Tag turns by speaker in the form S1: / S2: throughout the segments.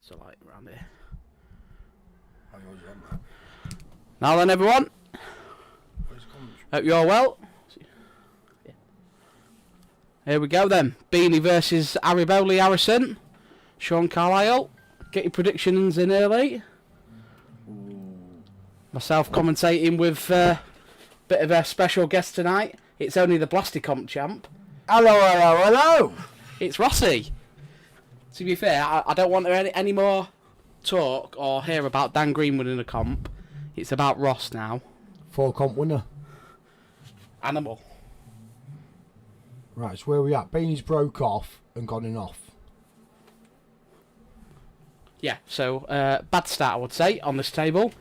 S1: So like around here. Now then, everyone. Hope you're all well. Yeah. Here we go then. Beanie versus Haribo, Lee Harrison. Sean Carlisle. Get your predictions in early. Myself commentating with a bit of a special guest tonight. It's only the Blasticomp champ.
S2: Hello, hello, hello.
S1: It's Rossi. To be fair, I don't want any more talk or hear about Dan Green winning a comp. It's about Ross now.
S2: 4 comp winner.
S1: Animal.
S2: Right, so where we at? Beanie's broke off and gone in off.
S1: Yeah, so bad start I would say on this table,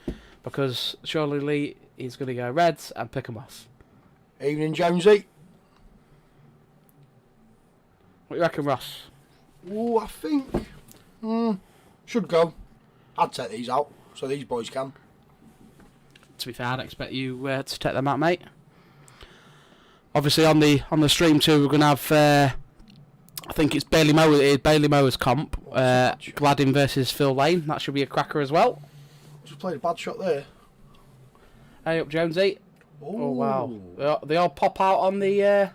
S1: because surely Lee is going to go reds and pick 'em off.
S2: Evening, Jonesy.
S1: What do you reckon, Ross?
S2: Oh, I think should go. I'd take these out so these boys can.
S1: To be fair, I'd expect you to take them out, mate. Obviously, on the stream too, we're going to have. I think it's Bailey Mower's comp. Gladden versus Phil Lane. That should be a cracker as well.
S2: Just played a bad shot there.
S1: Hey up, Jonesy. Oh wow! They all pop out on the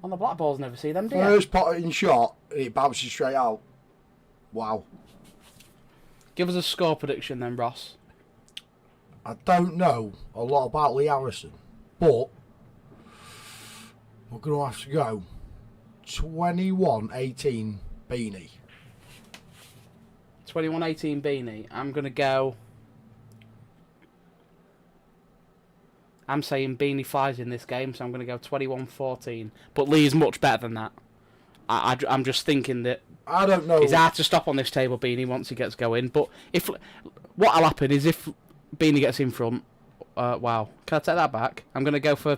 S1: black balls. Never see them, do you?
S2: First potting shot, and it bounces straight out. Wow.
S1: Give us a score prediction then, Ross.
S2: I don't know a lot about Lee Harrison, but we're going to have to go 21-18 Beanie.
S1: 21-18 Beanie. I'm going to go... I'm saying Beanie flies in this game, so I'm going to go 21-14. But Lee is much better than that. I'm just thinking that...
S2: I don't know.
S1: It's hard to stop on this table, Beanie, once he gets going. But if what'll happen is if Beanie gets in front... wow. Can I take that back? I'm going to go for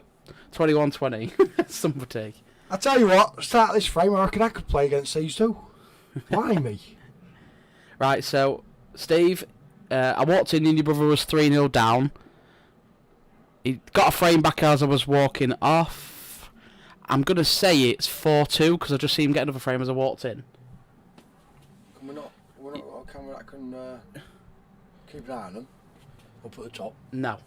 S1: 21-20. Somebody.
S2: I tell you what, start this frame, I reckon I could play against these two. Why me?
S1: Right, so, Steve, I walked in and your brother was 3-0 down. He got a frame back as I was walking off. I'm going to say it's 4-2 because I just see him get another frame as I walked in.
S2: We're not got a camera that can keep an eye on them up at the top.
S1: No,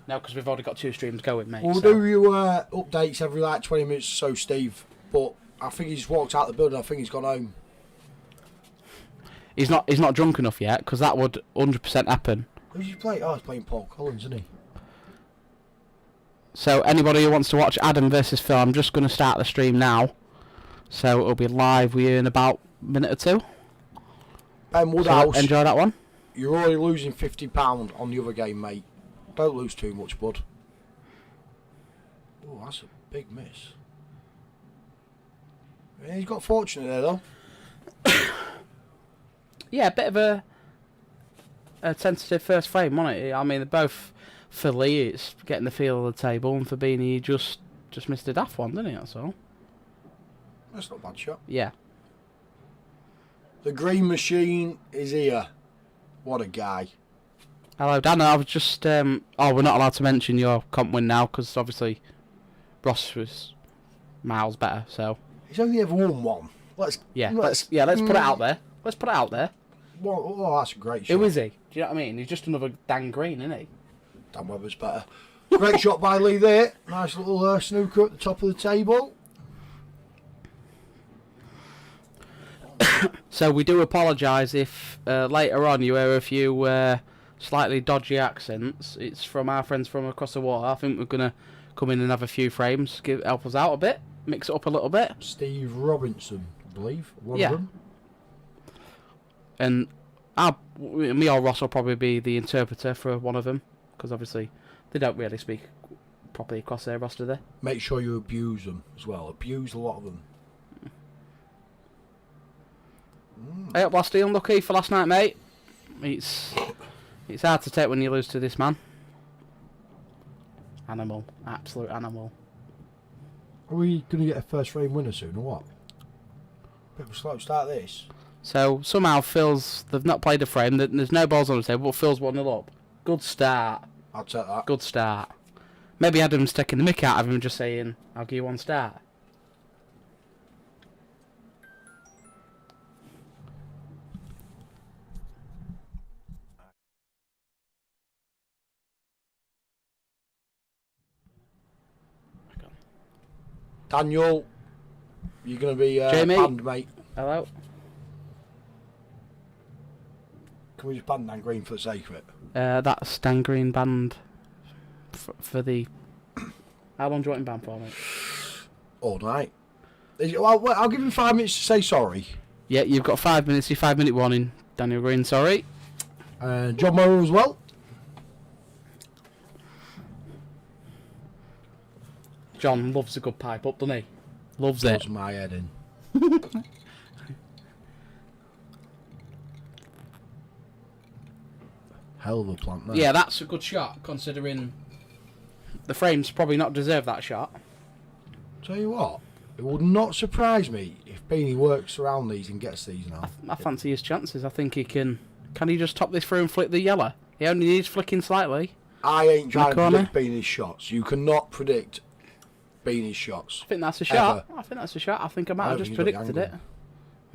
S1: because we've already got 2 streams going, mate.
S2: We'll do you updates every like 20 minutes or so, Steve. But I think he's walked out the building. I think he's gone home.
S1: He's not drunk enough yet, because that would 100% happen.
S2: Who's he playing? Oh, he's playing Paul Collins, isn't he?
S1: So anybody who wants to watch Adam versus Phil, I'm just going to start the stream now. So it'll be live with you in about a minute or 2.
S2: Ben Woodhouse.
S1: So enjoy that one.
S2: You're already losing £50 on the other game, mate. Don't lose too much, bud. Oh, that's a big miss. Yeah, he's got fortunate there, though.
S1: Yeah, a bit of a tentative first frame, wasn't it? I mean, they're both for Lee, it's getting the feel of the table, and for Beanie, he just missed a daft one, didn't he? That's all.
S2: That's not a bad shot.
S1: Yeah.
S2: The green machine is here. What a guy.
S1: Hello, Dan. I was just... we're not allowed to mention your comp win now, because obviously Ross was miles better, so...
S2: He's only ever won one. Let's put
S1: it out there. Let's put it out there.
S2: Oh, that's a great shot.
S1: Who is he? Do you know what I mean? He's just another Dan Green, isn't he?
S2: Dan Webber's better. Great shot by Lee there. Nice little snooker at the top of the table.
S1: So we do apologise if later on you hear a few slightly dodgy accents. It's from our friends from across the water. I think we're going to come in and have a few frames, help us out a bit, mix it up a little bit.
S2: Steve Robinson, I believe. One
S1: yeah.
S2: of them.
S1: And me or Ross will probably be the interpreter for one of them, because obviously they don't really speak properly across their roster there.
S2: Make sure you abuse them as well. Abuse a lot of them.
S1: Hey up, Blasty, unlucky for last night, mate. It's hard to take when you lose to this man. Animal. Absolute animal.
S2: Are we going to get a first frame winner soon or what? Bit of a slow start this.
S1: So somehow they've not played a frame, there's no balls on the table, but Phil's 1-0 up. Good start.
S2: I'll take that.
S1: Good start. Maybe Adam's taking the mick out of him, just saying, I'll give you one start.
S2: Daniel, you're going to be
S1: Jamie?
S2: banned, mate.
S1: Hello.
S2: Can we just ban Dan Green for the sake of it?
S1: That's Dan Green banned for the... How long do you want him banned for, mate?
S2: All night. Well, I'll give him 5 minutes to say sorry.
S1: Yeah, you've got 5 minutes. Your 5 minute warning, Daniel Green. Sorry.
S2: John Morrow as well.
S1: John loves a good pipe up, doesn't he? Loves it.
S2: Puts my head in. Hell of a plant, there.
S1: Yeah, that's a good shot, considering the frames probably not deserve that shot.
S2: Tell you what, it would not surprise me if Beanie works around these and gets these now.
S1: I fancy his chances. I think he can. Can he just top this through and flick the yellow? He only needs flicking slightly.
S2: I ain't trying to predict Beanie's shots. You cannot predict Beanie's shots.
S1: I think that's a shot.
S2: Ever.
S1: I think that's a shot. I think I might have just predicted it.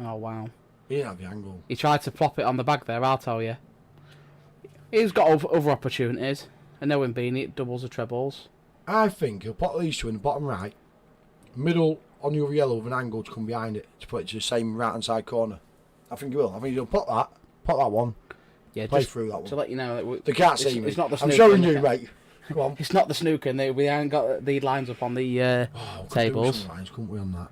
S1: Oh, wow.
S2: He didn't have the angle.
S1: He tried to plop it on the bag there, I'll tell you. He's got other opportunities. And knowing Beanie, it doubles the trebles.
S2: I think he'll put these two in the bottom right, middle on your yellow with an angle to come behind it to put it to the same right hand side corner. I think he will. I think he'll put that one.
S1: Yeah,
S2: play
S1: just
S2: through that one.
S1: To let you know,
S2: They can't see me.
S1: It's not the
S2: I'm
S1: snooker.
S2: showing you, mate. Come on.
S1: It's not the snooker. We haven't got the lines up on the tables.
S2: Lines, couldn't we, on that?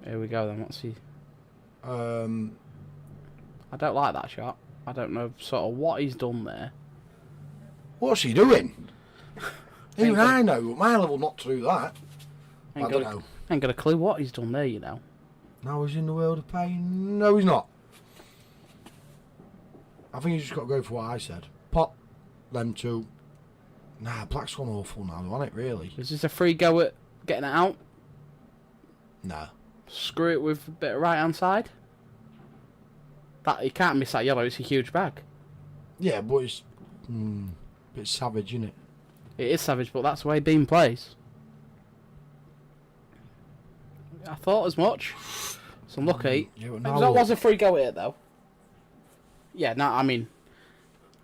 S1: Here we go then. Let's see.
S2: I
S1: don't like that shot. I don't know sort of what he's done there.
S2: What's he doing? Even I know, at my level, not to do that. I don't know.
S1: Ain't got a clue what he's done there, you know.
S2: Now he's in the world of pain. No, he's not. I think he's just got to go for what I said. Pop them two. Nah, black's gone awful now, hasn't it, really?
S1: Is this a free go at getting it out?
S2: Nah.
S1: Screw it with a bit of right hand side? That you can't miss that yellow, it's a huge bag.
S2: Yeah, but it's a bit savage, isn't it?
S1: It is savage, but that's the way Bean plays. I thought as much. It's unlucky. That was a free go at it, though. Yeah, no, I mean,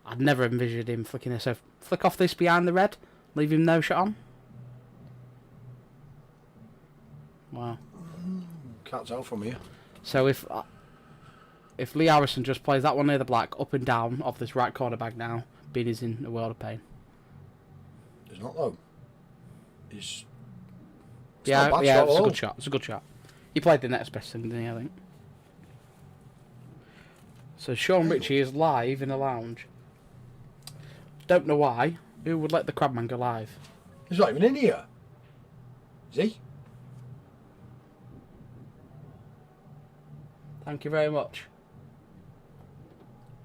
S1: I'd never envisioned him flicking this. So flick off this behind the red, leave him no shot on. Wow.
S2: Can't tell from here.
S1: So if Lee Harrison just plays that one near the black, up and down off this right corner bag now, Beanie's in a world of pain.
S2: It's not though. It's
S1: yeah,
S2: not
S1: yeah, it's a good shot. It's a good shot. He played the next best thing, didn't he? I think. So Sean Ritchie is live in a lounge. Don't know why. Who would let the Crabman go live?
S2: He's not even in here. Is he?
S1: Thank you very much.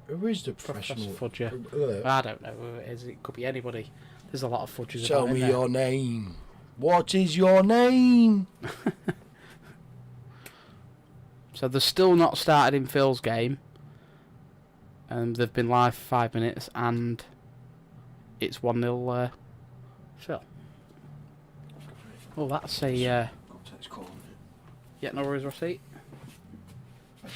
S2: Who is the professional
S1: fudger? I don't know who it is. It could be anybody. There's a lot of fudgers
S2: Tell
S1: about
S2: me
S1: in there.
S2: your name. What is your name?
S1: So they're still not started in Phil's game. They've been live for 5 minutes and it's 1-0 Phil. Oh, that's a... yeah, no worries, receipt. I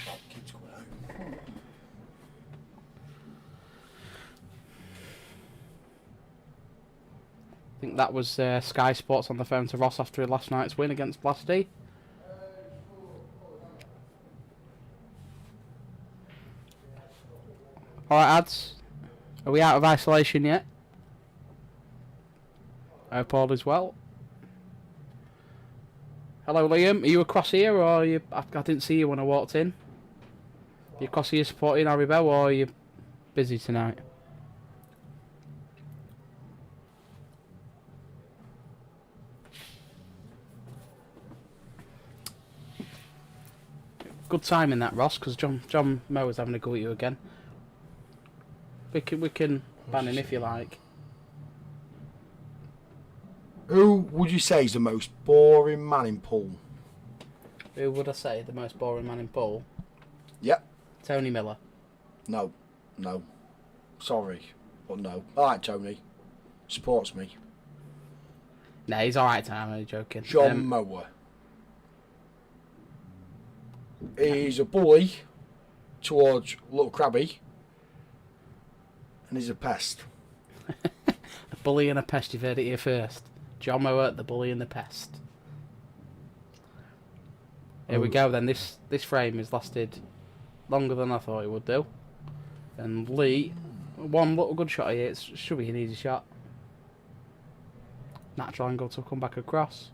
S1: think that was Sky Sports on the phone to Ross after last night's win against Blasty. Alright, ads. Are we out of isolation yet? I hope all is well. Hello, Liam. Are you across here, or are you... I didn't see you when I walked in. Are you across here supporting Haribo, or are you busy tonight? Good timing that, Ross, because John Moe was having a go at you again. We can ban him if you like.
S2: Who would you say is the most boring man in pool?
S1: Who would I say the most boring man in pool?
S2: Yep.
S1: Tony Miller.
S2: No. Sorry, but no. I like Tony. Supports me.
S1: Nah, he's alright, I'm only joking.
S2: John Mower. He's a bully towards Little Krabby. And he's a pest.
S1: A Bully and a pest, you've heard it here first. John Mowat, the bully and the pest. Here we go then. This frame has lasted longer than I thought it would do. And Lee, one little good shot here. It should be an easy shot. Natural angle to come back across.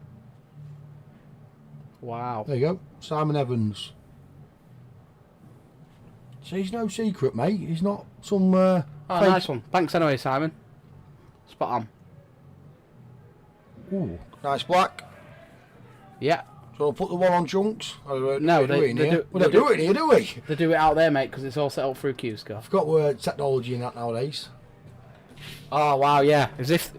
S1: Wow.
S2: There you go. Simon Evans. So he's no secret, mate. He's not some...
S1: Oh, nice one. Thanks anyway, Simon. Spot on.
S2: Ooh, nice black.
S1: Yeah.
S2: So we'll put the one on chunks.
S1: No,
S2: we don't do it here, do we?
S1: They do it out there, mate, because it's all set up through Q-Score.
S2: I've got technology in that nowadays.
S1: Oh wow, yeah. As if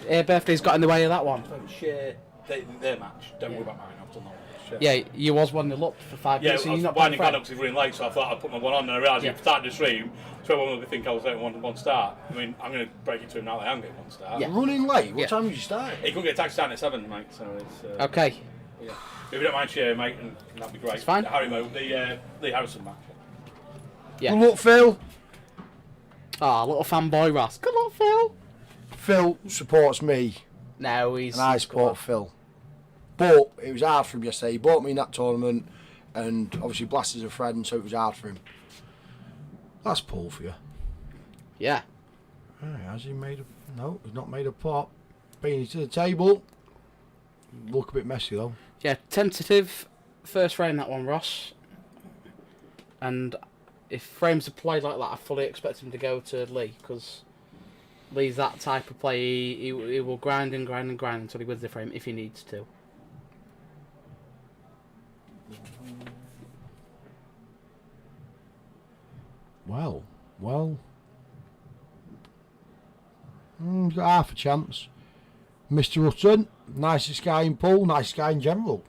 S1: her birthday's got in the way of that one.
S3: Share their match. Don't worry about mine. I've done that one.
S1: Yeah, you was one nil up for 5 minutes.
S3: Yeah, I was winding down because running late, so I thought I'd put my one on, and I realised if I started the stream, so everyone would think I was at one start. I mean, I'm going to break it to him now that I am getting one start.
S1: Yeah.
S2: Running late? What time did you start?
S3: He couldn't get a taxi down at 7, mate, so it's...
S1: Okay.
S3: Yeah. If you don't mind sharing, mate, and that'd be great.
S1: It's fine.
S3: Haribo, the Lee Harrison match.
S1: Yeah.
S2: Good luck, Phil.
S1: Ah, little fanboy Ross. Good luck, Phil.
S2: Phil supports me,
S1: No, he's...
S2: and I support Phil. But it was hard for him yesterday. He bought me in that tournament, and obviously Blaster's a friend, so it was hard for him. That's Paul for you.
S1: Yeah.
S2: Has he made a... No, he's not made a pot. Beanie to the table. Look a bit messy, though.
S1: Yeah, tentative first frame, that one, Ross. And if frames are played like that, I fully expect him to go to Lee, because Lee's that type of play. He will grind and grind and grind until he wins the frame, if he needs to.
S2: Well. He's got half a chance. Mr. Hutton, nicest guy in pool, nicest guy in general.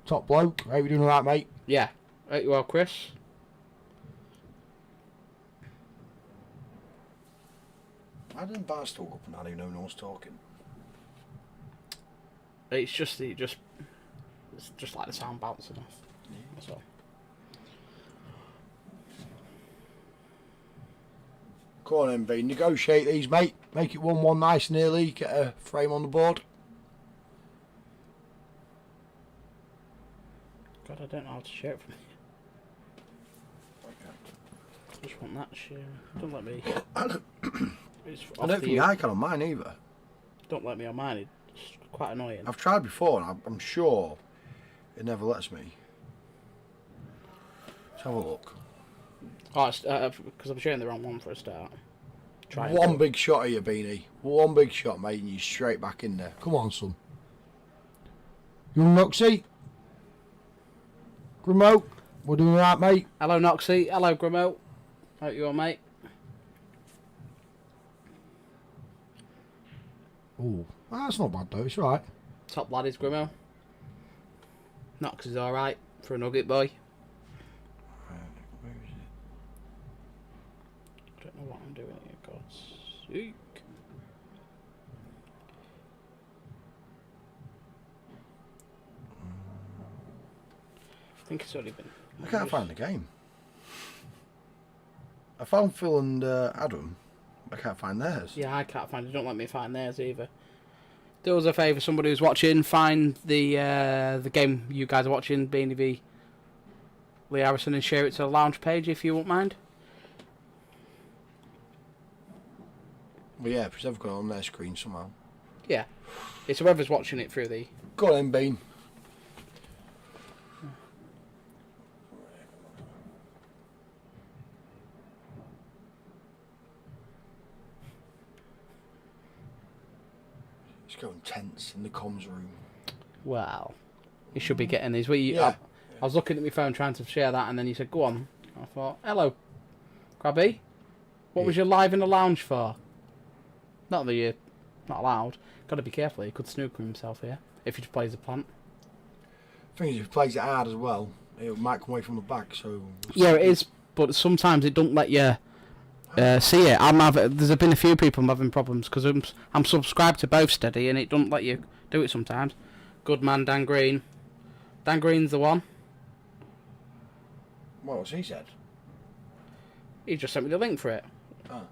S2: Top bloke. How you doing all right, mate?
S1: Yeah. Right, you well, Chris?
S2: Why didn't Bart talk up and I don't know no one's talking?
S1: It's just like the sound bouncing off. That's all.
S2: Go on then, B. Negotiate these, mate. Make it 1-1 nice and early. Get a frame on the board.
S1: God, I don't know how to share it from here. I just want that share. Don't let me. It's
S2: I don't think I can on mine either.
S1: Don't let me on mine. It's quite annoying.
S2: I've tried before and I'm sure it never lets me. Let's have a look.
S1: Oh, because I'm sharing the wrong one for a start. Try
S2: One big shot of you, Beanie. One big shot, mate, and you're straight back in there. Come on, son. Young Noxie. Grimo. We're doing alright, mate.
S1: Hello, Noxie. Hello, Grimo. Hope you all, mate.
S2: Ooh, that's not bad though. It's right.
S1: Top lad is Grimo. Noxie's alright for a nugget boy.
S2: Where is it?
S1: I don't know what I'm doing here, God's sake. I think it's already been...
S2: I can't find the game. I found Phil and Adam. I can't find theirs.
S1: Yeah, I can't find it. Don't let me find theirs either. Do us a favour, somebody who's watching, find the game you guys are watching, Beanie V Lee Harrison, and share it to the lounge page if you won't mind.
S2: Well, yeah, because they've got it on their screen somehow.
S1: Yeah. It's whoever's watching it through the...
S2: Go on then, Bean. It's going tense in the comms room.
S1: Well, you should be getting these. I was looking at my phone trying to share that, and then you said, go on. I thought, hello, Krabby. What was you live in the lounge for? Not that you're not allowed. Got to be careful. He could snooker himself here if he just plays a plant.
S2: The thing is, if he plays it hard as well, it might come away from the back. So
S1: yeah, it is. But sometimes it don't let you see it. There's been a few people I'm having problems because I'm subscribed to both Steady, and it don't let you do it sometimes. Good man, Dan Green. Dan Green's the one.
S2: What was he said?
S1: He just sent me the link for it.
S2: Oh.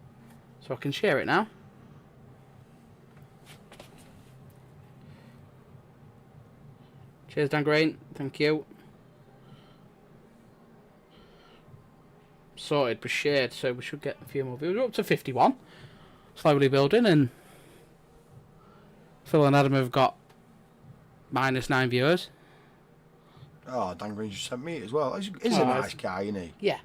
S1: So I can share it now. Cheers, Dan Green. Thank you. Sorted, but shared, so we should get a few more viewers. We're up to 51. Slowly building, and Phil and Adam have got -9 viewers.
S2: Oh, Dan Green just sent me it as well. He's a nice guy, isn't he?
S1: Yeah.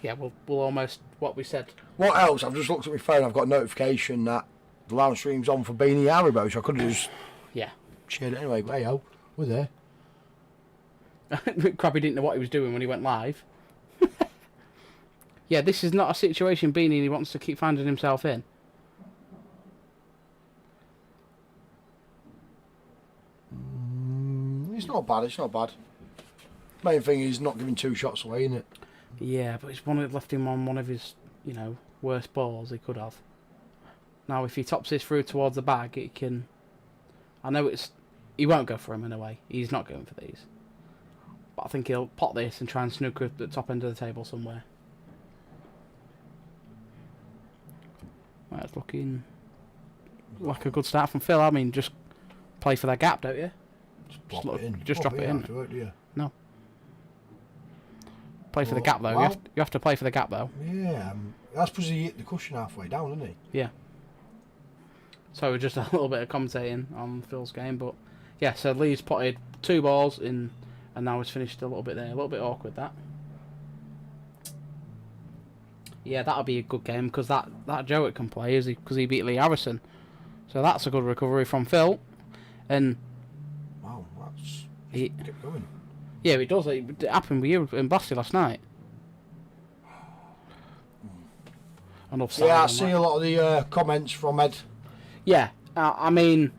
S1: Yeah, we'll almost what we said.
S2: What else? I've just looked at my phone. I've got a notification that the live stream's on for Beanie Haribo, so I could have just shared it anyway. But hey, ho, we're there.
S1: Krabby didn't know what he was doing when he went live. Yeah, this is not a situation Beanie wants to keep finding himself in.
S2: It's not bad. It's not bad. Main thing is not giving 2 shots away, isn't it?
S1: Yeah, but it's left him on one of his, worst balls he could have. Now, if he tops this through towards the bag, it can... I know he won't go for him in a way. He's not going for these. But I think he'll pot this and try and snooker at the top end of the table somewhere. That's looking like a good start from Phil. I mean, just play for that gap, don't you?
S2: Just drop it in.
S1: Just drop it in.
S2: After, do you?
S1: No. Play for the gap, though.
S2: Well,
S1: you have to play for the gap, though.
S2: Yeah, that's because he hit the cushion halfway down, isn't he?
S1: Yeah. So just a little bit of commentating on Phil's game, but yeah. So Lee's potted 2 balls in, and now he's finished a little bit there. A little bit awkward that. Yeah, that'll be a good game because that Jowett can play, is he? Because he beat Lee Harrison. So that's a good recovery from Phil, and
S2: wow, that's keep going.
S1: Yeah, it does. It happened with you in Blasty last night.
S2: Yeah, I see a lot of the comments from Ed.
S1: Yeah, I mean,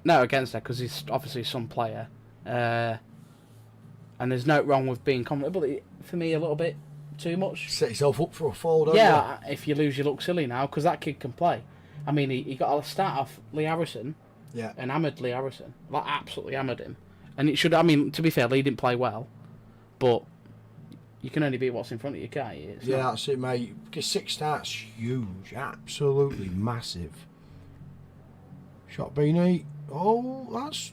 S1: no against that because he's obviously some player, and there's no wrong with being confident, but for me a little bit too much.
S2: Set yourself up for a fall, don't you?
S1: Yeah, if you lose, you look silly now because that kid can play. I mean, he got a start off Lee Harrison.
S2: Yeah.
S1: And hammered Lee Harrison. Like, absolutely hammered him. And it should, I mean, to be fair, Lee didn't play well, but you can only beat what's in front of you, can't you?
S2: That's it, mate. Because 6 starts, huge, absolutely massive. Shot Beanie. Oh, that's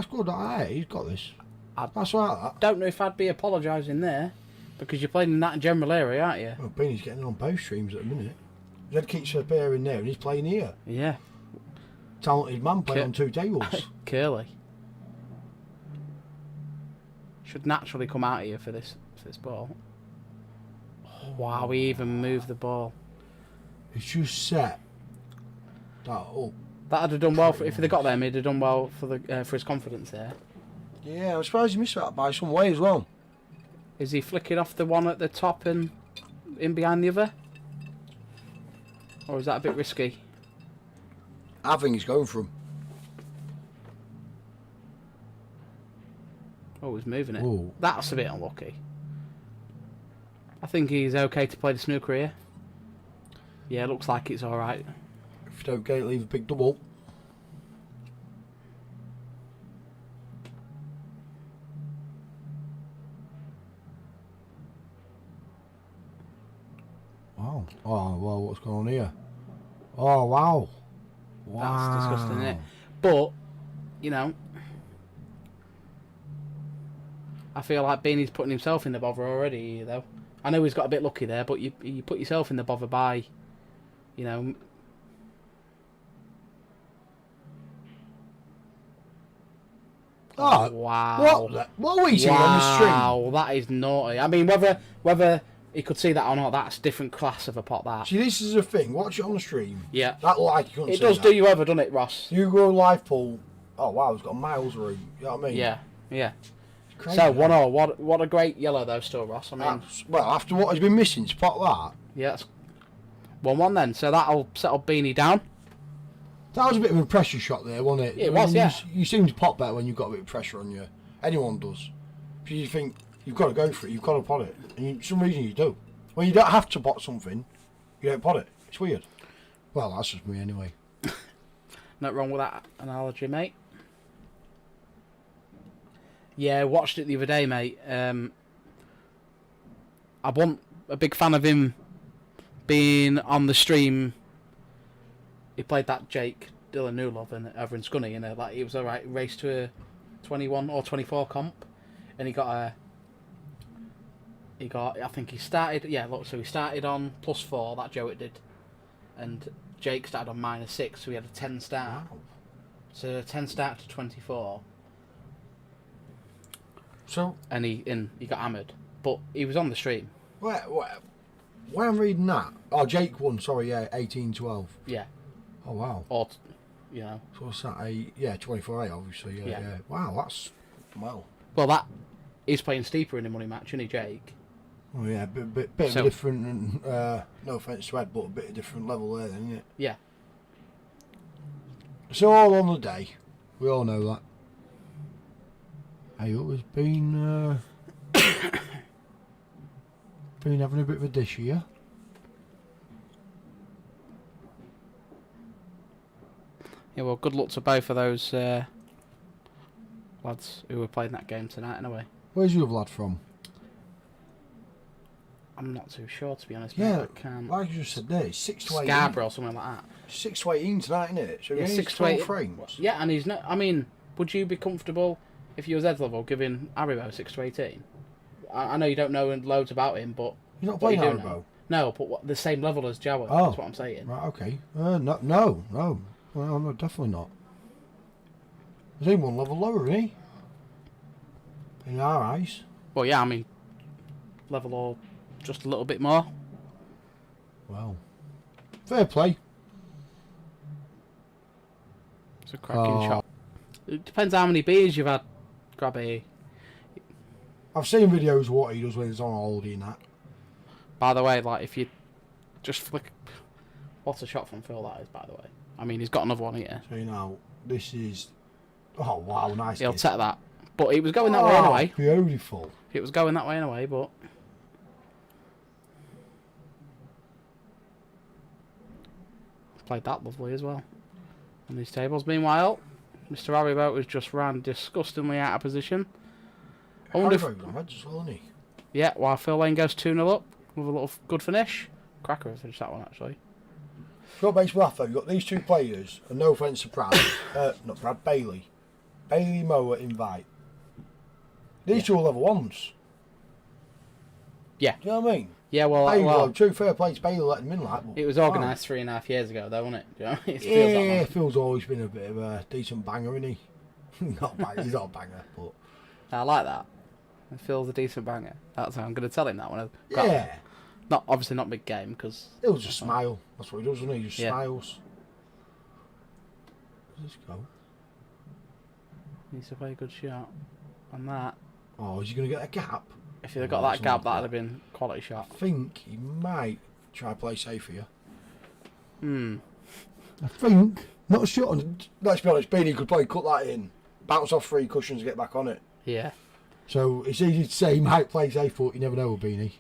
S2: good. Hey, he's got this. That's right. That.
S1: Don't know if I'd be apologising there, because you're playing in that general area, aren't you?
S2: Well, Beanie's getting on both streams at the minute. Zed keeps appearing there, and he's playing here.
S1: Yeah.
S2: Talented man playing on 2 tables.
S1: Curly. Should naturally come out here for this ball. Oh, wow, we even moved the ball.
S2: It's just set that up.
S1: That'd have done well if they got them. He'd have done well for his confidence there.
S2: Yeah, I'm surprised he missed that by some way as well.
S1: Is he flicking off the one at the top and in behind the other, or is that a bit risky?
S2: I think he's going for him.
S1: Oh, he's moving it.
S2: Ooh.
S1: That's a bit unlucky. I think he's okay to play the snooker here. Yeah, looks like it's alright.
S2: If you don't get it, leave a big double. Wow. Oh, well, what's going on here? Oh, wow. Wow.
S1: That's disgusting, isn't it? But, I feel like Beanie's putting himself in the bother already, though. I know he's got a bit lucky there, but you put yourself in the bother by,
S2: Oh,
S1: wow.
S2: What are we seeing on the stream?
S1: Wow, that is naughty. I mean, whether he could see that or not, that's a different class of a pot, that.
S2: See, this is the thing. Watch it on the stream.
S1: Yeah.
S2: That look like you couldn't
S1: It
S2: see
S1: does
S2: that.
S1: do you over, doesn't it, Ross?
S2: You go live pool. Oh, wow, it's got miles of room. You know what I mean?
S1: Yeah.
S2: Crazy,
S1: So,
S2: man.
S1: 1-0. What a great yellow, though, still, Ross. I mean,
S2: well, after what has been missing, spot that.
S1: yeah, it's 1-1 then. So that'll settle Beanie down.
S2: That was a bit of a pressure shot there, wasn't it?
S1: It was, yeah.
S2: You seem to pot better when you've got a bit of pressure on you. Anyone does. Because you think, you've got to go for it, you've got to pot it. And for some reason you do. When you don't have to pot something, you don't pot it. It's weird. Well, that's just me anyway.
S1: Not wrong with that analogy, mate. Yeah, watched it the other day, mate. I wasn't a big fan of him being on the stream. He played that Jake Dylan Newlove over in Scunny, like he was alright. Raced to 21 or 24 comp, and he got a. I think he started. Yeah, look. So he started on +4. That Joe it did, and Jake started on -6. So he had a 10 start.
S2: Wow.
S1: So 10 start to 24.
S2: So
S1: And he got hammered, but he was on the stream.
S2: when I'm reading that, oh, Jake won. Sorry, yeah, 18-12.
S1: Yeah.
S2: Oh wow.
S1: Or, you know.
S2: So what's that? 24-8, obviously. Yeah,
S1: Yeah.
S2: yeah. Wow, that's well.
S1: Well, that he's playing steeper in the money match, isn't he, Jake?
S2: Oh yeah, bit of a different. No offense to Ed, but a bit of different level there, then, isn't it?
S1: Yeah.
S2: It's all on the day. We all know that. Hey, has been been having a bit of a dish here.
S1: Yeah, well, good luck to both of those lads who were playing that game tonight, anyway.
S2: Where's your lad from?
S1: I'm not too sure, to be honest.
S2: Yeah,
S1: mate. I can't.
S2: like you just said there, it's 6 to 18.
S1: Scarborough or something like that.
S2: 6 to 18 tonight, isn't it? So
S1: Yeah,
S2: yeah,
S1: 6 to
S2: 12
S1: 8
S2: frames.
S1: Yeah, and he's not. I mean, would you be comfortable if you was Ed level giving Haribo 6 to 18? I know you don't know loads about him, but
S2: You're not
S1: what
S2: playing
S1: you do
S2: Haribo?
S1: know. No, but the same level as Jawa.
S2: Oh.
S1: That's what I'm saying.
S2: Right, okay. No. Well, no, definitely not. He's only one level lower, isn't he? In our eyes.
S1: Well, yeah, I mean, level or just a little bit more.
S2: Well, fair play.
S1: It's a cracking shot. It depends how many beers you've had, Grabby.
S2: I've seen videos of what he does when he's on holiday and that.
S1: By the way, like, if you just flick... What a shot from Phil that is, by the way. I mean, he's got another one here.
S2: So, you know, this is... Oh, wow, nice.
S1: He'll
S2: kick.
S1: take that. But it was going that way anyway.
S2: Beautiful.
S1: It was going that way anyway, but... Played that lovely as well. On these tables. Meanwhile, Mr. Haribo was just ran disgustingly out of position. I wonder if...
S2: Haribo's on red as well, isn't he?
S1: Yeah, while Phil Lane goes 2-0 up with a little good finish. Cracker finished that one, actually.
S2: Got base with that though. You've got these two players, and no offence to Brad, not Brad, Bailey. Bailey Mower invite. These two are level ones.
S1: Yeah.
S2: Do you know what I mean?
S1: Yeah, well,
S2: Bailey, true fair play to Bailey letting him in like.
S1: it was organised 3.5 years ago, though, wasn't it? Do you know? It feels
S2: Yeah,
S1: that much.
S2: Phil's always been a bit of a decent banger, isn't he? Not bang, he's not a banger, but
S1: I like that. Phil's a decent banger. That's how I'm going to tell him that one.
S2: yeah,
S1: Not obviously not big game because
S2: he'll just smile. That's what he does, doesn't he? He just
S1: Yeah.
S2: smiles. Where's this go?
S1: needs to play a good shot on that.
S2: Oh, is he going to get a gap?
S1: If he'd have got that gap, that'd have been quality shot.
S2: I think he might try play safe here.
S1: I
S2: think. Not sure. Let's be honest, Beanie could probably cut that in, bounce off 3 cushions and get back on it.
S1: Yeah.
S2: So it's easy to say he might play safe, but you never know with Beanie.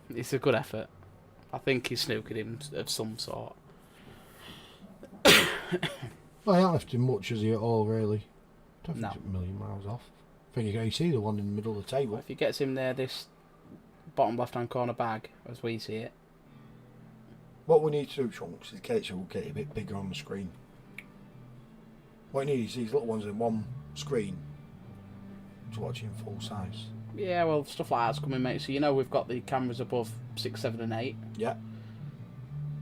S1: It's a good effort. I think he's snookered him of some sort.
S2: Well, he hasn't left him much, has he, at all, really? Don't think
S1: No.
S2: he's a million miles off. I think you can see the one in the middle of the table.
S1: If he gets him there, this bottom left-hand corner bag, as we see it.
S2: What we need to do, Chunks, is get it a bit bigger on the screen. What you need is these little ones in one screen to watch in full size.
S1: Yeah, well, stuff like that's coming, mate. So you know we've got the cameras above 6, 7 and 8.
S2: Yeah.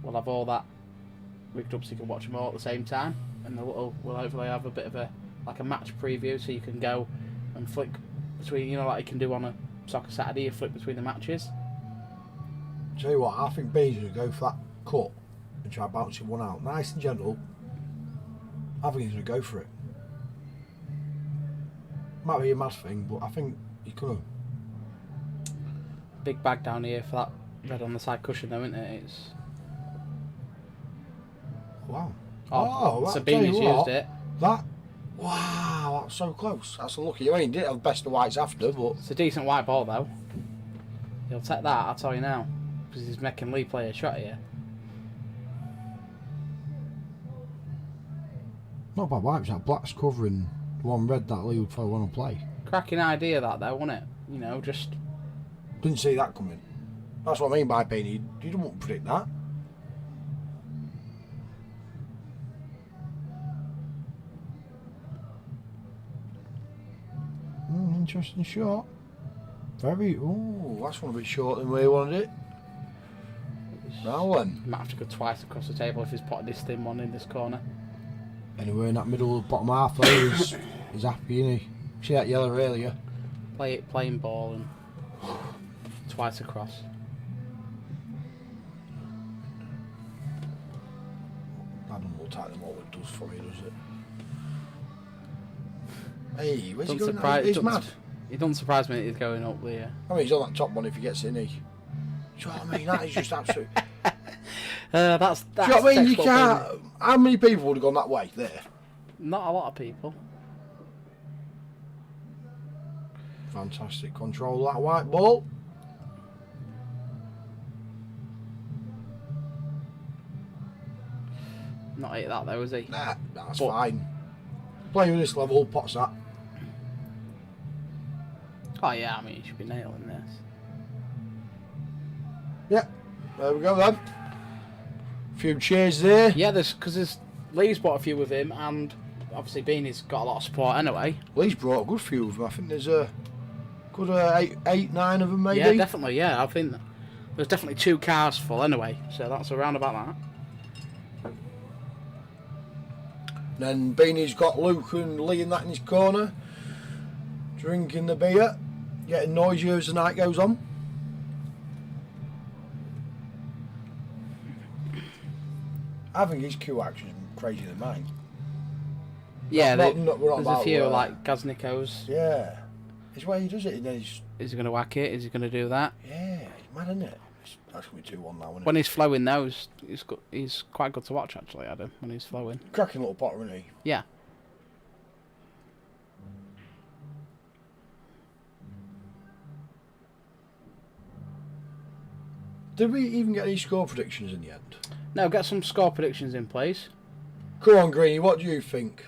S1: We'll have all that rigged up so you can watch them all at the same time. And we'll hopefully have a bit of a match preview so you can go and flick between, you know, like you can do on a Soccer Saturday, you flick between the matches.
S2: Tell you what, I think Bean's going to go for that cut and try bouncing one out. Nice and gentle. I think he's going to go for it. Might be a mad thing, but I think he's going to.
S1: Big bag down here for that red on the side cushion though, isn't it? It's...
S2: Wow.
S1: So Beanie's used it.
S2: Wow, that's so close. That's unlucky. I mean, he didn't have the best of whites after, but...
S1: It's a decent white ball though. He'll take that, I'll tell you now. Because he's making Lee play a shot here.
S2: Not bad wipes, that black's covering the one red that Lee would probably want to play.
S1: Cracking idea that though, wasn't it? You know, just...
S2: Didn't see that coming. That's what I mean by Beanie. You didn't predict that. interesting shot. Very. Oh, that's one a bit short than we wanted it. Now then.
S1: Might have to go twice across the table if he's potted this thin one in this corner.
S2: Anywhere in that middle bottom half though is happy, isn't he? See that yellow earlier?
S1: Playing ball and twice across.
S2: I don't know what tight than what it does for me, does it? Hey, where's he going now? He's mad.
S1: It doesn't surprise me that he's going up there.
S2: I mean, he's on that top one if he gets in, he. Do you know what I mean? That is just absolute.
S1: That's
S2: Do you know what I mean? You
S1: textbook
S2: can't.
S1: Beanie.
S2: How many people would have gone that way there?
S1: Not a lot of people.
S2: Fantastic control of that white ball.
S1: Not hit that though, is he?
S2: Nah, that's
S1: But-
S2: fine. Playing with this level, pots that.
S1: Oh yeah, I mean he should be nailing this.
S2: Yeah, there we go then. Few cheers there.
S1: Yeah, because Lee's bought a few with him, and obviously Beanie's got a lot of support anyway.
S2: Lee's brought a good few of them. I think there's a good eight, 9 of them maybe.
S1: Yeah, definitely. Yeah, I think there's definitely 2 cars full anyway, so that's around about that.
S2: Then Beanie's got Luke and Lee in his corner, drinking the beer, getting noisier as the night goes on. I think his queue action is crazier than mine.
S1: Yeah,
S2: we're not
S1: there's a
S2: about,
S1: few like Gaznikos.
S2: Yeah, it's where he does it, and then he's.
S1: Is he going to whack it? Is he going to do that?
S2: Yeah, he's mad, isn't it? That's going to be 2-1 now, isn't
S1: When
S2: it?
S1: he's flowing those, he's quite good to watch actually, Adam, when he's flowing.
S2: Cracking little potter, isn't he?
S1: Yeah.
S2: Did we even get any score predictions in the end?
S1: Now get some score predictions in place.
S2: Come on, Greenie, what do you think?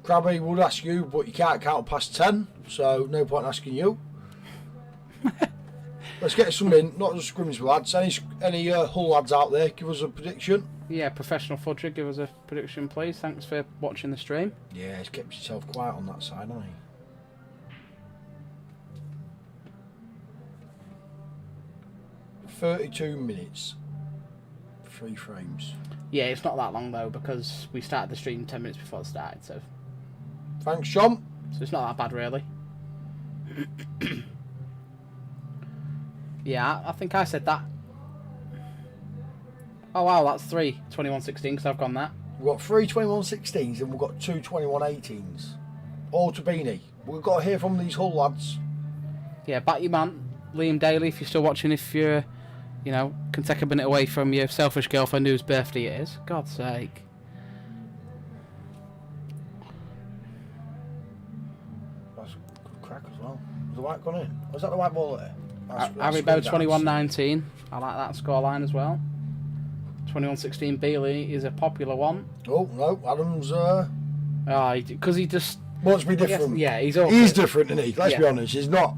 S2: Krabby would ask you, but you can't count past 10, so no point asking you. Let's get some in, not just scrimmage lads. Any Hull lads out there, give us a prediction.
S1: Yeah, Professional Fudger, give us a prediction please. Thanks for watching the stream.
S2: Yeah, he's kept himself quiet on that side, hasn't he? "32 minutes, 3 frames.
S1: Yeah, it's not that long though because we started the stream 10 minutes before it started, so
S2: Thanks, John.
S1: it's not that bad really. Yeah, I think I said that. Oh wow, that's 3 21-16 because I've gone that.
S2: We've got 3 21-16s and we've got 2 21-18s. All to Beanie. We've got to hear from these Hull lads.
S1: Yeah, back your man, Liam Daly, if you're still watching, if you're, you know, can take a minute away from your selfish girlfriend whose birthday it is. God's sake.
S2: That's a good crack as well. Has the white gone in? Was that the white ball there?
S1: Haribo 21-19. I like that scoreline as well. 21-16 Bealey is a popular one.
S2: Oh, no, Adam's
S1: Because he just...
S2: wants to be different.
S1: Yeah, he's awkward.
S2: He's different, isn't he? Let's
S1: Yeah.
S2: be honest, he's not,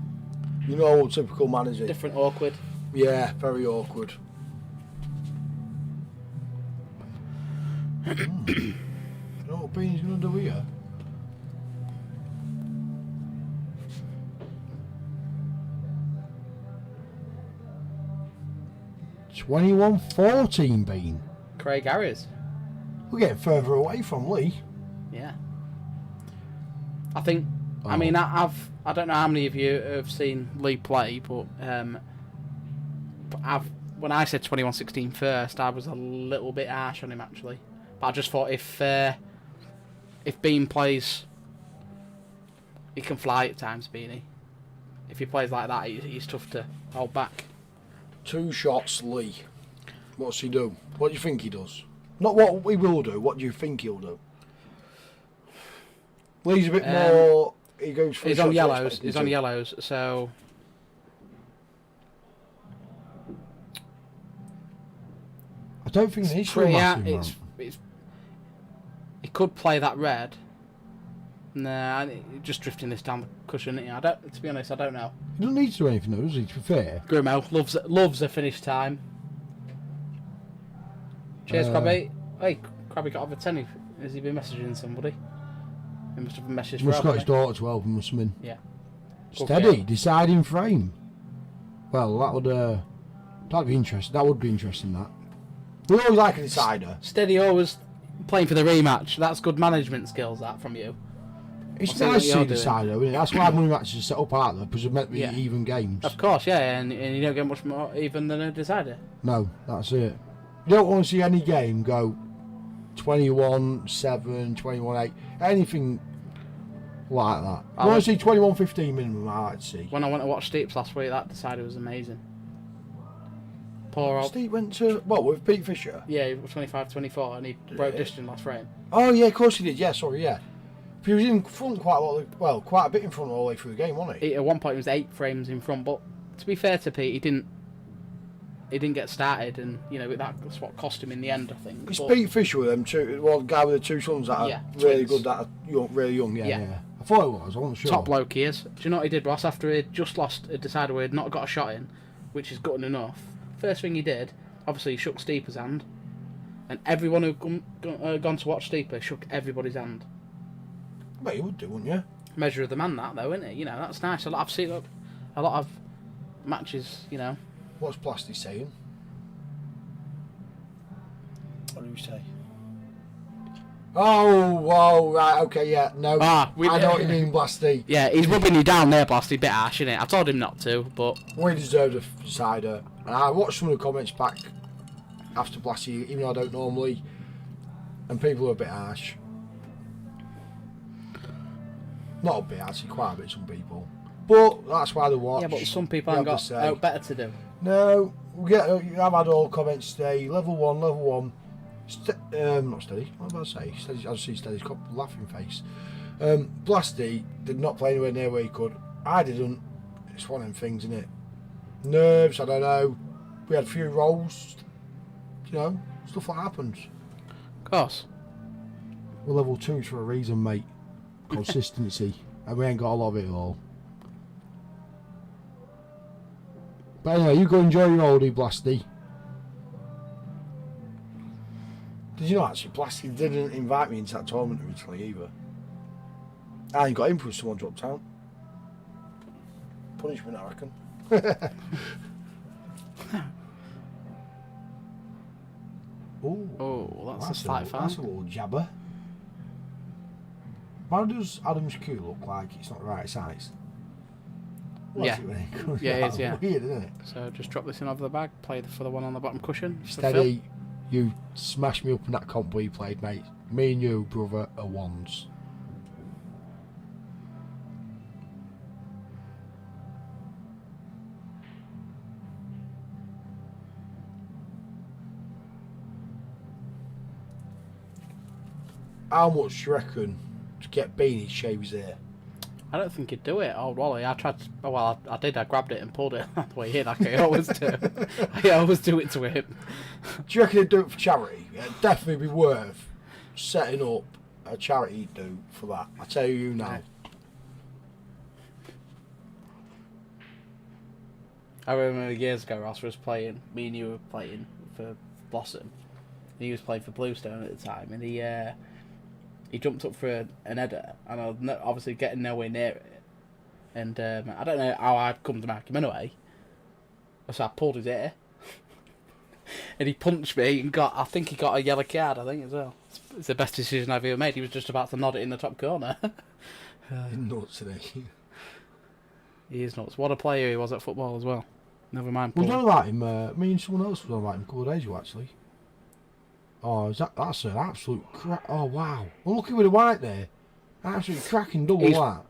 S2: you know, typical man, is he?
S1: Different, awkward.
S2: Yeah, very awkward. You know what Beanie's going to do here? "21-14, Bean.
S1: Craig Harris.
S2: We're getting further away from Lee.
S1: Yeah. I think... I mean, I don't know how many of you have seen Lee play, but when I said 21-16 first, I was a little bit harsh on him actually. But I just thought if Bean plays, he can fly at times, Beanie. If he plays like that, he's tough to hold back.
S2: 2 shots, Lee. What's he do? What do you think he does? Not what we will do, what do you think he'll do? Lee's a bit more... He goes for
S1: He's
S2: the
S1: on
S2: shots
S1: yellows.
S2: expected
S1: He's
S2: to.
S1: on yellows, so...
S2: I don't think he's for a
S1: Yeah,
S2: massive amount.
S1: he could play that red. Nah, just drifting this down the cushion. To be honest, I don't know.
S2: He doesn't need to do anything though, does he, to be fair?
S1: Grimo loves a finish time. Cheers, Krabby. Hey, Krabby got over 10. Has he been messaging somebody? He must have messaged
S2: Must have got his
S1: for
S2: daughter to help him or something.
S1: Yeah.
S2: Steady, deciding frame. Well, that'd be interesting. That would be interesting. That we always like a decider.
S1: Steady always playing for the rematch. That's good management skills. That from you.
S2: It's
S1: I'll
S2: nice
S1: see
S2: to
S1: what
S2: see
S1: you're
S2: decider. Isn't it? That's why money matches are set up out there because they're meant to be
S1: Yeah.
S2: even games.
S1: Of course, yeah, and you don't get much more even than a decider.
S2: No, that's it. You don't want to see any game go 21-7, 21-8, anything like that. I want to see 21-15 minimum. I like to see.
S1: When I went to watch Steeps last week, that decider was amazing. Poor old.
S2: Steve went to what with Pete Fisher?
S1: Yeah, he was 25-24 and he broke distance last frame.
S2: Oh yeah, of course he did. Yeah, sorry, yeah. But he was in front quite a lot. Well, quite a bit in front all the way through the game, wasn't he?
S1: At one point, he was 8 frames in front. But to be fair to Pete, he didn't get started, and you know that's what cost him in the end, I think.
S2: It's
S1: But
S2: Pete Fisher with them two. Well, the guy with the two sons that are really
S1: twins.
S2: good. That are really young. Yeah,
S1: Yeah.
S2: yeah. I thought it was. I wasn't sure.
S1: Top bloke he is. Do you know what he did, Ross? After he'd just lost a decider, where he'd not got a shot in, which is good enough. First thing he did, obviously, he shook Steeper's hand, and everyone who'd gone to watch Steeper shook everybody's hand.
S2: I bet you would do, wouldn't you?
S1: Measure of the man, that though, isn't it? You know, that's nice. I've seen a lot of matches. You know,
S2: What's Plasty saying? What do you say? Oh, whoa, right, okay, yeah, no. I know what you mean, Blasty.
S1: yeah, he's rubbing you down there, Blasty. Bit harsh, isn't it? I told him not to, but
S2: We deserved a decider. And I watched some of the comments back after Blasty, even though I don't normally, and people are a bit harsh. Not a bit, actually, quite a bit, some people. But that's why they watch.
S1: yeah, but some people haven't got better to do.
S2: No, I've had all comments today. Level 1, level 1. Not steady. What am I say? Steady, I see Steady's got a laughing face. Blasty did not play anywhere near where he could. I didn't. It's one of them things, isn't it? Nerves, I don't know. We had a few rolls. You know, stuff like that happens.
S1: Of course.
S2: We're level 2s for a reason, mate. Consistency. And we ain't got a lot of it at all. But anyway, you go enjoy your oldie, Blasty. Did you know actually, Blasty didn't invite me into that tournament originally either. I got him because someone dropped out. Punishment, I reckon. Ooh,
S1: Oh, that's a slight fan.
S2: That's a little jabber. Why does Adam's Q look like it's not the right size?
S1: Yeah. Yeah, it is, yeah.
S2: Weird, isn't it?
S1: So just drop this in over the bag. Play for the one on the bottom cushion. for Phil.
S2: Steady, you smashed me up in that comp we played, mate. Me and you, brother, are ones. How much do you reckon to get Beanie to shave his hair?
S1: I don't think he'd do it, old Wally. I tried to, well, I did. I grabbed it and pulled it on the way in, like I always do. I always do it to him.
S2: Do you reckon he'd do it for charity? It'd definitely be worth setting up a charity do for that. I tell you now.
S1: I remember years ago, Ross was playing, me and you were playing for Blossom. And he was playing for Bluestone at the time, and he jumped up for an header, and I was obviously getting nowhere near it. And I don't know how I'd come to mark him anyway. So I pulled his hair. And he punched me and I think he got a yellow card, I think, as well. It's the best decision I've ever made. He was just about to nod it in the top corner.
S2: Nuts, isn't he?
S1: He is nuts. What a player he was at football as well. Never mind.
S2: We was on about him, me and someone else was on about him a couple of days ago, actually. Oh, that's an absolute crack. Oh, wow. Unlucky with the white there. Absolutely cracking double that.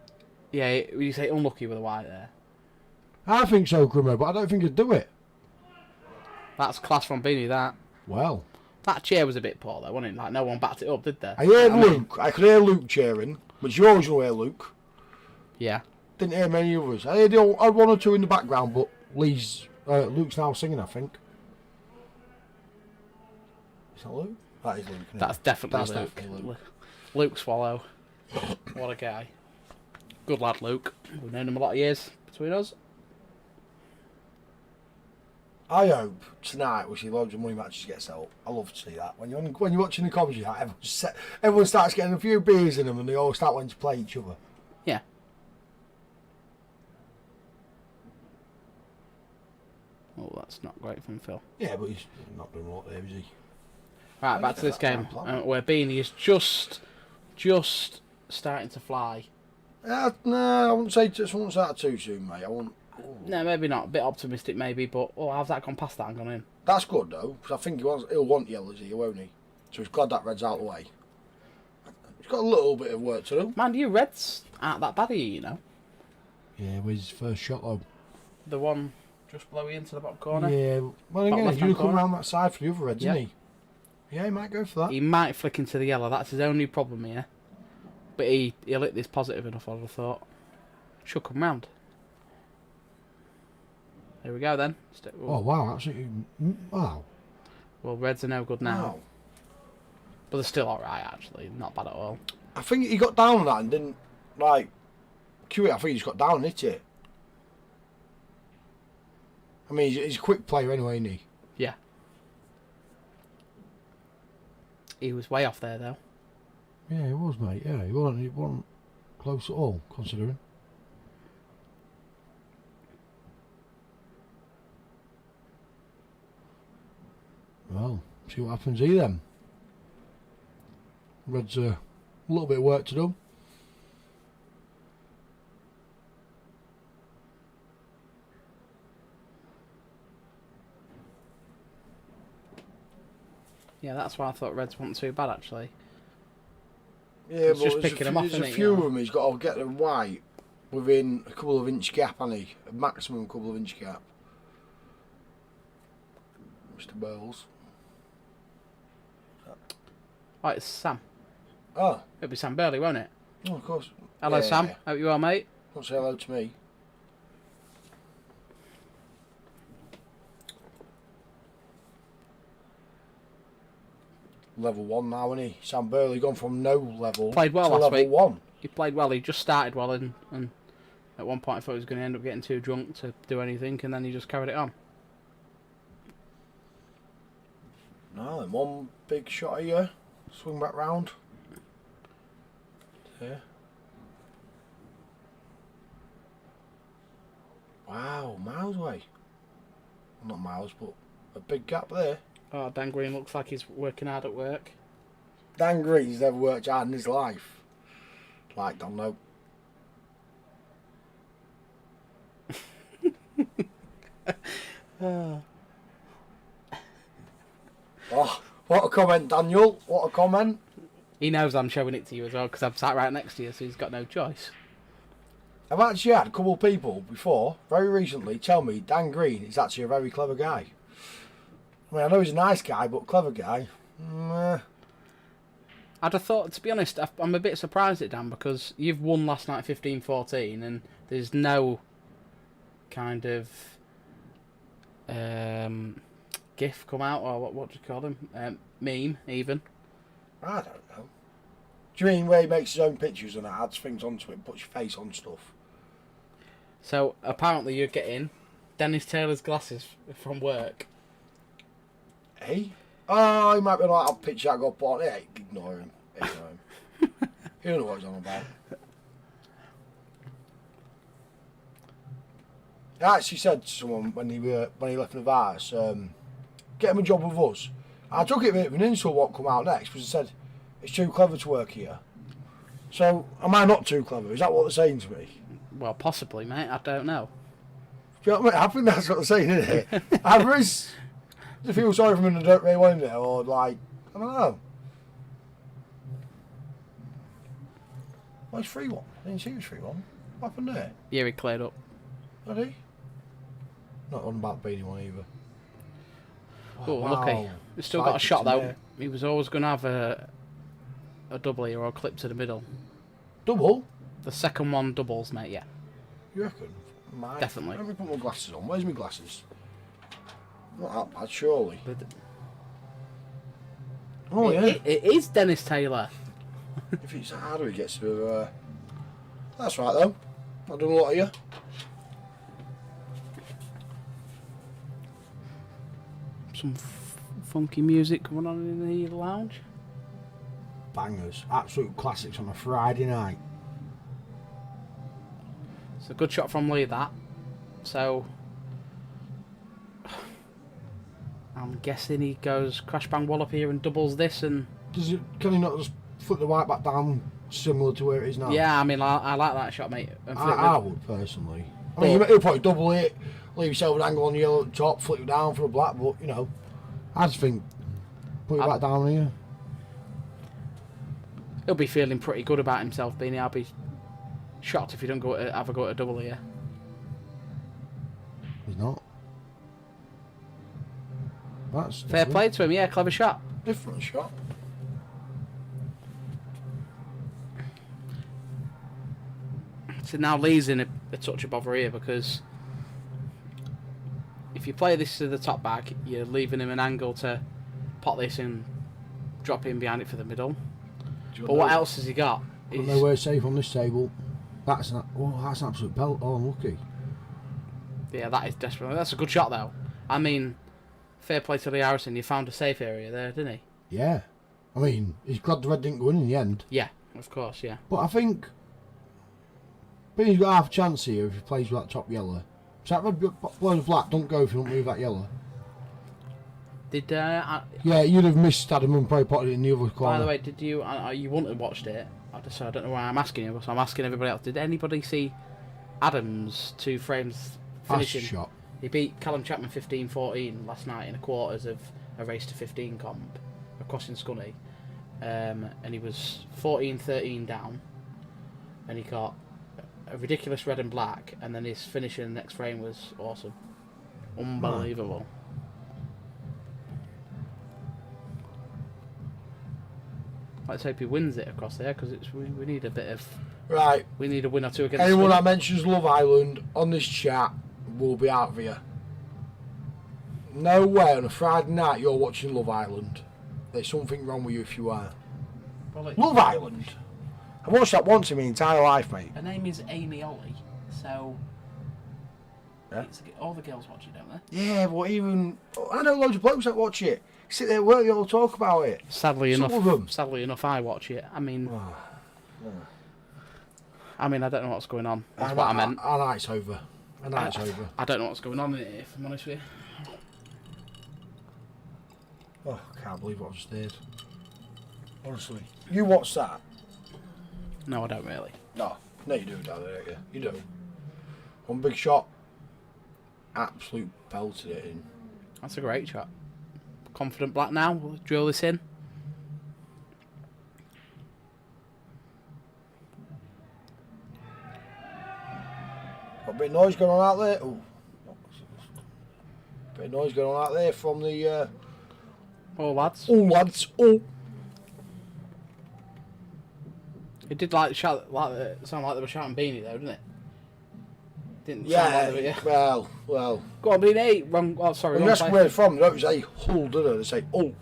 S1: Yeah, you say unlucky with a white there.
S2: I think so, Grimmer, but I don't think he'd do it.
S1: That's class from Beanie, that.
S2: Well.
S1: That chair was a bit poor, though, wasn't it? Like, no one backed it up, did they?
S2: I heard Luke. I could hear Luke cheering, but you always know hear Luke.
S1: Yeah.
S2: Didn't hear many others. I had one or two in the background, but Luke's now singing, I think. Is that Luke? That is Luke.
S1: That's definitely
S2: That's
S1: Luke.
S2: definitely Luke.
S1: Luke Swallow. What a guy. Good lad, Luke. We've known him a lot of years between us.
S2: I hope tonight we see loads of money matches get set up. I love to see that. When you're watching the commentary, everyone starts getting a few beers in them and they all start wanting to play each other.
S1: Yeah. Oh, that's not great from Phil.
S2: Yeah, but he's not doing a lot there, is he?
S1: Right, back to this game where Beanie is just starting to fly.
S2: No, I wouldn't say that too soon, mate. I wouldn't.
S1: No, maybe not. A bit optimistic, maybe. But how's that gone past that and gone in?
S2: That's good though, because I think he'll want yellows here, won't he? So he's glad that red's out of the way. He's got a little bit of work to do.
S1: Mind you, red's aren't that bad, you know.
S2: Yeah, where's his first shot though?
S1: The one just below you into the bottom corner.
S2: Yeah, well again, he's going to come around that side for the other reds,
S1: Yeah.
S2: isn't he? Yeah, he might go for that.
S1: He might flick into the yellow. That's his only problem here. But he'll hit this positive enough, I'd have thought. Should come round. There we go then.
S2: Oh wow, absolutely! Wow.
S1: Well, reds are no good now.
S2: Wow.
S1: But they're still alright, actually. Not bad at all.
S2: I think he got down on that and didn't like cue it. I think he just got down and hit it. I mean, he's a quick player anyway, isn't he?
S1: Yeah. He was way off there, though.
S2: Yeah, he was, mate. Yeah, he wasn't close at all, considering. Well, see what happens here then. Red's a little bit of work to do.
S1: Yeah, that's why I thought reds weren't too bad, actually.
S2: Yeah,
S1: He's
S2: but
S1: just picking them off,
S2: there's a
S1: isn't he,
S2: few
S1: you know?
S2: of them he's got to get them white within a couple of inch gap, hasn't he? A maximum couple of inch gap. Mr. Bowles.
S1: Oh, it's Sam.
S2: Oh.
S1: It'll be Sam Burley, won't it?
S2: Oh, of course.
S1: Hello,
S2: Yeah.
S1: Sam. Hope you are, mate.
S2: Don't say hello to me. Level 1 now, isn't he? Sam Burley gone from no level
S1: Played well
S2: to
S1: last
S2: level
S1: week.
S2: 1.
S1: He played well. He just started well, and at one point I thought he was going to end up getting too drunk to do anything, and then he just carried it on.
S2: No, and one big shot here. Swing back round. Yeah. Wow, miles away. Well, not miles, but a big gap there.
S1: Oh, Dan Green looks like he's working hard at work.
S2: Dan Green's never worked hard in his life. Like, don't know. Oh, what a comment, Daniel. What a comment.
S1: He knows I'm showing it to you as well, because I'm sat right next to you, so he's got no choice.
S2: I've actually had a couple of people before, very recently, tell me Dan Green is actually a very clever guy. I mean, I know he's a nice guy, but clever guy.
S1: I'd have thought, to be honest, I'm a bit surprised at Dan, because you've won last night 15-14, and there's no kind of gif come out, or what do you call them? Meme, even.
S2: I don't know. Do you mean where he makes his own pictures and adds things onto it and puts your face on stuff?
S1: So, apparently you're getting Dennis Taylor's glasses from work.
S2: Hey? Oh, he might be like, I'll picture that got put on. Yeah, ignore him. Ignore him. You don't know what he's on about. I actually said to someone when he left Novartis, get him a job with us. I took it a bit of an insult what come out next, because I said, it's too clever to work here. So, am I not too clever? Is that what they're saying to me?
S1: Well, possibly, mate. I don't know.
S2: Do you know what I mean? I think that's what they're saying, isn't it? Either is to feel sorry for him and I don't really want him there, or like, I don't know. Well, it's 3-1. I didn't see it was 3-1. What happened there?
S1: Yeah, he cleared up.
S2: Did he? Not on about Beanie one either.
S1: Oh, lucky. He's still got a shot, though. He was always going to have a double here or a clip to the middle.
S2: Double?
S1: The second one doubles, mate, yeah.
S2: You reckon?
S1: Definitely.
S2: Let me put my glasses on. Where's my glasses? Not that bad, surely. Oh, yeah.
S1: It is Dennis Taylor.
S2: If it's harder, he gets a bit of That's right, though. I've done a lot of you.
S1: some funky music coming on in the lounge.
S2: Bangers. Absolute classics on a Friday night.
S1: It's a good shot from Lee, that. So, I'm guessing he goes crash bang wallop here and doubles this and...
S2: Can he not just flip the white back down similar to where it is now?
S1: Yeah, I mean, I like that shot, mate. And
S2: I would, personally. I mean, you'll probably double it, leave yourself an angle on the yellow at the top, flip it down for a black, but, you know, I just think, put it back down here.
S1: He'll be feeling pretty good about himself, Beanie. I'll be shocked if he don't have a go at a double here.
S2: He's not. That's
S1: Fair play to him, yeah, clever shot.
S2: Different shot.
S1: So now Lee's in a touch of bother here because if you play this to the top bag, you're leaving him an angle to pot this and drop in behind it for the middle. But what else has he got?
S2: Got nowhere safe on this table. That's an absolute belt. Oh, unlucky.
S1: Yeah, that is desperate. That's a good shot, though. I mean, fair play to Lee Harrison. You found a safe area there, didn't he?
S2: Yeah. I mean, he's glad the red didn't go in the end.
S1: Yeah, of course, yeah.
S2: But I think Beanie's got half a chance here if he plays with that top yellow. So that red blown black, don't go if you don't move that yellow.
S1: Did
S2: yeah, you'd have missed Adam and probably potted it in the other corner.
S1: By the way, did you you wouldn't have watched it? I don't know why I'm asking you, so I'm asking everybody else. Did anybody see Adams 2 frames finishing?
S2: Shot.
S1: He beat Callum Chapman 15-14 last night in the quarters of a race to 15 comp across in Scunny, and he was 14-13 down, and he got a ridiculous red and black, and then his finish in the next frame was awesome, unbelievable. Let's hope he wins it across there because we need a bit of we need a win or two against.
S2: Anyone that mentions Love Island on this chat will be out of here. No way on a Friday night you're watching Love Island. There's something wrong with you if you are.
S1: Probably.
S2: Love Island. I've watched that once in my entire life, mate.
S1: Her name is Amy Ollie, so
S2: yeah.
S1: All the girls watch it, don't they?
S2: Yeah, but even I know loads of blokes that watch it. Sit there at work, they all talk about it.
S1: Sadly enough, I watch it. I mean, I don't know what's going on. That's what I meant.
S2: I know it's over. Over.
S1: I don't know what's going on in it, if I'm honest with you.
S2: Oh, I can't believe what I just did. Honestly. You watch that?
S1: No, I don't really.
S2: No you do, don't you? You do. One big shot. Absolute belted it in.
S1: That's a great shot. Confident black now. We'll drill this in.
S2: Got a bit of noise going on out there. Ooh. Bit of noise going on out there from the...
S1: Oh, lads.
S2: Oh, lads. Oh.
S1: It did sound like they were shouting Beanie, though, didn't it? Didn't
S2: yeah,
S1: sound like they were, yeah.
S2: Well.
S1: Go on, Beanie. Wrong. Oh, sorry.
S2: When you ask where they're from, they don't say Hull, do they? They say oh.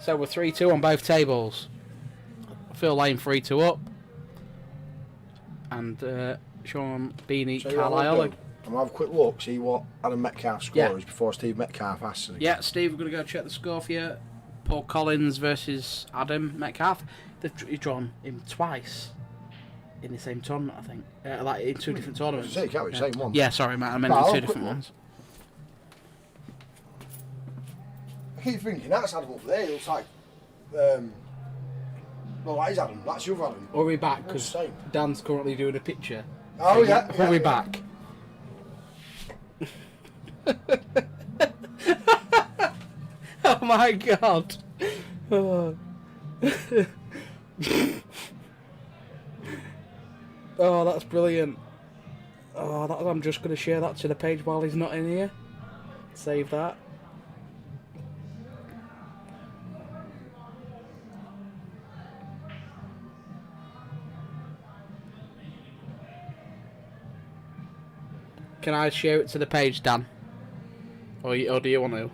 S1: So we're 3-2 on both tables. Phil Lane 3-2 up. And Sean Beanie
S2: so
S1: Carlisle.
S2: I'm going to have a quick look, see what Adam Metcalf's score is before Steve Metcalf asks again.
S1: Yeah, Steve, we're going to go check the score for you. Paul Collins versus Adam Metcalf. They've drawn him twice in the same tournament, I think. Like in 2 different tournaments.
S2: Same one.
S1: Yeah, sorry, Matt. I meant in 2 different ones.
S2: I keep thinking that's Adam up there. He looks like. Well, that is Adam. That's your Adam.
S1: Hurry back because Dan's currently doing a picture.
S2: Oh yeah.
S1: Hurry back. Oh my god. Oh, that's brilliant. I'm just going to share that to the page while he's not in here. Save that. Can I share it to the page, Dan? Or do you want to?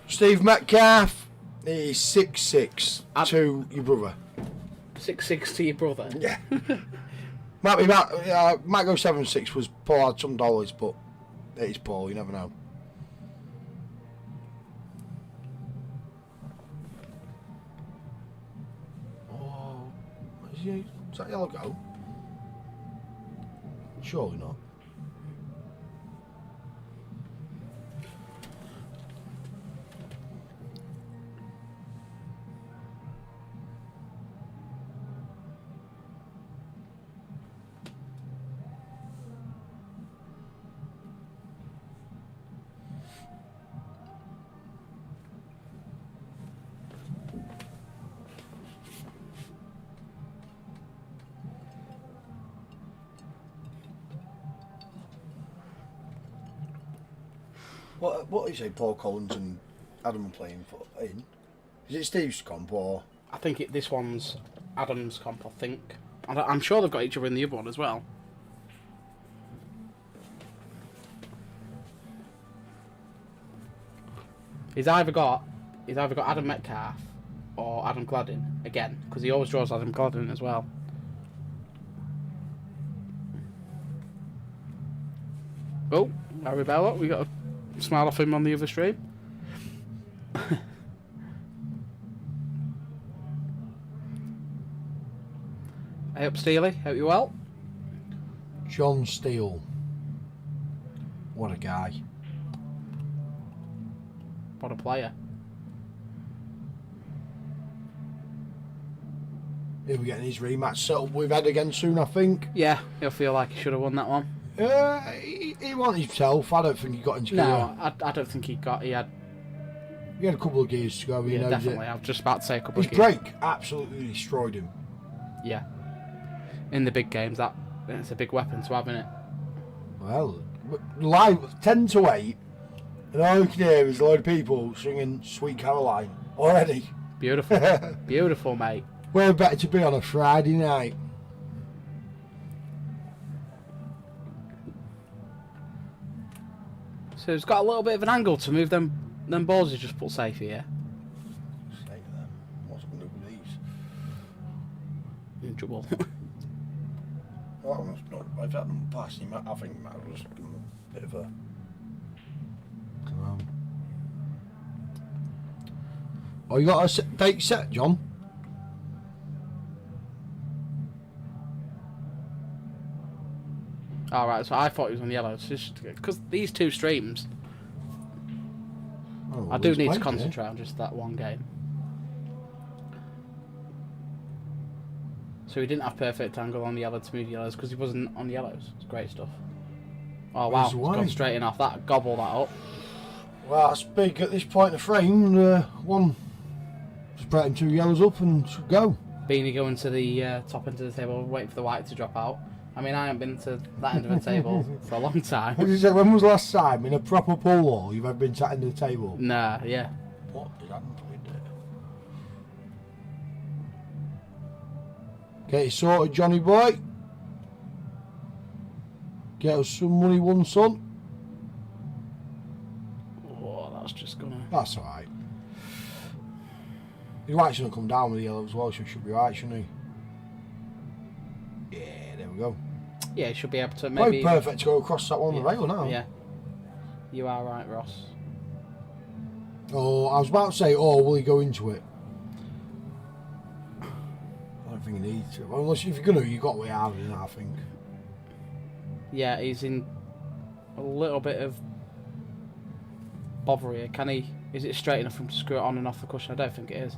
S2: Steve Metcalf is 6'6" to your brother.
S1: 6'6" to your brother.
S2: Yeah. might go 7'6" was Paul had some dollars, but it is Paul. You never know. Oh, is that yellow go? Surely not. What is it? Paul Collins and Adam playing for in? Is it Steve's comp or?
S1: I think this one's Adam's comp. I think. I'm sure they've got each other in the other one as well. He's either got Adam Metcalf or Adam Gladden again, because he always draws Adam Gladden as well. Oh, Arabella, we got a smile off him on the other stream. Hey up, Steely. Hope you're well.
S2: John Steele. What a guy.
S1: What a player.
S2: He'll be getting his rematch set up with Ed again soon, I think.
S1: Yeah, he'll feel like he should have won that one.
S2: He won himself. I don't think he got into gear.
S1: No, I don't think he had.
S2: He had a couple of gears to go.
S1: Yeah,
S2: He knows
S1: definitely.
S2: it.
S1: I was just about to say a couple
S2: His
S1: of games.
S2: break absolutely destroyed him.
S1: Yeah. In the big games, it's a big weapon to have, isn't it?
S2: Well, live 10 to 8, and all you can hear is a load of people singing Sweet Caroline already.
S1: Beautiful. Beautiful, mate.
S2: Where better to be on a Friday night?
S1: So it's got a little bit of an angle to move them balls you just put safe here.
S2: Say them. What's going to do with these?
S1: In trouble.
S2: Well, I've had them past him. I think that was give him a bit of a. Come on. Oh, you got a date set, John?
S1: Alright, so I thought he was on yellow. Because these two streams,
S2: Oh,
S1: I do
S2: he's
S1: need to
S2: played
S1: concentrate on just that one game. So he didn't have perfect angle on the yellow to move yellows because he wasn't on yellows. It's great stuff. Oh wow,
S2: Where's
S1: he's
S2: the
S1: gone
S2: wine?
S1: straight in off that. Gobble that up.
S2: Well, that's big at this point in the frame. One spreading 2 yellows up and should go.
S1: Beanie going to the top end of the table, waiting for the white to drop out. I mean, I haven't been to that end of the table for a long time.
S2: As you said, when was the last time in a proper pool hall you've ever been sat under the table?
S1: Nah, yeah.
S2: What did happen to it? Get it sorted, Johnny boy. Get us some money, one son.
S1: Oh, that's just gonna.
S2: That's alright. His white's gonna come down with the yellow as well, so he should be right, shouldn't he? Yeah, there we go.
S1: Yeah, he should be able to
S2: Probably
S1: maybe.
S2: perfect to go across that one on the rail now.
S1: Yeah. You are right, Ross.
S2: Oh, I was about to say, oh, will he go into it? I don't think he needs to. Well, unless if you're gonna, you've got to way out of it, I think.
S1: Yeah, he's in a little bit of bother here. Can he? Is it straight enough for him to screw it on and off the cushion? I don't think it is.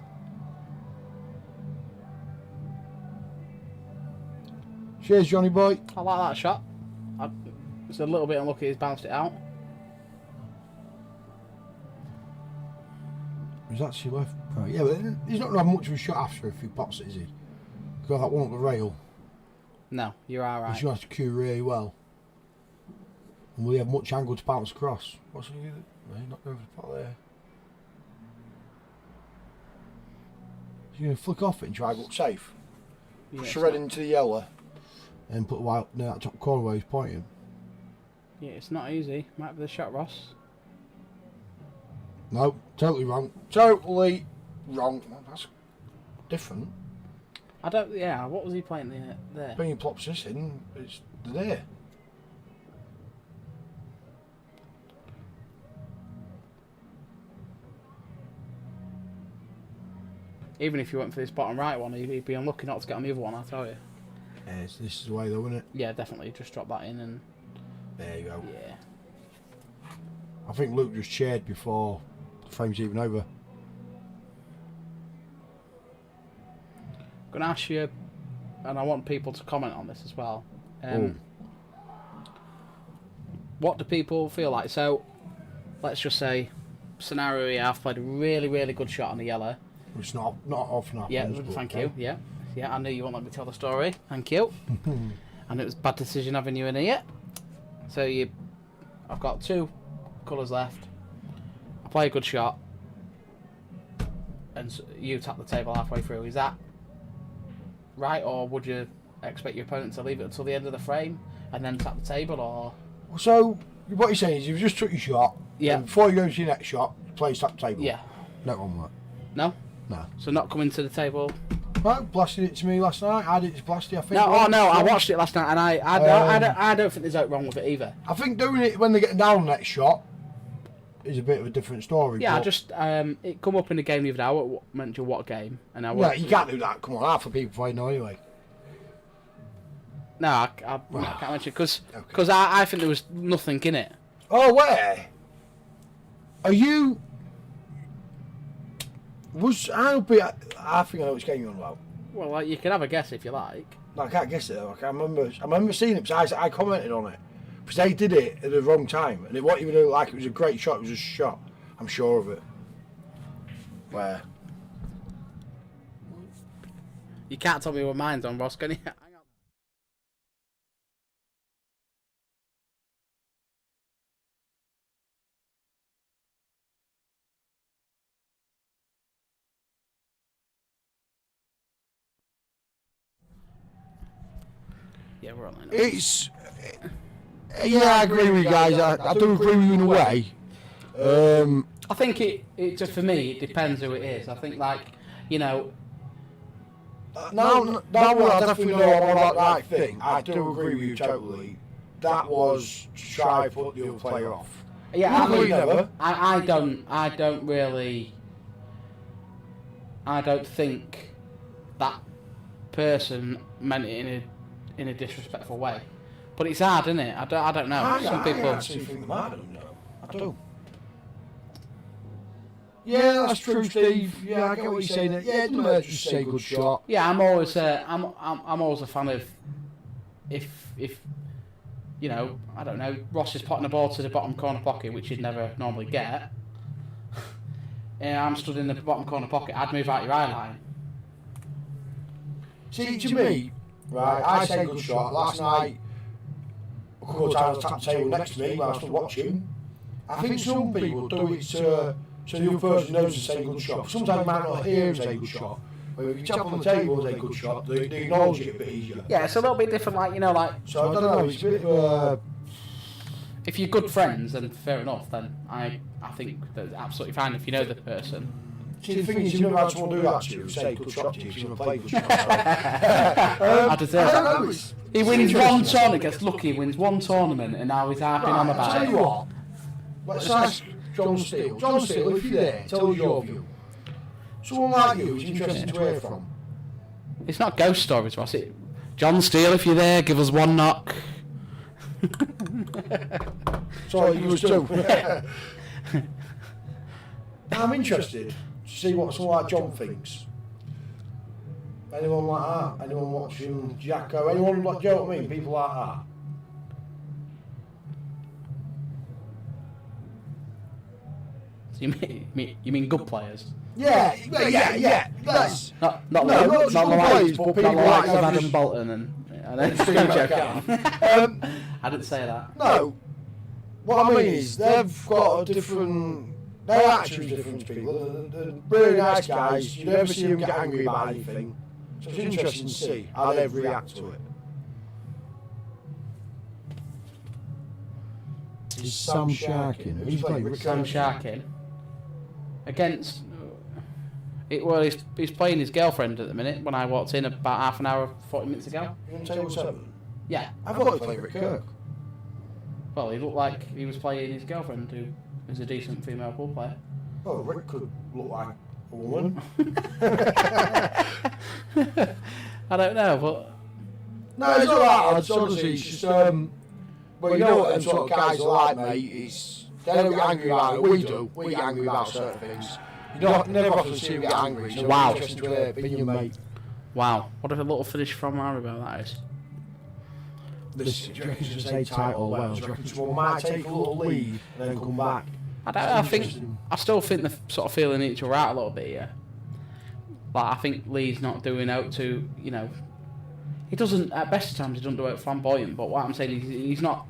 S2: Cheers, Johnny boy.
S1: I like that shot. It's a little bit unlucky he's bounced it out.
S2: He's actually left. Right, yeah, but he's not going to have much of a shot after if he pops it, is he? Got that one up the rail.
S1: No, you're alright.
S2: He's going to have to cue really well. And will he have much angle to bounce across? What's he doing? No, he's not going for the pot there. He's going to flick off it and try to go up safe.
S1: Yeah,
S2: Push
S1: it's
S2: the red
S1: not-
S2: into the yellow. And put the white near that top corner where he's pointing.
S1: Yeah, it's not easy. Might be the shot, Ross.
S2: No, totally wrong. Totally wrong. Well, that's different.
S1: I don't. Yeah. What was he playing there?
S2: Beanie plops this in. It's there.
S1: Even if you went for this bottom right one, he'd be unlucky not to get on the other one. I tell you.
S2: Yeah, this is the way though, isn't it?
S1: Yeah, definitely. Just drop that in and.
S2: There you go.
S1: Yeah.
S2: I think Luke just cheered before the frame's even over.
S1: I'm going to ask you, and I want people to comment on this as well. What do people feel like? So, let's just say, scenario here, I've played a really, really good shot on the yellow.
S2: It's not often happens.
S1: Yeah, thank you. Yeah, I knew you wouldn't let me tell the story. Thank you. And it was a bad decision having you in here. So I've got 2 colours left. I play a good shot, and you tap the table halfway through. Is that right, or would you expect your opponent to leave it until the end of the frame and then tap the table, or?
S2: So what you're saying is, you've just took your shot.
S1: Yeah.
S2: And before you go to your next shot, play tap table.
S1: Yeah.
S2: No one work.
S1: No.
S2: No.
S1: So not coming to the table.
S2: Right, blasted it to me last night. I did it to Blasty, I think.
S1: No, I watched it last night, and I don't think there's anything wrong with it either.
S2: I think doing it when they're getting down on the next shot is a bit of a different story.
S1: Yeah,
S2: but
S1: just it come up in the game the other day. I mentioned what game, and I
S2: yeah, you can't do that. Come on, half the people play now anyway.
S1: No, I can't mention because I think there was nothing in it.
S2: Oh, where? Are you? I think I know which game you're on about.
S1: Well, like, you can have a guess if you like.
S2: No, I can't guess it though. I remember seeing it because I commented on it. Because they did it at the wrong time. And it wasn't even like it was a great shot, it was just a shot. I'm sure of it. Where?
S1: You can't tell me what mine's on, Ross, can you? Hang on. Yeah, we're on there now.
S2: It's... Yeah, I agree with you guys. I do agree with you in a way.
S1: I think it for me, it depends who it is. I think, like, you know...
S2: Now I definitely know I'm on that right thing. I do agree with you totally. That was to try to put the other player off.
S1: Yeah,
S2: Never.
S1: I don't really... I don't think that person meant it in a disrespectful way. But it's hard, isn't it? I don't know. Some people...
S2: I actually think they might have done that. I do. Yeah, that's true, Steve. Yeah, I get what you're saying. Yeah, it doesn't hurt just say good shot.
S1: Yeah, I'm always a fan of if you know, I don't know, Ross is potting the ball to the bottom corner pocket, which you'd never normally get. And I'm stood in the bottom corner pocket, I'd move out your eye line.
S2: See, to me, right, I say good shot. Last night, a couple of times I tapped the table next to me while I stood watching. I think some people do it so the other person knows to say good shot. Sometimes you might not hear him say good shot. But if you tap on the table and say good shot, they acknowledge it a bit easier.
S1: Yeah, it's a little bit different, like, you know, like...
S2: So I don't know, it's a bit of a...
S1: If you're good friends, then fair enough, then I think that's absolutely fine if you know the person.
S2: See, the thing is, you've never had someone do that to you, say good shot to you, because you've never played good shot.
S1: I deserve
S2: I don't
S1: that.
S2: know,
S1: He wins one tournament, gets lucky, wins one tournament, and now he's harping on about
S2: Tell
S1: it.
S2: you what, let's ask John Steele. John Steele, if you're there, tell us your view. Someone like you is interesting to hear from.
S1: It's not ghost stories, Ross. John Steele, if you're there, give us one knock.
S2: Sorry, you was two. I'm interested to see what someone like John thinks. Anyone like that? Anyone watching Jacko? Anyone like, do you know what I mean? People like that.
S1: So you mean good players?
S2: Yeah. That's
S1: Not
S2: no,
S1: the
S2: not
S1: not the
S2: players,
S1: likes,
S2: but
S1: not
S2: people
S1: the likes
S2: like
S1: of
S2: that
S1: Adam
S2: just-
S1: Bolton and Steve Jackson. I didn't say that.
S2: no. What I mean is, they've got a different. Their attitude's different to people. They're really nice guys. You never see them get angry about anything. So it's interesting to see how they react to it. Is Sam Sharkin? Who's playing?
S1: Sam Sharkin. against. Well, he's playing his girlfriend at the minute. When I walked in about half an hour, 40 minutes ago.
S2: You on table 7?
S1: Yeah.
S2: I thought he played Rick Kirk.
S1: Well, he looked like he was playing his girlfriend, who is a decent female pool player.
S2: Oh, Rick could look like a woman.
S1: I don't know, but
S2: No, it's alright, lads. Honestly, it's just, well, you know what them sort of guys are like, mate. They don't get angry about it. We do. We get angry about certain things. You don't never often see them get angry. So
S1: Wow.
S2: It's interesting to hear opinion, mate.
S1: wow, what a little finish from Haribo that is.
S2: This, do you reckon it's the same title? Well, do you reckon someone might take a little lead and then come back?
S1: I don't know, I still think they're sort of feeling each other out a little bit, yeah. Like, I think Lee's not doing out to, you know, he doesn't, at best of times he doesn't do it flamboyant, but what I'm saying is he's not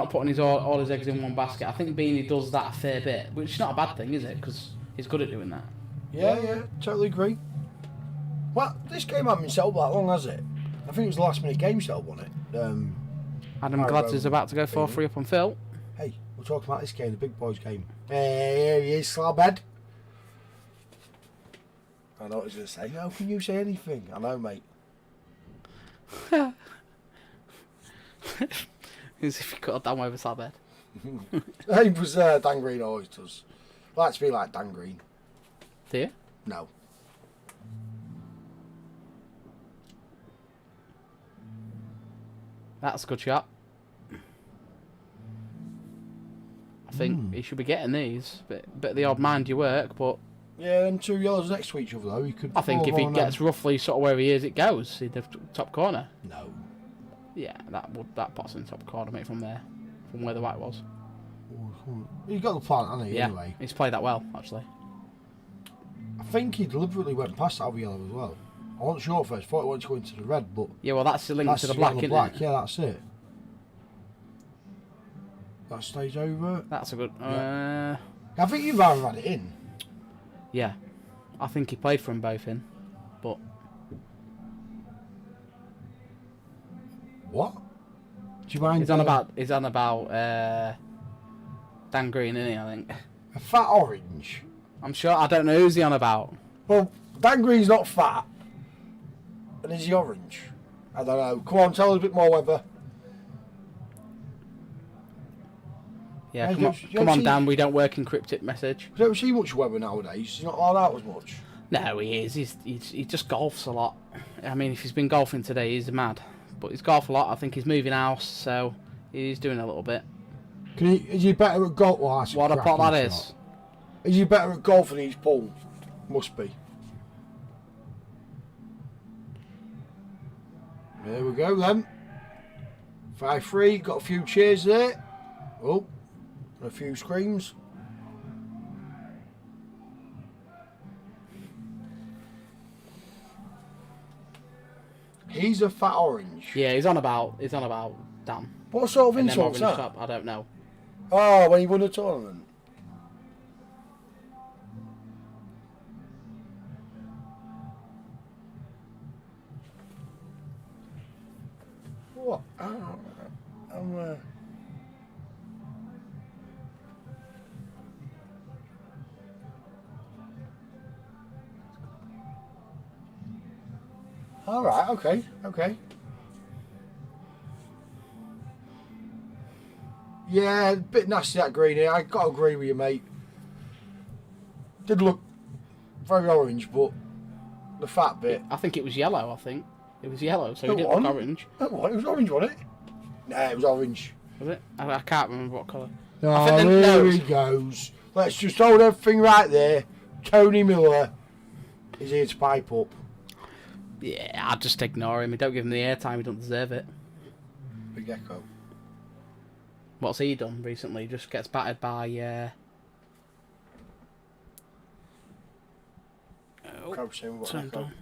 S1: putting all his eggs in one basket. I think Beanie does that a fair bit, which is not a bad thing, is it? Because he's good at doing that.
S2: Yeah, totally agree. Well, this game hasn't been settled that long, has it? I think it was the last minute game settled, wasn't it?
S1: Adam Glads is about to go 4-3 up on Phil.
S2: Hey, we're talking about this game, the big boys game. Hey, here he is, Slabhead. I know what he's going to say. How can you say anything? I know, mate.
S1: As if he could have done over Slabhead.
S2: He was Dan Green always does. Likes to be like Dan Green.
S1: Do you?
S2: No.
S1: That's a good shot. I think he should be getting these. Bit the odd mind you work, but
S2: Yeah, them two yellows next to each other though. He could.
S1: I think if he gets roughly sort of where he is, it goes in the top corner.
S2: No.
S1: Yeah, that pots in the top corner, mate, from there, from where the white was.
S2: He got the plant, hasn't he?
S1: Yeah,
S2: Anyway,
S1: he's played that well, actually.
S2: I think he deliberately went past that other yellow as well. I wasn't sure first. Thought he wanted to go into the red, but
S1: Yeah, well, that's the link
S2: that's
S1: to the black, isn't it?
S2: Yeah, that's it. That stays over.
S1: That's a good.
S2: I think you've rather had it in.
S1: Yeah, I think he played for them both in, but
S2: What? Do you mind?
S1: he's on about Dan Green, isn't he? I think.
S2: A fat orange.
S1: I'm sure. I don't know who's he on about.
S2: Well, Dan Green's not fat. And is he orange? I don't know. Come on, tell us a bit more, Webber.
S1: Yeah,
S2: Hey,
S1: come on,
S2: you
S1: come on,
S2: see-
S1: Dan. We don't work in cryptic message.
S2: You don't see much Webber nowadays. He's not allowed out as much.
S1: No, he is. He just golfs a lot. I mean, if he's been golfing today, he's mad. But he's golfed a lot. I think he's moving house, so he's doing a little bit.
S2: Is he better at golf? Well,
S1: What a pot that is.
S2: Is he better at golf than he's pool? Must be. There we go then. 5-3. Got a few cheers there. Oh, and a few screams. He's a fat orange.
S1: Yeah, he's on about Dan.
S2: What sort of
S1: And then
S2: insult's
S1: Orange
S2: that?
S1: Top, I don't know.
S2: Oh, when he won a tournament. What? Oh, all right. Okay. Yeah, a bit nasty that green here. I got to agree with you, mate. Did look very orange, but the fat bit.
S1: I think it was yellow. I think it was yellow, so
S2: Go
S1: he didn't
S2: on.
S1: look orange.
S2: Oh, it was orange, wasn't it? Nah, it was orange.
S1: Was it? I can't remember what colour.
S2: Oh,
S1: think the
S2: there
S1: nose-
S2: he goes. Let's just hold everything right there. Tony Miller is here to pipe up.
S1: Yeah, I'd just ignore him. Don't give him the airtime. He don't deserve it.
S2: Big Echo.
S1: What's he done recently? Just gets battered by.
S2: Crab's saying we've got an
S1: turned
S2: Echo.
S1: on.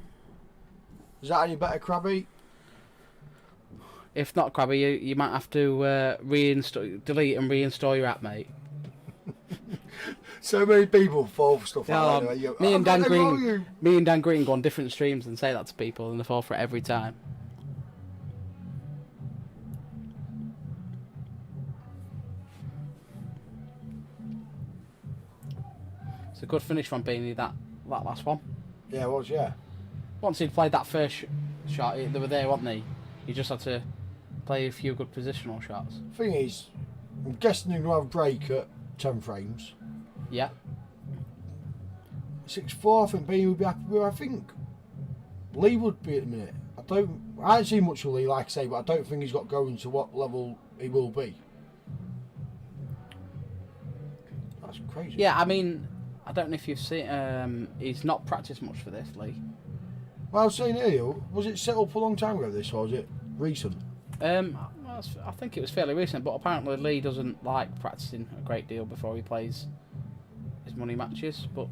S2: Is that any better, Crabby?
S1: If not, Krabby, you might have to delete and reinstall your app, mate.
S2: So many people fall for stuff
S1: Yeah,
S2: like that.
S1: me and Dan
S2: I know you.
S1: Green go on different streams and say that to people, and they fall for it every time. So a good finish from Beanie, that last one.
S2: Yeah, it was, yeah.
S1: Once he'd played that first shot, they were there, weren't they? He just had to play a few good positional shots.
S2: Thing is, I'm guessing you're going to have a break at 10 frames.
S1: Yeah.
S2: 6-4, I think Beanie would be happy with. I think Lee would be at the minute. I haven't seen much of Lee, like I say, but I don't think he's got going to what level he will be. That's crazy.
S1: Yeah, I mean, I don't know if you've seen. He's not practiced much for this, Lee.
S2: Well, I was saying earlier, was it set up a long time ago, this, or was it recent?
S1: I think it was fairly recent, but apparently Lee doesn't like practicing a great deal before he plays his money matches. But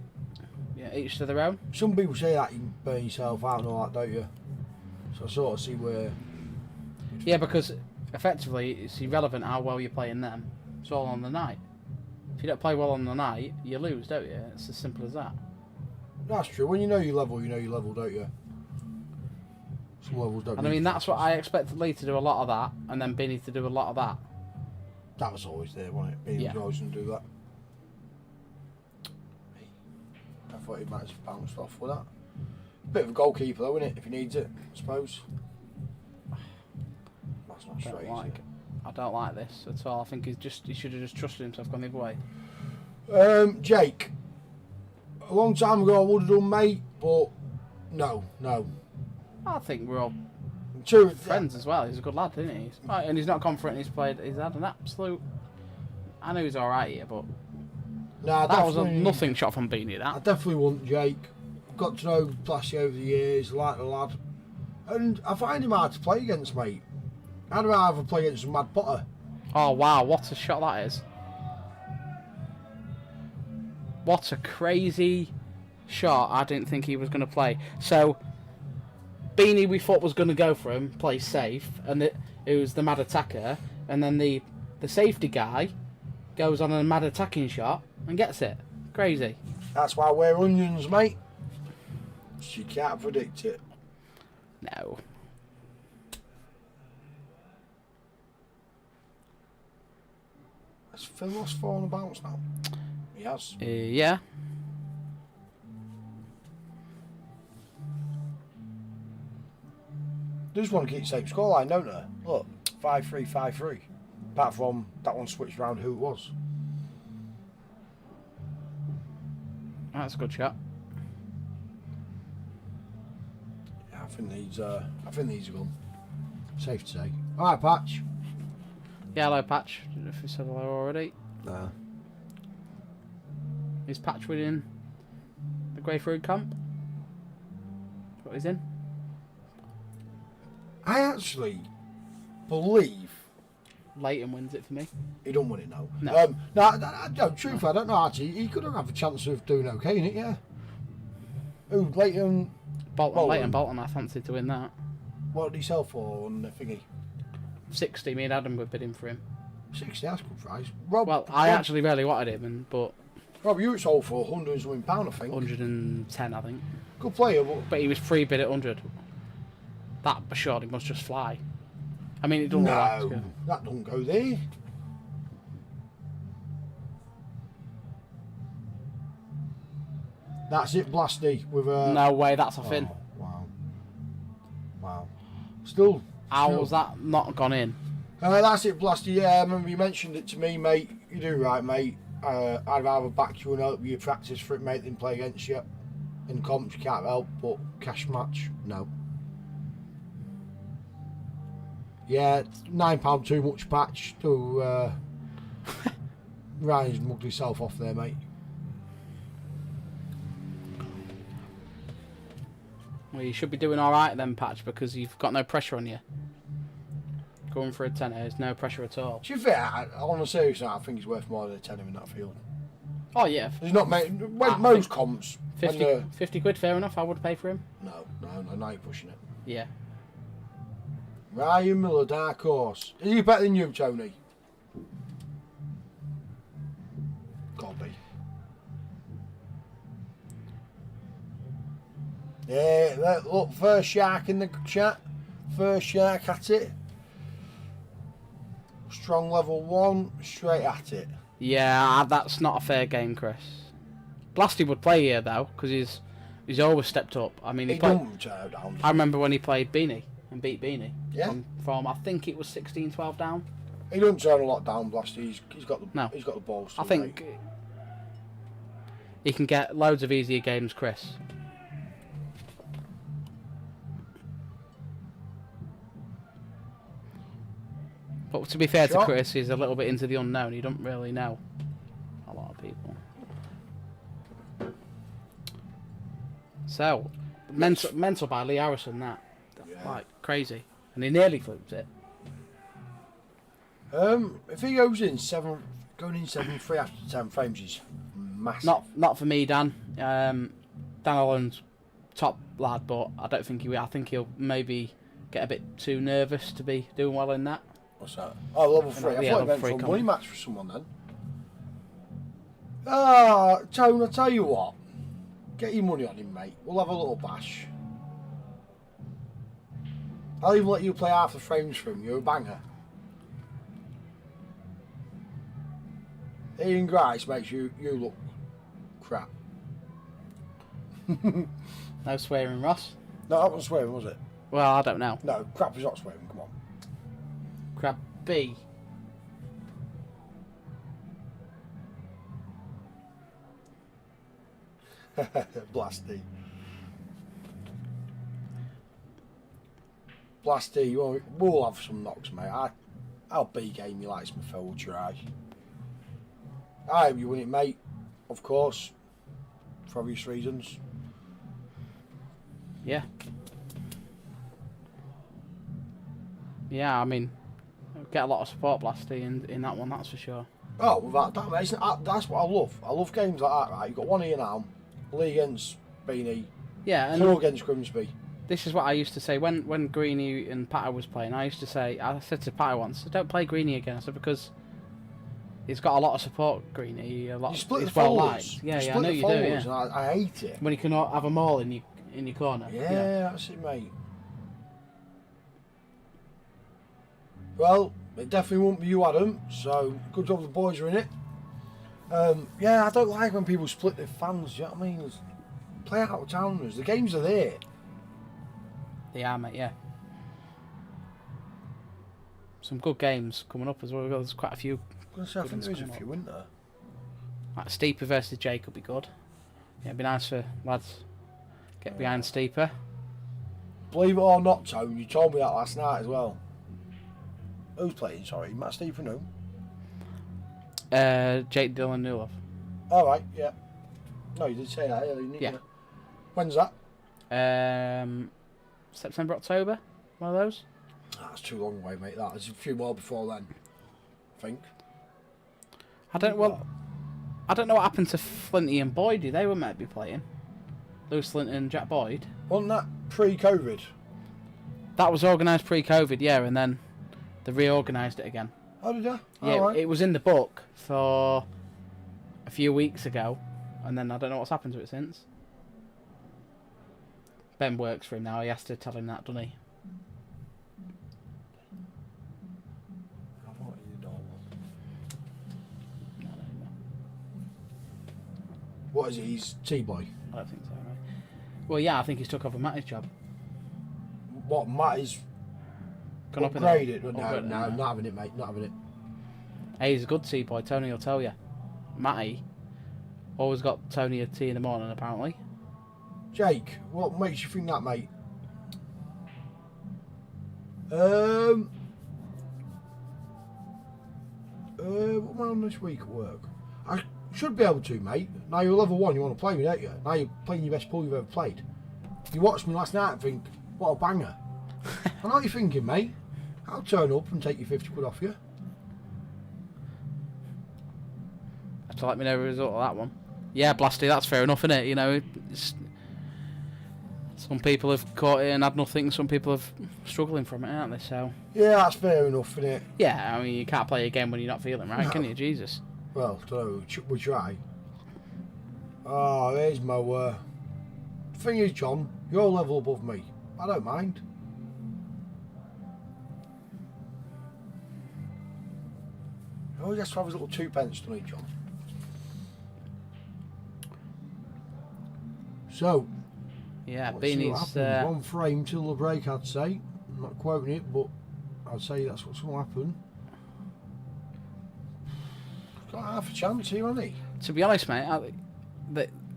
S1: yeah, each to their own.
S2: Some people say that you can burn yourself out and all that, don't you? So I sort of see where...
S1: Yeah, because effectively it's irrelevant how well you're playing them. It's all on the night. If you don't play well on the night, you lose, don't you? It's as simple as that.
S2: That's true. When you know your level, don't you? Some levels don't.
S1: And I mean, that's what I expected Lee to do a lot of that, and then Beanie to do a lot of that.
S2: That was always there, wasn't it? Beanie was always going to do that. I thought he might have bounced off with that. Bit of a goalkeeper though, isn't it? If he needs it, I suppose. That's not straight.
S1: I don't like this at all. I think he should have just trusted himself going the other way.
S2: Jake. A long time ago I would have done, mate, but no.
S1: I think we're all
S2: True.
S1: friends as well. He's a good lad, isn't he? Right, and he's not confident. He's had an absolute. I know he's all right here, but
S2: Nah,
S1: that was a nothing shot from Beanie.
S2: I
S1: That.
S2: definitely want Jake. Got to know Plasty over the years, like the lad, and I find him hard to play against, mate. I'd rather play against a Mad Potter.
S1: Oh wow! What a shot that is! What a crazy shot! I didn't think he was going to play. So Beanie, we thought was going to go for him, play safe, and it was the mad attacker, and then the safety guy goes on a mad attacking shot and gets it. Crazy.
S2: That's why we're onions, mate. You can't predict it.
S1: No.
S2: Has Phil lost 4 on the bounce now? He has.
S1: Yeah.
S2: They just want to keep the same scoreline, don't they? Look, 5-3, 5-3. Apart from that one switched around who it was.
S1: That's a good shot.
S2: Yeah, I think these are gone. Safe to say. Alright, Patch.
S1: Yeah, hello, Patch. Don't know if you said hello already.
S2: Nah.
S1: Is Patch winning the Grey Fruit Camp? What he's in?
S2: I actually believe
S1: Leighton wins it for me.
S2: he don't win it now.
S1: No.
S2: No, truthfully, I don't know, actually. He could have a chance of doing okay in it, yeah. Who, Leighton?
S1: Leighton Bolton, I fancied to win that.
S2: What did he sell for on the thingy?
S1: 60, me and Adam were bidding for him.
S2: 60, that's a good price. Rob,
S1: I actually really wanted him, but
S2: Rob, you sold for £100 and something, I think.
S1: 110, I think.
S2: Good player,
S1: But he was free bid at 100. That surely must just fly. I mean, it doesn't look like it's good.
S2: That don't go there. That's it, Blasty, with a...
S1: No way, that's off in.
S2: Wow. Still...
S1: How was that not gone in?
S2: That's it, Blasty. Yeah, I remember you mentioned it to me, mate. You do right, mate. I'd rather back you and help you practice for it, mate, than play against you. In comps, you can't help, but cash match, no. Yeah, £9 too much, Patch, to Ryan's mugged himself off there, mate.
S1: Well, you should be doing alright then, Patch, because you've got no pressure on you. Going for a tenner, there's no pressure at all.
S2: To be fair, on a serious note, I think he's worth more than a tenner in that field.
S1: Oh, yeah.
S2: He's not made... most comps...
S1: 50 quid, fair enough, I would pay for him.
S2: No, now you're pushing it.
S1: Yeah.
S2: Ryan Miller, dark horse. Is he better than you, Tony? Gotta be. Yeah, look, first shark in the chat. First shark at it. Strong level 1, straight at it.
S1: Yeah, that's not a fair game, Chris. Blasty would play here though, because he's always stepped up. I mean,
S2: He
S1: played.
S2: don't turn down.
S1: I remember when he played Beanie and beat Beanie.
S2: Yeah.
S1: From I think it was 16-12 down.
S2: He doesn't turn a lot down, Blasty. He's got the
S1: No.
S2: He's got the balls.
S1: I think he can get loads of easier games, Chris. But to be fair to
S2: Sure.
S1: Chris, he's a little bit into the unknown. He don't really know a lot of people. So, mental by Lee Harrison, that.
S2: Yeah.
S1: Like, crazy. And he nearly flipped it.
S2: If he goes in going in 7-3 after 10 frames, he's massive.
S1: Not for me, Dan. Dan Holland's top lad, but I don't think he will. I think he'll maybe get a bit too nervous to be doing well in that.
S2: What's that? Oh, level 3. I
S1: Yeah,
S2: thought it
S1: level
S2: went
S1: 3
S2: for a
S1: coming.
S2: money match for someone then. Ah, Tone, I'll tell you what. Get your money on him, mate. We'll have a little bash. I'll even let you play half the frames for him. You're a banger. Ian Grice makes you look crap.
S1: No swearing, Ross.
S2: No, that wasn't swearing, was it?
S1: Well, I don't know.
S2: No, crap is not swearing. Come on.
S1: Crab B.
S2: Blasty. Blasty, we'll have some knocks, mate. I'll B-game you like some foul try. I hope you win it, mate. Of course. For obvious reasons.
S1: Yeah. Yeah, I mean, get a lot of support, Blasty, in that one, that's for sure.
S2: Oh, without that, mate, that's what I love. I love games like that, right? You've got one here now. Lee against Beanie.
S1: Yeah, and
S2: Four against Grimsby.
S1: this is what I used to say when Greeny and Patter was playing. I said to Patter once, don't play Greeny again. I said, because he's got a lot of support, Greeny.
S2: You split
S1: he's
S2: the
S1: well
S2: followers.
S1: liked. Yeah, I know you do.
S2: followers,
S1: Yeah.
S2: and I hate it.
S1: When you can have them all in your corner.
S2: Yeah, that's it, mate. Well, it definitely won't be you, Adam. So good job the boys are in it. Yeah, I don't like when people split their fans. You know what I mean? Play out of towners. The games are there.
S1: They are, mate. Yeah. Some good games coming up as well. There's quite a few.
S2: I think there is a few, isn't there?
S1: Like Steeper versus Jake would be good. Yeah, it'd be nice for lads get behind Steeper.
S2: Believe it or not, Tone, you told me that last night as well. Who's playing? Sorry, Matt Stephen who?
S1: Jake Dillon Newlove.
S2: All right, yeah. No, you did say that earlier, didn't
S1: Yeah.
S2: you? When's that?
S1: September, October, one of those.
S2: That's too long away, mate. There's a few more before then, I think.
S1: I don't know what happened to Flinty and Boydie. They were meant to be playing. Lewis Flint and Jack Boyd.
S2: Wasn't that pre-COVID?
S1: That was organised pre-COVID, yeah, and then they reorganised it again.
S2: Oh, did you?
S1: Yeah,
S2: All right.
S1: it was in the book for a few weeks ago, and then I don't know what's happened to it since. Ben works for him now. He has to tell him that, doesn't he?
S2: What is it? He's T-boy.
S1: I don't think so, right? Well, yeah, I think he's took over Matty's job.
S2: What, Matt is
S1: Gone up in
S2: upgraded?
S1: the-
S2: No,
S1: upgraded,
S2: no, not having it, mate. Not having it.
S1: Hey, he's a good tea boy. Tony will tell you. Matty always got Tony a tea in the morning, apparently.
S2: Jake, what makes you think that, mate? What am I on this week at work? I should be able to, mate. Now you're level 1, you want to play me, don't you? Now you're playing your best pool you've ever played. You watched me last night and think, what a banger. I know what you're thinking, mate. I'll turn up and take your 50 quid off you.
S1: Have to let me know the result of that one. Yeah, Blasty, that's fair enough, isn't it? You know, some people have caught it and had nothing. Some people have struggling from it, aren't they? So
S2: Yeah, that's fair enough, isn't it?
S1: yeah, I mean, you can't play a game when you're not feeling right,
S2: No.
S1: can you? Jesus.
S2: Well, don't know, we try. Oh, there's my thing is, John, you're a level above me. I don't mind. He always has to have his little 2 pence, doesn't he, John? So,
S1: Yeah,
S2: let's see what
S1: Beanie's.
S2: happens. One frame till the break, I'd say. I'm not quoting it, but I'd say that's what's going to happen. Got half a chance here, hasn't he?
S1: To be honest, mate,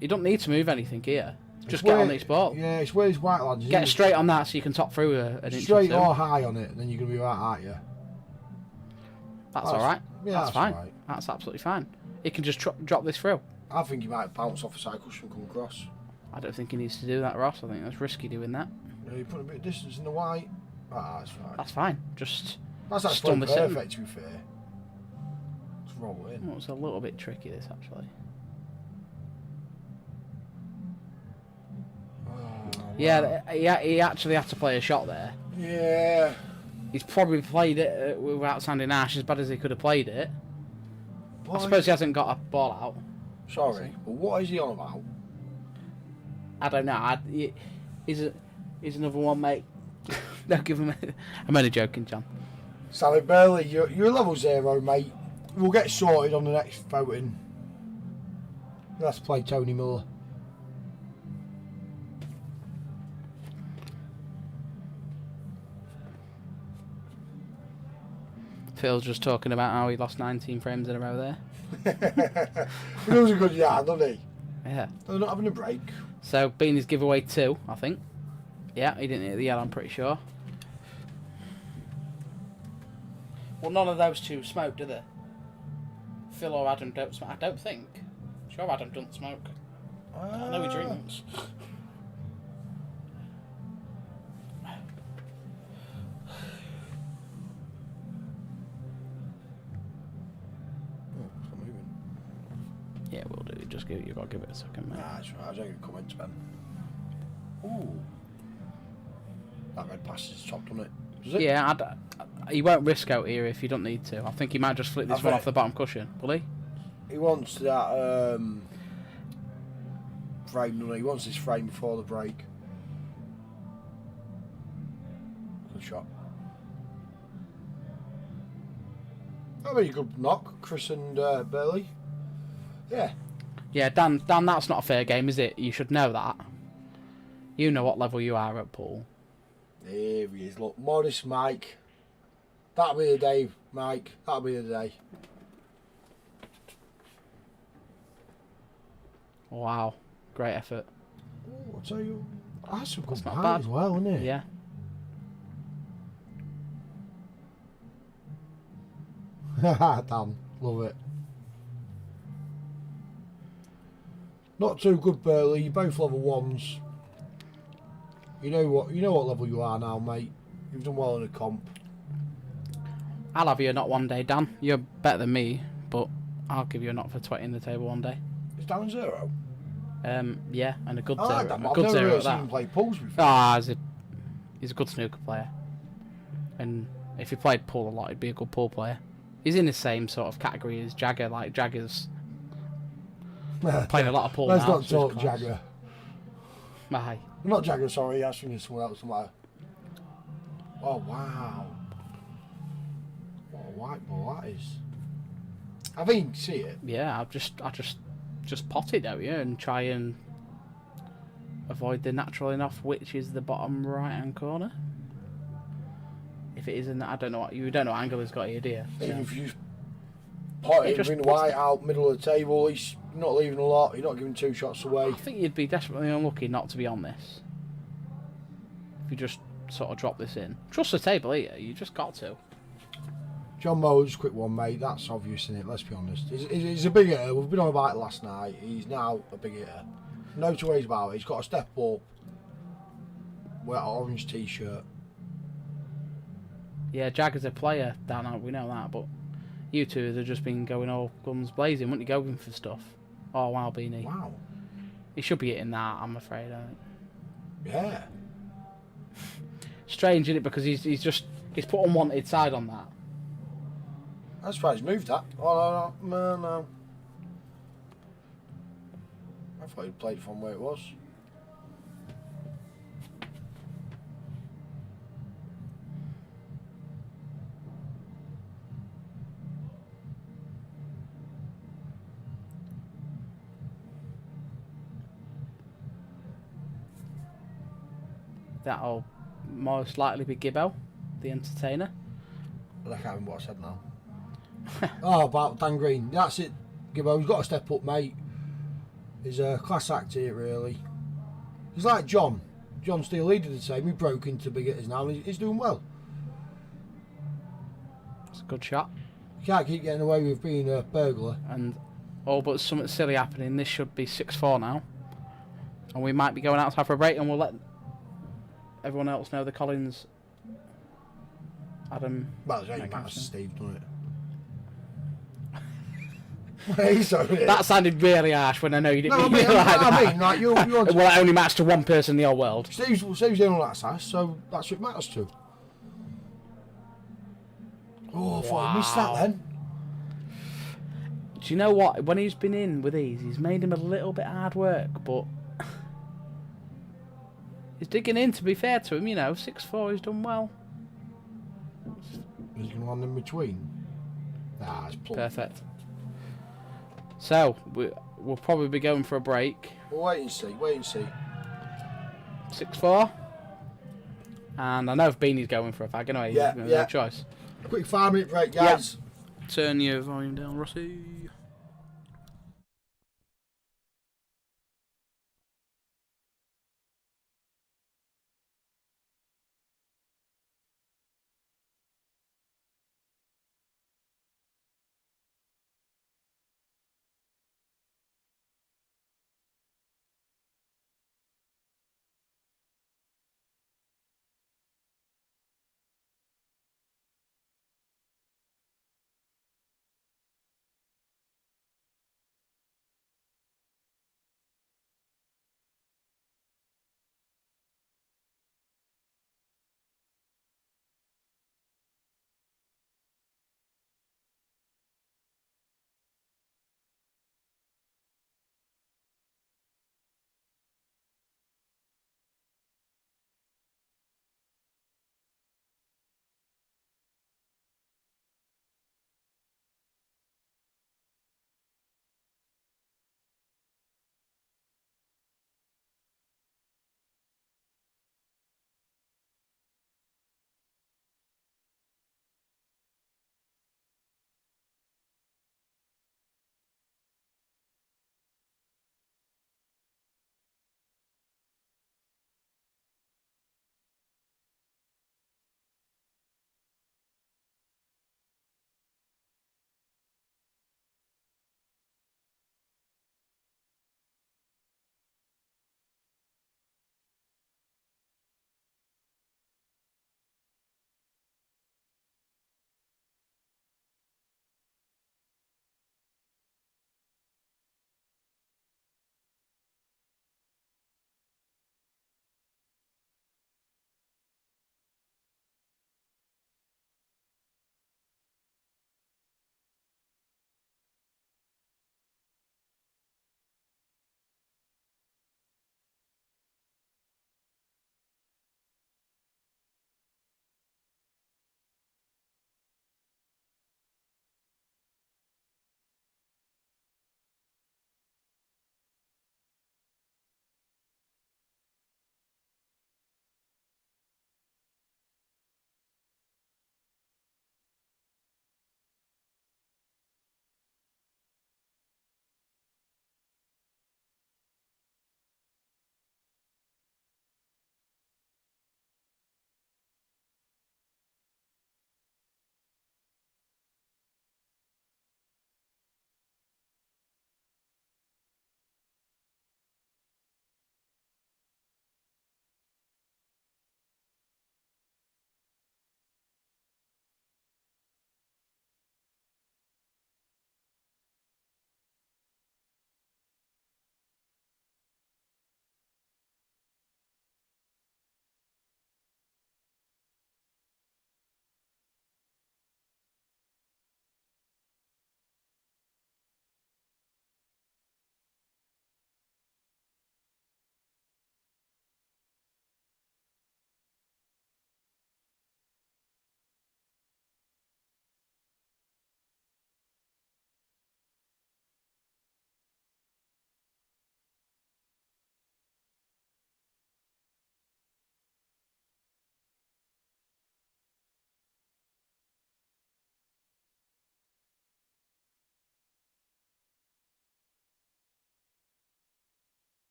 S1: you don't need to move anything here. Just
S2: It's
S1: get
S2: where-
S1: on each ball.
S2: Yeah, it's where his white lads.
S1: Get straight on that so you can top through an inch or
S2: straight
S1: two.
S2: or high on it, and then you're going to be right, aren't you?
S1: That's all right.
S2: Yeah,
S1: that's fine.
S2: Right.
S1: That's absolutely fine. He can just drop this through.
S2: I think he might bounce off a side cushion and come across.
S1: I don't think he needs to do that, Ross. I think that's risky doing that.
S2: Yeah, you put a bit of distance in the white. Ah, that's fine.
S1: That's fine. Just
S2: That's
S1: stun
S2: actually
S1: this in.
S2: perfect, to be fair. Let's roll it in.
S1: Well, it's a little bit tricky, this, actually.
S2: Oh,
S1: Yeah, he actually had to play a shot there.
S2: Yeah.
S1: He's probably played it without sounding harsh as bad as he could have played it. I
S2: Boy,
S1: suppose he hasn't got a ball out.
S2: sorry, but what is he on about?
S1: I don't know. He's another one, mate. Don't give him. I'm only joking, John.
S2: Sally Burley, you're a level 0, mate. We'll get sorted on the next voting. Let's play Tony Miller.
S1: Phil's just talking about how he lost 19 frames in a row there.
S2: He was a good yard, doesn't he?
S1: Yeah.
S2: They're not having a break.
S1: So Beanie's giveaway 2, I think. Yeah, he didn't hit the yellow, I'm pretty sure. Well, none of those two smoke, do they? Phil or Adam don't smoke. I don't think. Sure, Adam doesn't smoke. I know he drinks.
S2: Oh, it's not moving.
S1: Yeah, we'll do. Just give you got to give it a second, mate.
S2: Nah, it's right. I was only going to comment to Ben. Ooh. That red pass is chopped on it. Does it?
S1: Yeah, he won't risk out here if you don't need to. I think he might just flick this
S2: I
S1: one
S2: think-
S1: off the bottom cushion. Will he?
S2: He wants that frame, doesn't he? He wants this frame before the break. Good shot. That'll be a good knock, Chris and Burley. Yeah.
S1: Yeah, Dan, that's not a fair game, is it? You should know that. You know what level you are at pool.
S2: Here he is. Look, Morris, Mike. That'll be the day, Mike. That'll be the day.
S1: Wow, great effort.
S2: Oh, I'll tell you, that's a good
S1: That's not
S2: bite
S1: bad.
S2: as well, isn't it?
S1: Yeah.
S2: Damn, love it. Not too good, Burley. You're both level 1s. You know what level you are now, mate. You've done well in a comp.
S1: I'll have you a knock one day, Dan. You're better than me, but I'll give you a knock for 20 in the table one day.
S2: Is Dan 0?
S1: Yeah, and a good
S2: I like
S1: zero.
S2: Dan.
S1: A
S2: I've
S1: good
S2: never
S1: zero
S2: really
S1: at
S2: seen
S1: that.
S2: him play pools before.
S1: Ah, he's a good snooker player. And if he played pool a lot, he'd be a good pool player. He's in the same sort of category as Jagger. Like Jagger's playing a lot of pool
S2: Let's
S1: now.
S2: not
S1: so
S2: talk
S1: he's class.
S2: Jagger.
S1: Aye.
S2: Not Jagger, sorry. I was thinking someone else. Oh, wow. What a white ball that is. I think, see it.
S1: Yeah, I just pot it, don't you, and try and avoid the natural enough, which is the bottom right hand corner. If it isn't, I don't know what you don't know what angle he's got here, do you?
S2: Even
S1: So-
S2: if you pot
S1: Yeah,
S2: it,
S1: just
S2: bring the
S1: puts
S2: white out, middle of the table, he's not leaving a lot, you're not giving 2 shots away.
S1: I think you'd be desperately unlucky not to be on this. If you just sort of drop this in. Trust the table here, you just got to.
S2: John Mo's quick one, mate, that's obvious, isn't it? Let's be honest. He's a big hitter, we've been on about it last night, he's now a big hitter. No two ways about it, he's got a step up, wear an orange t-shirt.
S1: Yeah, Jagger's a player, Dan, we know that, but you two have just been going all guns blazing, wouldn't you, going for stuff? Oh, wow, Beanie.
S2: Wow.
S1: He should be hitting that, I'm afraid.
S2: Yeah.
S1: Strange, isn't it? Because he's put unwanted side on that.
S2: That's why he's moved that. Oh, no. I thought he played from where it was.
S1: that'll most likely be Gibbo, the entertainer.
S2: I can't remember what I said now. Oh, about Dan Green. That's it. Gibbo, he's got to step up, mate. He's a class act here, really. He's like John. John Steele, he did the same. He broke into big hitters now, and he's doing well.
S1: It's a good shot.
S2: You can't keep getting away with being a burglar.
S1: And all but something silly happening. This should be 6-4 now. And we might be going outside for a break, and we'll let everyone else know the Collins Adam.
S2: Well, it's only
S1: That
S2: matters to
S1: counts,
S2: Steve, doesn't it? He's sorry.
S1: That sounded really harsh when I know you didn't
S2: No, I
S1: mean
S2: mean,
S1: it like that.
S2: I mean, like you're
S1: Well, it only matters to one person in the whole world.
S2: Steve's the only that's ass, so that's what it matters to. Oh, I thought I missed that then.
S1: Do you know what? When he's been in with these, he's made him a little bit hard work, but he's digging in, to be fair to him, 6-4, he's done well.
S2: Is he going to land in between? Nah, it's plumb.
S1: Perfect. So, we'll probably be going for a break.
S2: Well, wait and see.
S1: 6-4. And I know if Beanie's going for a fag anyway,
S2: Yeah,
S1: he's
S2: yeah.
S1: no choice.
S2: Quick 5-minute break, guys.
S1: Turn your volume down, Rossi.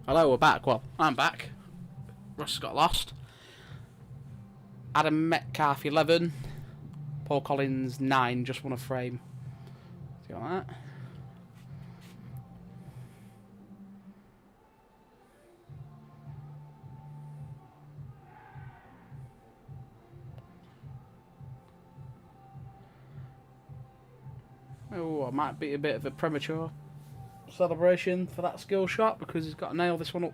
S1: Hello, we're back. Well, I'm back. Russ got lost. Adam Metcalf 11. Paul Collins 9. Just won a frame. See all that? Oh, it might be a bit of a premature celebration for that skill shot because he's got to nail this one up.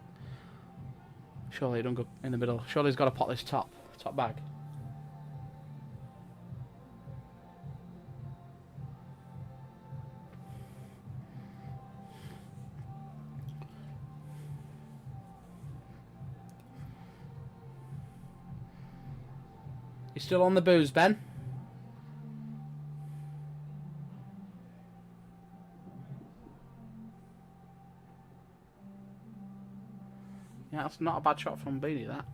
S1: Surely he don't go in the middle. Surely he's got to pot this top bag. You still on the booze, Ben? Yeah, that's not a bad shot from Beanie, that.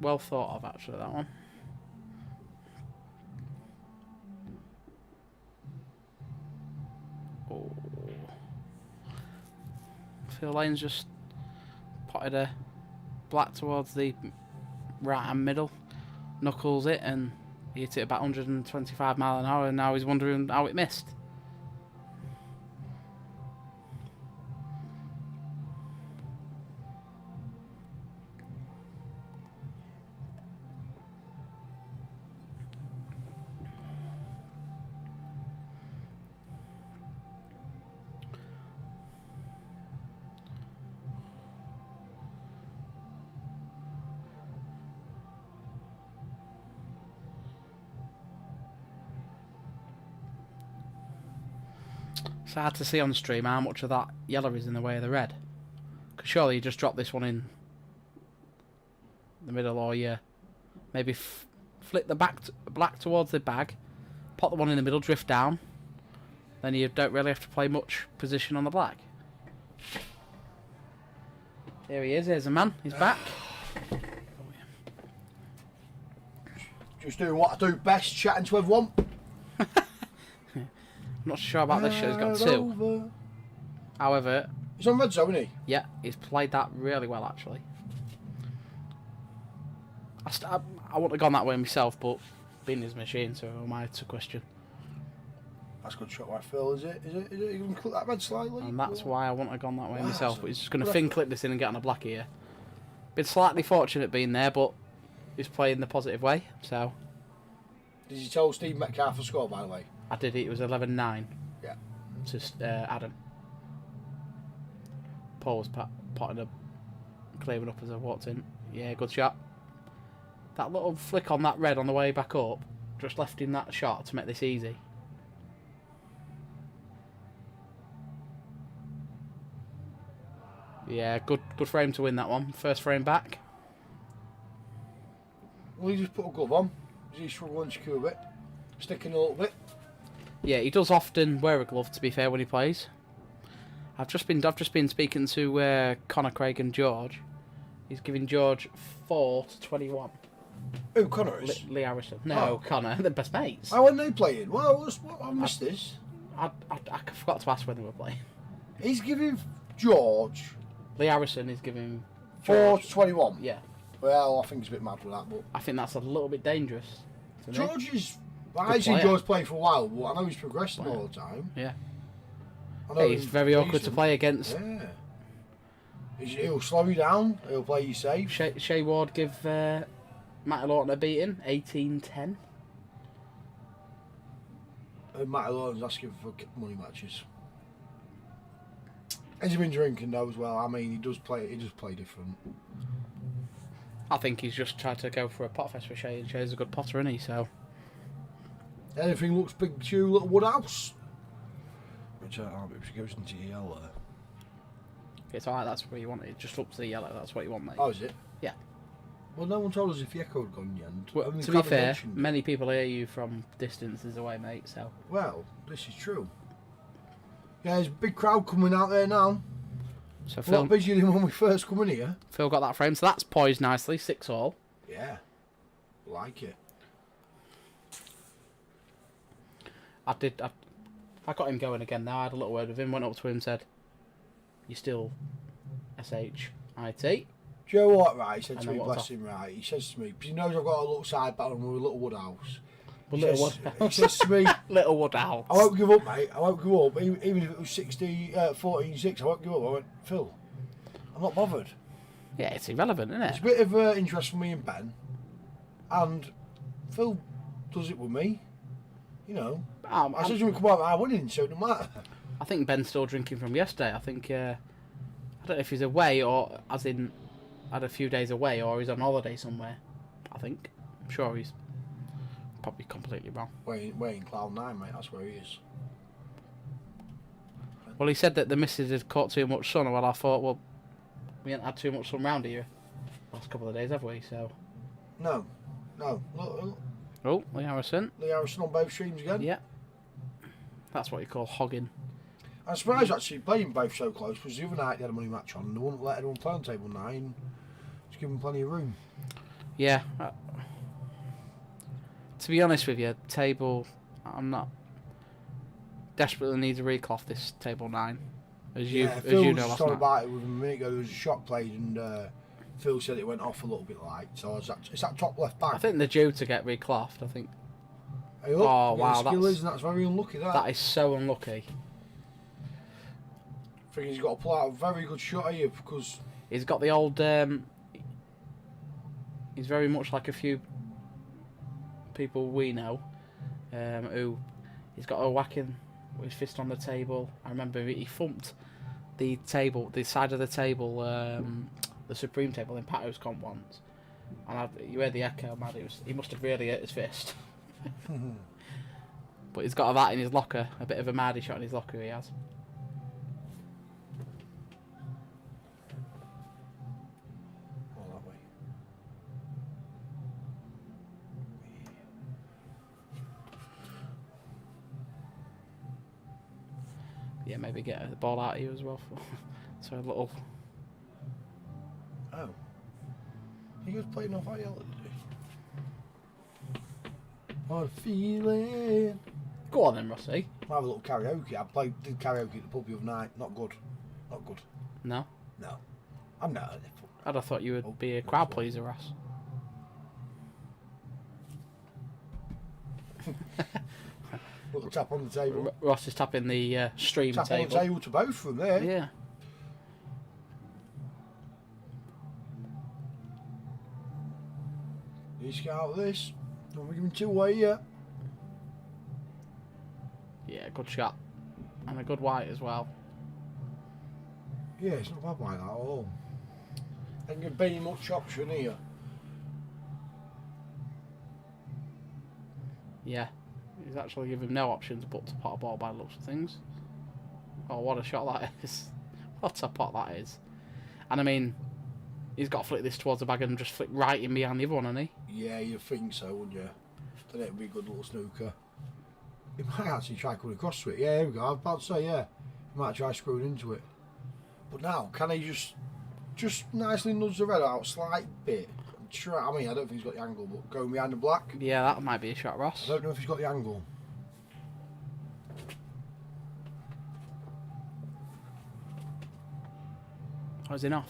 S1: Well thought of, actually, that one. Oh. Phil Lane's just potted a black towards the right-hand middle. Knuckles it, and he hit it about 125 mile an hour, and now he's wondering how it missed. It's hard to see on stream how much of that yellow is in the way of the red. Because surely you just drop this one in the middle, or you maybe flip the black towards the bag, pop the one in the middle, drift down. Then you don't really have to play much position on the black. Here he is, here's the man, he's back.
S2: Just doing what I do best, chatting to everyone.
S1: I'm not sure about this shot, he's got 2. However,
S2: he's on red zone, isn't he?
S1: Yeah, he's played that really well, actually. I wouldn't have gone that way myself, but being his machine, so am I to question.
S2: That's a good shot by Phil, is it? Is it? You can clip that red slightly?
S1: And that's why I wouldn't have gone that way myself, but he's just going to fin clip this in and get on a black here. Been slightly fortunate being there, but he's playing the positive way, so...
S2: Did you tell Steve Metcalf the score, by the way?
S1: I did it was 11-9.
S2: Yeah.
S1: To Adam. Paul was potting up, clearing up as I walked in. Yeah, good shot. That little flick on that red on the way back up just left him that shot to make this easy. Yeah, good frame to win that one. First frame back.
S2: Well, he just put a glove on. Is he struggling to secure a bit? Sticking a little bit?
S1: Yeah, he does often wear a glove, to be fair, when he plays. I've just been speaking to Connor, Craig and George. He's giving George 4-21.
S2: Who, Connor is?
S1: Lee Harrison. No, Connor. They're best mates.
S2: How are they playing? Well, I missed this.
S1: I forgot to ask when they were playing.
S2: He's giving George...
S1: Lee Harrison is giving...
S2: 4-21?
S1: Yeah.
S2: Well, I think he's a bit mad with that, but...
S1: I think that's a little bit dangerous.
S2: George is... I've seen George play for a while, but I know he's progressing all the time.
S1: Yeah.
S2: Hey,
S1: he's very awkward to play against.
S2: Yeah. He'll slow you down. He'll play you safe.
S1: Shea Ward give Matty Lawton a beating, 18-10.
S2: And Matty Lawton's asking for money matches. Has he been drinking though as well? I mean, he does play different.
S1: I think he's just tried to go for a pot fest for Shea, and Shea's a good potter, isn't he? So
S2: anything looks big to you, little Woodhouse. Which goes into yellow.
S1: It's alright, that's where you want it. It just looks the yellow, that's what you want, mate.
S2: Oh, is it?
S1: Yeah.
S2: Well, no one told us if the echo had gone yet.
S1: Well, to be fair, many people hear you from distances away, mate, so...
S2: Well, this is true. Yeah, there's a big crowd coming out there now.
S1: So
S2: a lot busier than when we first come in here.
S1: Phil got that frame, so that's poised nicely, 6-all.
S2: Yeah. Like it.
S1: I got him going again now. I had a little word with him, went up to him, said, "You still SHIT.
S2: Do you know what, right? He said
S1: I
S2: to
S1: know
S2: me,
S1: what's
S2: bless him, right? He says to me, because he knows I've got a little side battling with a little wood house.
S1: He
S2: Says to me,
S1: Little wood house.
S2: I won't give up, mate. I won't give up. Even if it was 14-6, I won't give up. I went, Phil, I'm not bothered.
S1: Yeah, it's irrelevant, isn't it?
S2: It's a bit of interest for me and Ben. And Phil does it with me. You know. I said to him, come on, I'm winning, so it doesn't matter.
S1: I think Ben's still drinking from yesterday. I think, I don't know if he's away or as in had a few days away or he's on holiday somewhere. I think. I'm sure he's probably completely wrong.
S2: Weighing Cloud 9, mate, that's where he is.
S1: Well, he said that the missus had caught too much sun. Well, I thought, well, we haven't had too much sun round here last couple of days, have we? So.
S2: No. Look,
S1: Oh, Lee Harrison.
S2: Lee Harrison on both streams again.
S1: Yeah. That's what you call hogging.
S2: I'm surprised actually playing both so close, because the other night they had a money match on and they wouldn't let anyone play on table 9. Just give them plenty of room.
S1: Yeah. To be honest with you, I'm not desperately need to recloth this table 9. As you know last
S2: night.
S1: About
S2: it with him a minute ago. There was a shot played and Phil said it went off a little bit light. So it's that top left back.
S1: I think they're due to get reclothed. I think.
S2: Hey, look,
S1: oh wow,
S2: that's very unlucky. That
S1: is so unlucky.
S2: I think he's got to pull out a very good shot here because
S1: he's got the old. He's very much like a few people we know, who he's got a whacking with his fist on the table. I remember he thumped the side of the table, the Supreme table in Pato's comp once, and you heard the echo, man. He must have really hurt his fist. But he's got that in his locker, a bit of a Mardy shot in his locker. He has. Yeah, maybe get the ball out of you as well. So a little.
S2: Oh. He was playing off IL, did he? I'm feeling.
S1: Go on then, Rossi.
S2: I have a little karaoke. Did karaoke at the pub the other night. Not good.
S1: No.
S2: I'm not.
S1: I'd have thought you would be a crowd pleaser, Ross.
S2: Little tap on the table.
S1: Ross is tapping the stream
S2: tap
S1: table.
S2: on the table to both of them there.
S1: Yeah.
S2: He's got out of this. Don't we give him 2 away yet?
S1: Yeah, good shot. And a good white as well.
S2: Yeah, it's not bad like that at all. Ain't going to be much option here.
S1: Yeah. He's actually given no options but to pot a ball by the looks of things. Oh, what a shot that is. What a pot that is. And I mean, he's got to flick this towards the bag and just flick right in behind the other one, hasn't he?
S2: Yeah, you'd think so, wouldn't you? Then it'd be a good little snooker. He might actually try coming across to it. Yeah, here we go. I was about to say, yeah. He might try screwing into it. But now, can he just nicely nudge the red out a slight bit? I mean, I don't think he's got the angle, but going behind the black.
S1: Yeah, that might be a shot, Ross.
S2: I don't know if he's got the angle.
S1: Or is he not?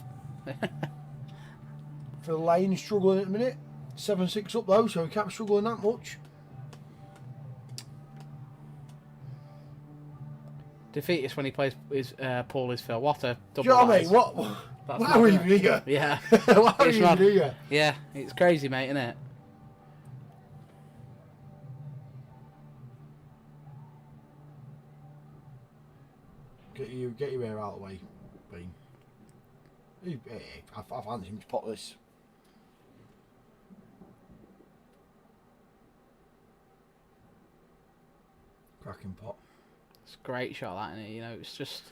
S2: For the lane, he's struggling at the minute. 7-6 up though, so he can't be struggling that much.
S1: Defeatist when he plays his Paul is Phil. What a double.
S2: Do you know what I mean? Why are we even here?
S1: Yeah.
S2: Why are we even here?
S1: Yeah, it's crazy, mate, isn't it?
S2: Get your hair out of the way, Bean. I've handed him to pot this. Cracking pot.
S1: It's a great shot, that, isn't it? You know, it's just.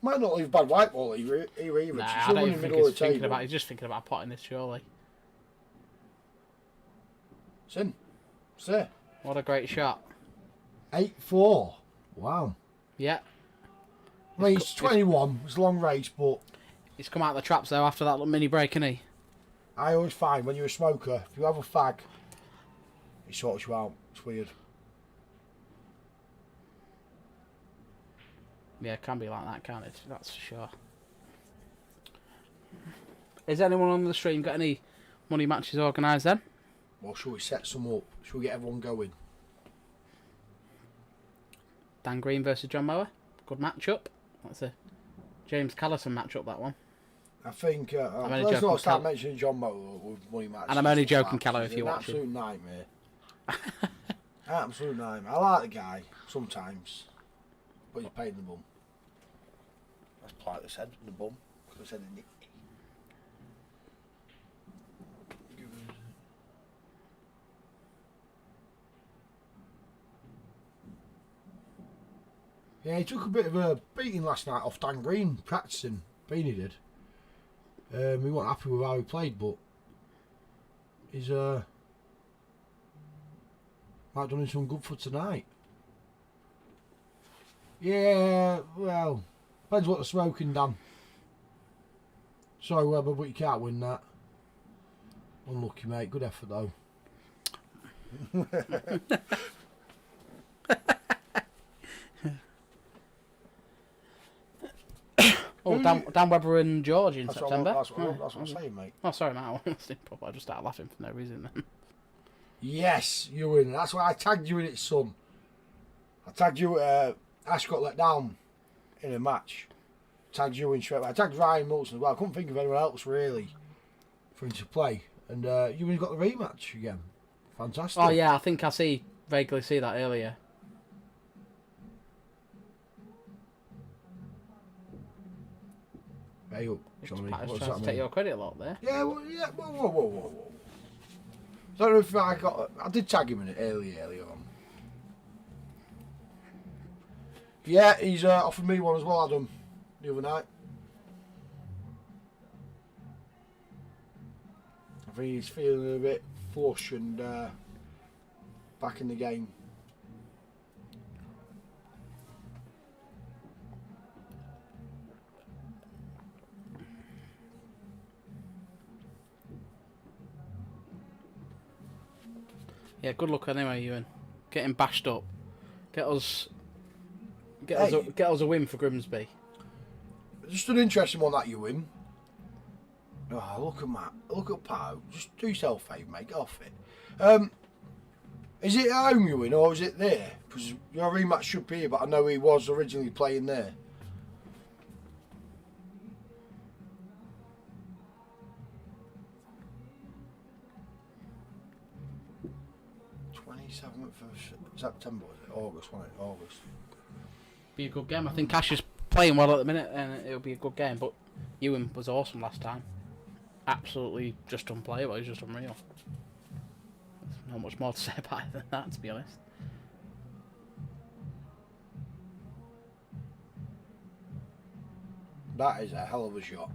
S2: Might not leave a bad white ball either.
S1: Nah, I don't even think he's thinking about. He's just thinking about potting this, surely.
S2: Sin. Sir.
S1: What a great shot.
S2: 8-4. Wow.
S1: Yeah.
S2: I mean, he's 21. It's a long race, but
S1: he's come out of the traps though after that little mini break, hasn't he?
S2: I always find when you're a smoker, if you have a fag, it sorts you out. It's weird.
S1: Yeah, it can be like that, can't it? That's for sure. Has anyone on the stream got any money matches organised then?
S2: Well, shall we set some up? Shall we get everyone going?
S1: Dan Green versus John Mower. Good matchup. That's a James Callison matchup, that one.
S2: I think,
S1: only
S2: let's
S1: joking,
S2: not start
S1: Cal.
S2: mentioning John Moe with money matches.
S1: And I'm only
S2: stuff
S1: joking,
S2: like
S1: Callow,
S2: that.
S1: if
S2: He's
S1: you're
S2: an
S1: watching.
S2: absolute nightmare. Absolute nightmare. I like the guy sometimes, but he's paid in the bum. That's politely said, in the bum. Could have said in the... Yeah, he took a bit of a beating last night off Dan Green practicing. Beanie did. He wasn't happy with how he played, but he's might have done him some good for tonight. Yeah, well, depends what they're smoking, Dan. Sorry, Webber, but you can't win that. Unlucky, mate. Good effort, though.
S1: Oh, Dan Webber and George in September.
S2: That's what I'm saying, mate.
S1: Oh, sorry, mate. I wasn't listening properly. I just started laughing for no reason then.
S2: Yes, you win. That's why I tagged you in it, son. I tagged you. Ash got let down in a match. Tagged you in straight away. I tagged Ryan Wilson as well. I couldn't think of anyone else really for him to play. And you got the rematch again. Fantastic.
S1: Oh yeah, I think I vaguely see that earlier.
S2: Hey up, Johnny.
S1: Pat's
S2: What's
S1: trying
S2: that
S1: to take
S2: mean?
S1: your credit a lot there.
S2: Yeah, well, yeah. Whoa. Don't know if I did tag him in it earlier on. Yeah, he's offered me one as well, Adam, the other night. I think he's feeling a bit flush and back in the game.
S1: Yeah, good luck anyway, Ewan. Getting bashed up. Get us a win for Grimsby.
S2: Just an interesting one that you win. Oh, look at Matt. Look at Pau. Just do yourself a favour, mate. Get off it. Is it at home you win or is it there? Because your rematch should be here, but I know he was originally playing there. September, was it? August, wasn't it? August.
S1: Be a good game. I think Ash is playing well at the minute, and it'll be a good game. But Ewan was awesome last time. Absolutely, just unplayable. He's just unreal. There's not much more to say about it than that, to be honest.
S2: That is a hell of a shot.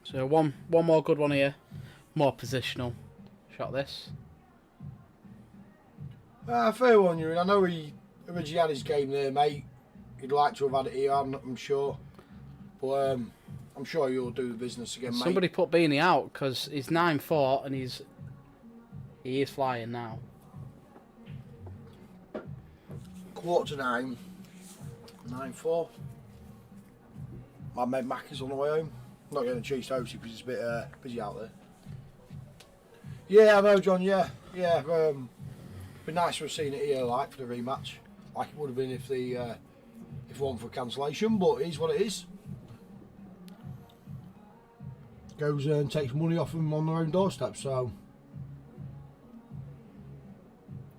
S1: So one more good one here. More positional. Shot this.
S2: Fair one, Ewan. I know he originally had his game there, mate. He'd like to have had it here, I'm sure. But I'm sure you'll do the business again, mate.
S1: Somebody put Beanie out because he's 9-4 and he is flying now.
S2: 8:45. 9-4. My mate Mac is on the way home. I'm not getting a cheese toasty because it's a bit busy out there. Yeah, I know, John. Yeah. Be nice to have seen it here, like for the rematch, like it would have been if one for cancellation. But it is what it is. Goes and takes money off them on their own doorstep. So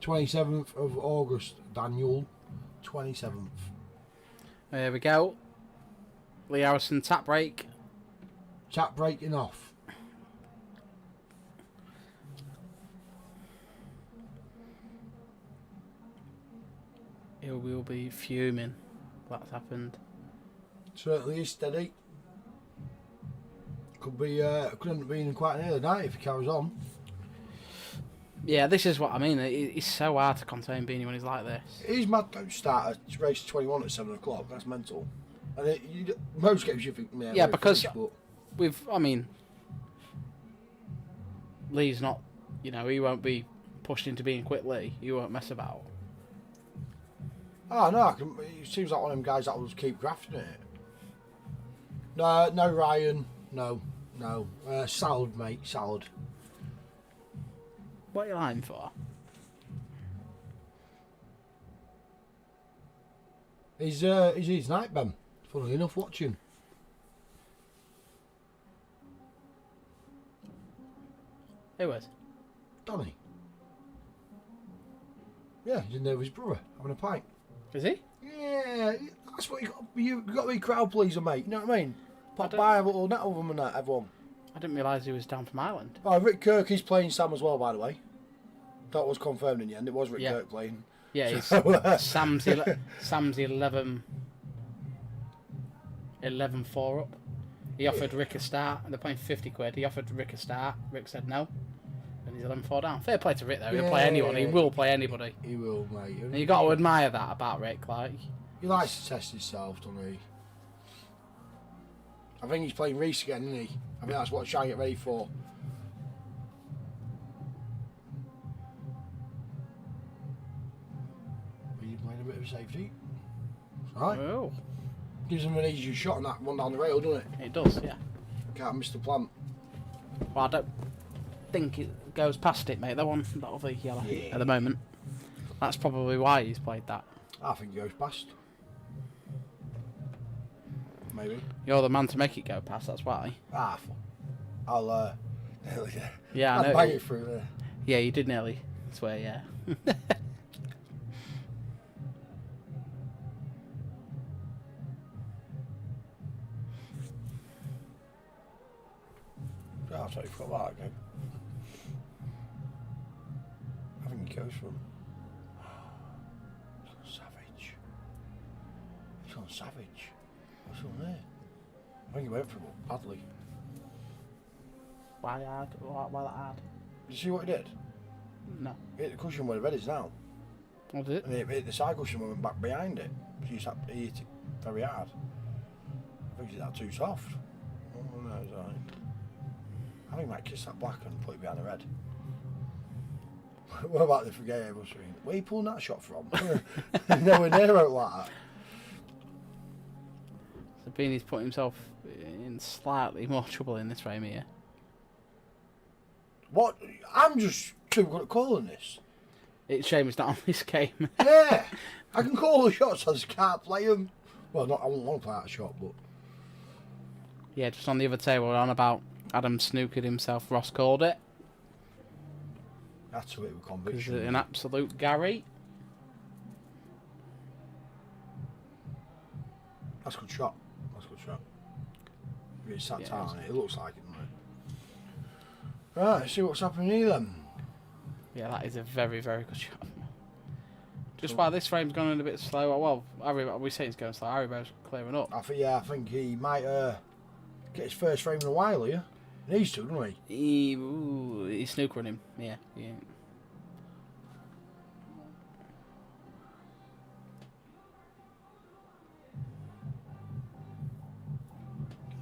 S2: 27th of August, Daniel. 27th.
S1: There we go. Lee Harrison tap break.
S2: Tap breaking off.
S1: He will be fuming. That's happened.
S2: Certainly is steady. Could end up being quite an early night if he carries on.
S1: Yeah, this is what I mean. It's so hard to contain Beanie when he's like this.
S2: He's mad to start a race 21 at 7 o'clock. That's mental. And most games you think,
S1: yeah, because
S2: finished,
S1: Lee's not, he won't be pushed into being quit Lee. He won't mess about.
S2: Oh no, he seems like one of them guys that will just keep grafting it. No Ryan, No. Salad, mate. Salad.
S1: What are you lying for?
S2: He's night, Ben. Funnily enough, watching.
S1: Who was?
S2: Donny. Yeah, he's in there with his brother, having a pint.
S1: Is he?
S2: Yeah, that's what you got to be crowd pleaser, mate. You know what I mean? Pop by, have a little net of them and that, everyone.
S1: I didn't realise he was down from Ireland.
S2: Oh, Rick Kirk is playing Sam as well, by the way. That was confirmed in the end. It was Rick Kirk playing.
S1: Yeah, he's Sam's 11-4 up. He offered Rick a start, and they're playing 50 quid. He offered Rick a start. Rick said no, and he's 11-4 down. Fair play to Rick though. He'll play anyone. He will play anybody.
S2: He will, mate.
S1: And you got to admire that about Rick. Like,
S2: he likes to test himself, doesn't he? I think he's playing Reese again, isn't he? I think that's what he's trying to get ready for. He's playing a bit of safety. Right.
S1: oh,
S2: Gives him an easier shot on that one down the rail, doesn't it?
S1: it does. Yeah.
S2: Can't miss the plant.
S1: Well, I don't think it goes past it, mate. That one, that other yellow at the moment. That's probably why he's played that.
S2: I think it goes past. Maybe.
S1: You're the man to make it go past. That's why.
S2: I'll
S1: Yeah, I know.
S2: I'll bang it through there.
S1: Yeah, you did nearly. I swear, yeah.
S2: I'll tell you, forgot that again. I think he goes from. He's on savage. He's on savage. What's on there? I think he went for it badly.
S1: Why hard? Why that hard?
S2: Did you see what he did?
S1: No.
S2: He hit the cushion where the red is now.
S1: What did it?
S2: And he hit the side cushion and went back behind it. So he hit it very hard. I think he's that too soft. Oh no, it's alright. I think he might kiss that black and put it behind the red. What about the forgettable screen? Where are you pulling that shot from? Nowhere near out like that.
S1: So Beanie's put himself in slightly more trouble in this frame here.
S2: What? I'm just too good at calling this.
S1: It's a shame it's not on this game.
S2: Yeah, I can call the shots, I just can't play them. Well, I won't want to play that shot, but
S1: Yeah, just on the other table, we're on about Adam snookered himself. Ross called it.
S2: that's a bit of a
S1: He's
S2: conviction.
S1: an absolute Gary.
S2: That's a good shot. That's a good shot. If it's that
S1: Yeah,
S2: tight on it, it looks like it, doesn't it? Right, let's see what's happening here then.
S1: Yeah, that is a very, very good shot. Just while this frame's gone in a bit slower, well, we say it's going slow. Haribo's clearing up.
S2: I think he might get his first frame in a while here. He needs to, doesn't he?
S1: He's snookering him. Yeah.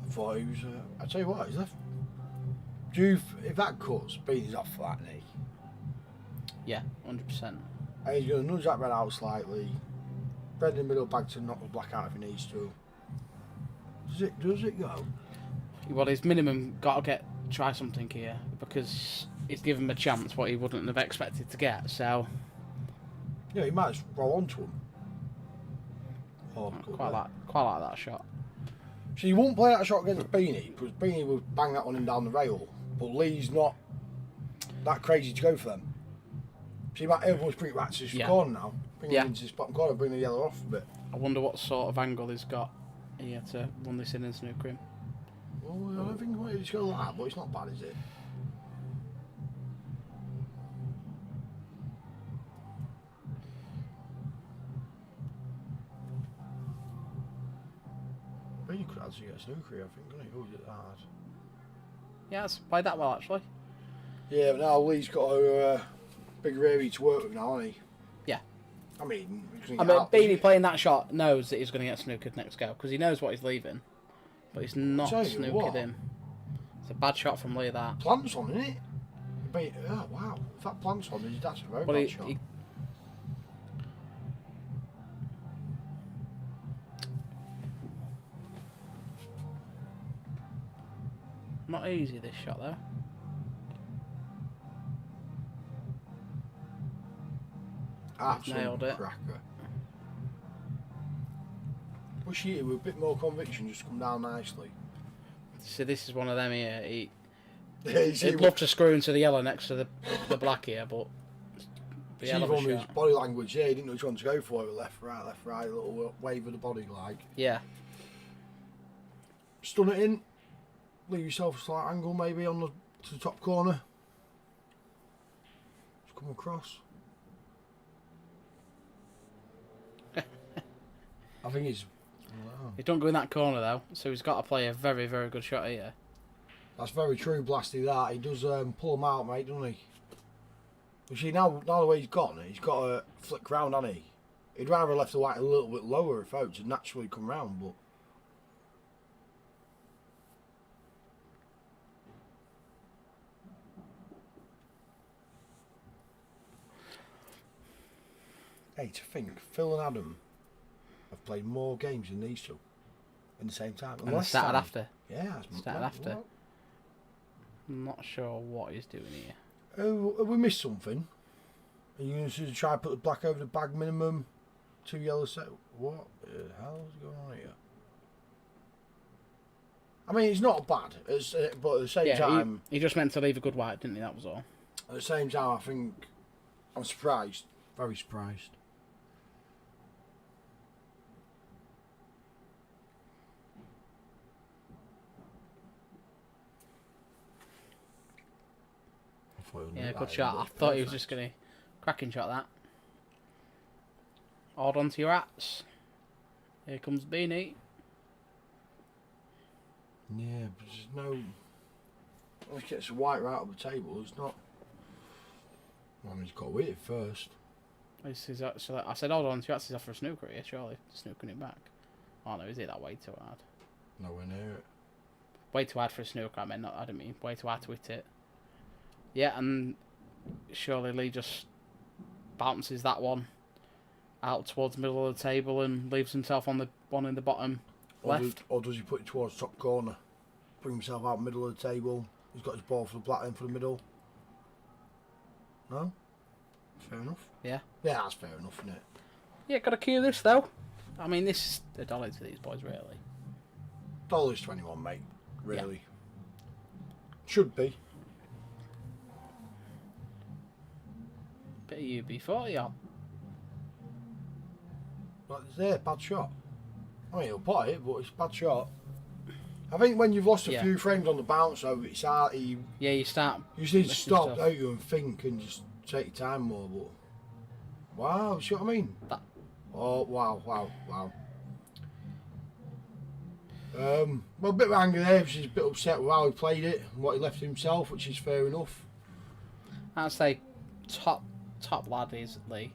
S2: I thought he was. I tell you what, he's left. If that cuts, Beanie's off for that knee.
S1: Yeah, 100%.
S2: And he's going to nudge that red out slightly. Red in the middle, back to knock the black out if he needs to. Does it go?
S1: Well, his minimum got to try something here because it's given him a chance what he wouldn't have expected to get. So
S2: Yeah, he might just roll onto him. Oh,
S1: quite like that shot.
S2: So you won't play that shot against Beanie because Beanie will bang that one in down the rail, but Lee's not that crazy to go for them. So you might everyone's pretty rats his corner now. Bring him into his bottom corner, bring the yellow off a bit.
S1: I wonder what sort of angle he's got here to run this in and snooker him.
S2: Well, I don't think he wanted to go like that, but it's not bad, is it? Beanie could actually get a snooker, I think, couldn't he? Oh, is it hard?
S1: Yeah, it's played that well actually.
S2: Yeah, but now Lee's got a bigger area to work with now, hasn't he?
S1: Yeah.
S2: I mean,
S1: Beanie playing that shot knows that he's going to get snookered next go because he knows what he's leaving, but he's not snookered him. It's a bad shot from Lee. That
S2: plant's on, isn't it? But, oh wow, if that plant's on, that's a very bad shot.
S1: Not easy, this shot, though.
S2: Absolute
S1: nailed it.
S2: cracker. Wish he with a bit more conviction just come down nicely.
S1: So this is one of them here.
S2: He'd
S1: He'd love to screw into the yellow next to the black here, but the
S2: see
S1: hell of a
S2: from his
S1: shot.
S2: body language, yeah, he didn't know which one to go for. Left, right, a little wave of the body like.
S1: Yeah.
S2: Stun it in. Leave yourself a slight angle maybe on to the top corner. Just come across. I think he's. Wow.
S1: He don't go in that corner though, so he's got to play a very, very good shot here.
S2: That's very true, Blasty. That he does pull him out, mate, doesn't he? You see now the way he's got to flick round, hasn't he? He'd rather have left the white a little bit lower if out to naturally come round, but. Hey, to think, Phil and Adam have played more games than these two in the same time.
S1: And they started after.
S2: Yeah,
S1: Started after.
S2: What?
S1: I'm not sure what he's doing here.
S2: Oh, have we missed something? Are you going to try and put the black over the bag minimum? 2 yellow set. What the hell is going on here? I mean, it's not bad, but at the same time...
S1: He just meant to leave a good white, didn't he? That was all.
S2: At the same time, I think... I'm surprised. Very surprised.
S1: Yeah, good shot. I thought he was just going to... Cracking shot, that. Hold on to your hats. Here comes Beanie.
S2: Yeah, but there's no... Let's get some white right up the table. It's not... I mean, he's got to hit it first.
S1: I said, hold on to your hats. He's off for a snooker here, surely. Snooking it back. Oh no, is it that way too hard?
S2: Nowhere near it.
S1: Way too hard for a snooker, I didn't mean. Way too hard to hit it. Yeah, and surely Lee just bounces that one out towards the middle of the table and leaves himself on the one in the bottom left.
S2: Or does he put it towards top corner? Bring himself out middle of the table. He's got his ball for the black end for the middle. No? Fair enough.
S1: Yeah.
S2: Yeah, that's fair enough, isn't it?
S1: Yeah, got to cue this though. I mean, this is a dollar to these boys, really.
S2: $21, mate. Really. Yeah. Should be.
S1: Bit of UB40 on.
S2: But it's there, bad shot. I mean, he'll put it, but it's a bad shot. I think when you've lost a few frames on the bounce, though, it's hard.
S1: Yeah, you start.
S2: You just need to stop, don't you, and think and just take your time more. But wow, see what I mean? Oh, wow. Well, a bit of anger there. She's a bit upset with how he played it and what he left himself, which is fair enough.
S1: I'd say top lad is Lee.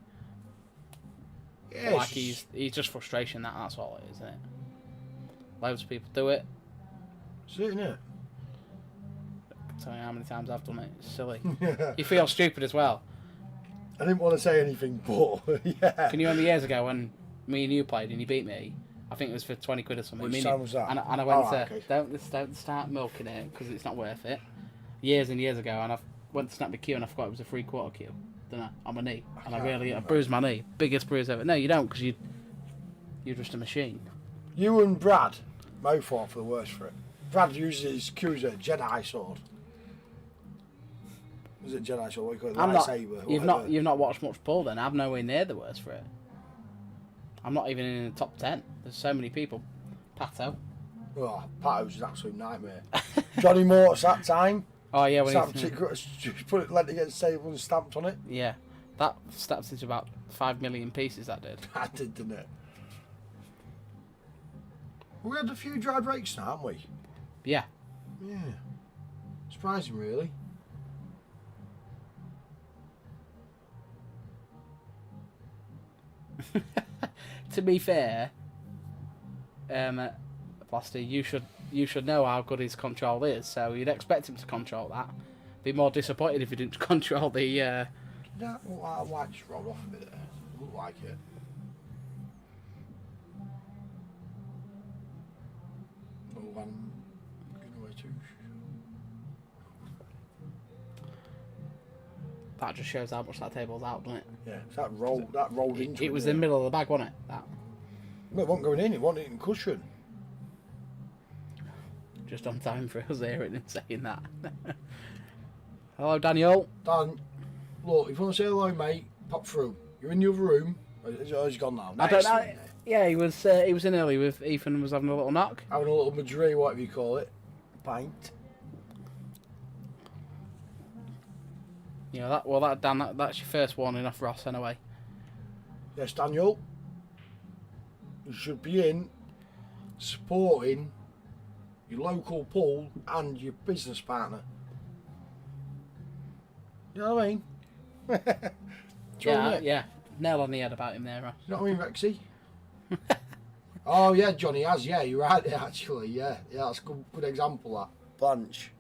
S2: Yeah,
S1: like he's just frustration. That's all it is, isn't it? Loads of people do it.
S2: It's it, isn't it?
S1: I tell you how many times I've done it. It's silly. You feel stupid as well.
S2: I didn't want to say anything, but yeah.
S1: Can you remember years ago when me and you played and you beat me? I think it was for 20 quid or something.
S2: Which time was that?
S1: And I went
S2: okay.
S1: don't start milking it because it's not worth it. Years and years ago, and I went to snap the cue and I forgot it was a 3/4 cue. Didn't I? On my knee, and I bruised my knee. Biggest bruise ever. No, you don't, because you're just a machine.
S2: You and Brad, both for the worst for it. Brad uses his cue as a Jedi sword. Is it Jedi sword? What do you call it? Lightsaber.
S1: You've not watched much pull. Then I'm nowhere near the worst for it. I'm not even in the top 10. There's so many people. Pato.
S2: Oh, Pato's an absolute nightmare. Johnny Morse that time.
S1: Oh yeah, when
S2: let it get stable and stamped on it.
S1: Yeah, that stamped into about 5 million pieces. That did.
S2: That did, didn't it? We had a few dry breaks now, haven't we?
S1: Yeah.
S2: Yeah. Surprising, really.
S1: To be fair, Plasty, you should know how good his control is, so you'd expect him to control that. Be more disappointed if he didn't control the.
S2: That white just rolled off a bit there. Looked like it. Oh, I'm going away too.
S1: That just shows how much that table's out, doesn't it?
S2: Yeah, it's that rolled into it.
S1: It was in the middle of the bag, wasn't it? That.
S2: No, it wasn't going in. It wasn't in cushion.
S1: Just on time for us hearing him saying that. Hello, Daniel.
S2: Dan, look, if you want to say hello, mate, pop through. You're in the other room. He's gone now.
S1: I don't know. Yeah, he was in early with Ethan and was having a little knock.
S2: Having a little Madrid, whatever you call it. Pint.
S1: Yeah, Dan, that's your first warning off Ross anyway.
S2: Yes, Daniel. You should be in supporting your local pool and your business partner. You know what I mean?
S1: Yeah. Nail on the head about him there, Ross.
S2: You know what I mean, Rexy? Oh yeah, Johnny has. Yeah, you're right. Actually, yeah, that's a good example. That Blanche,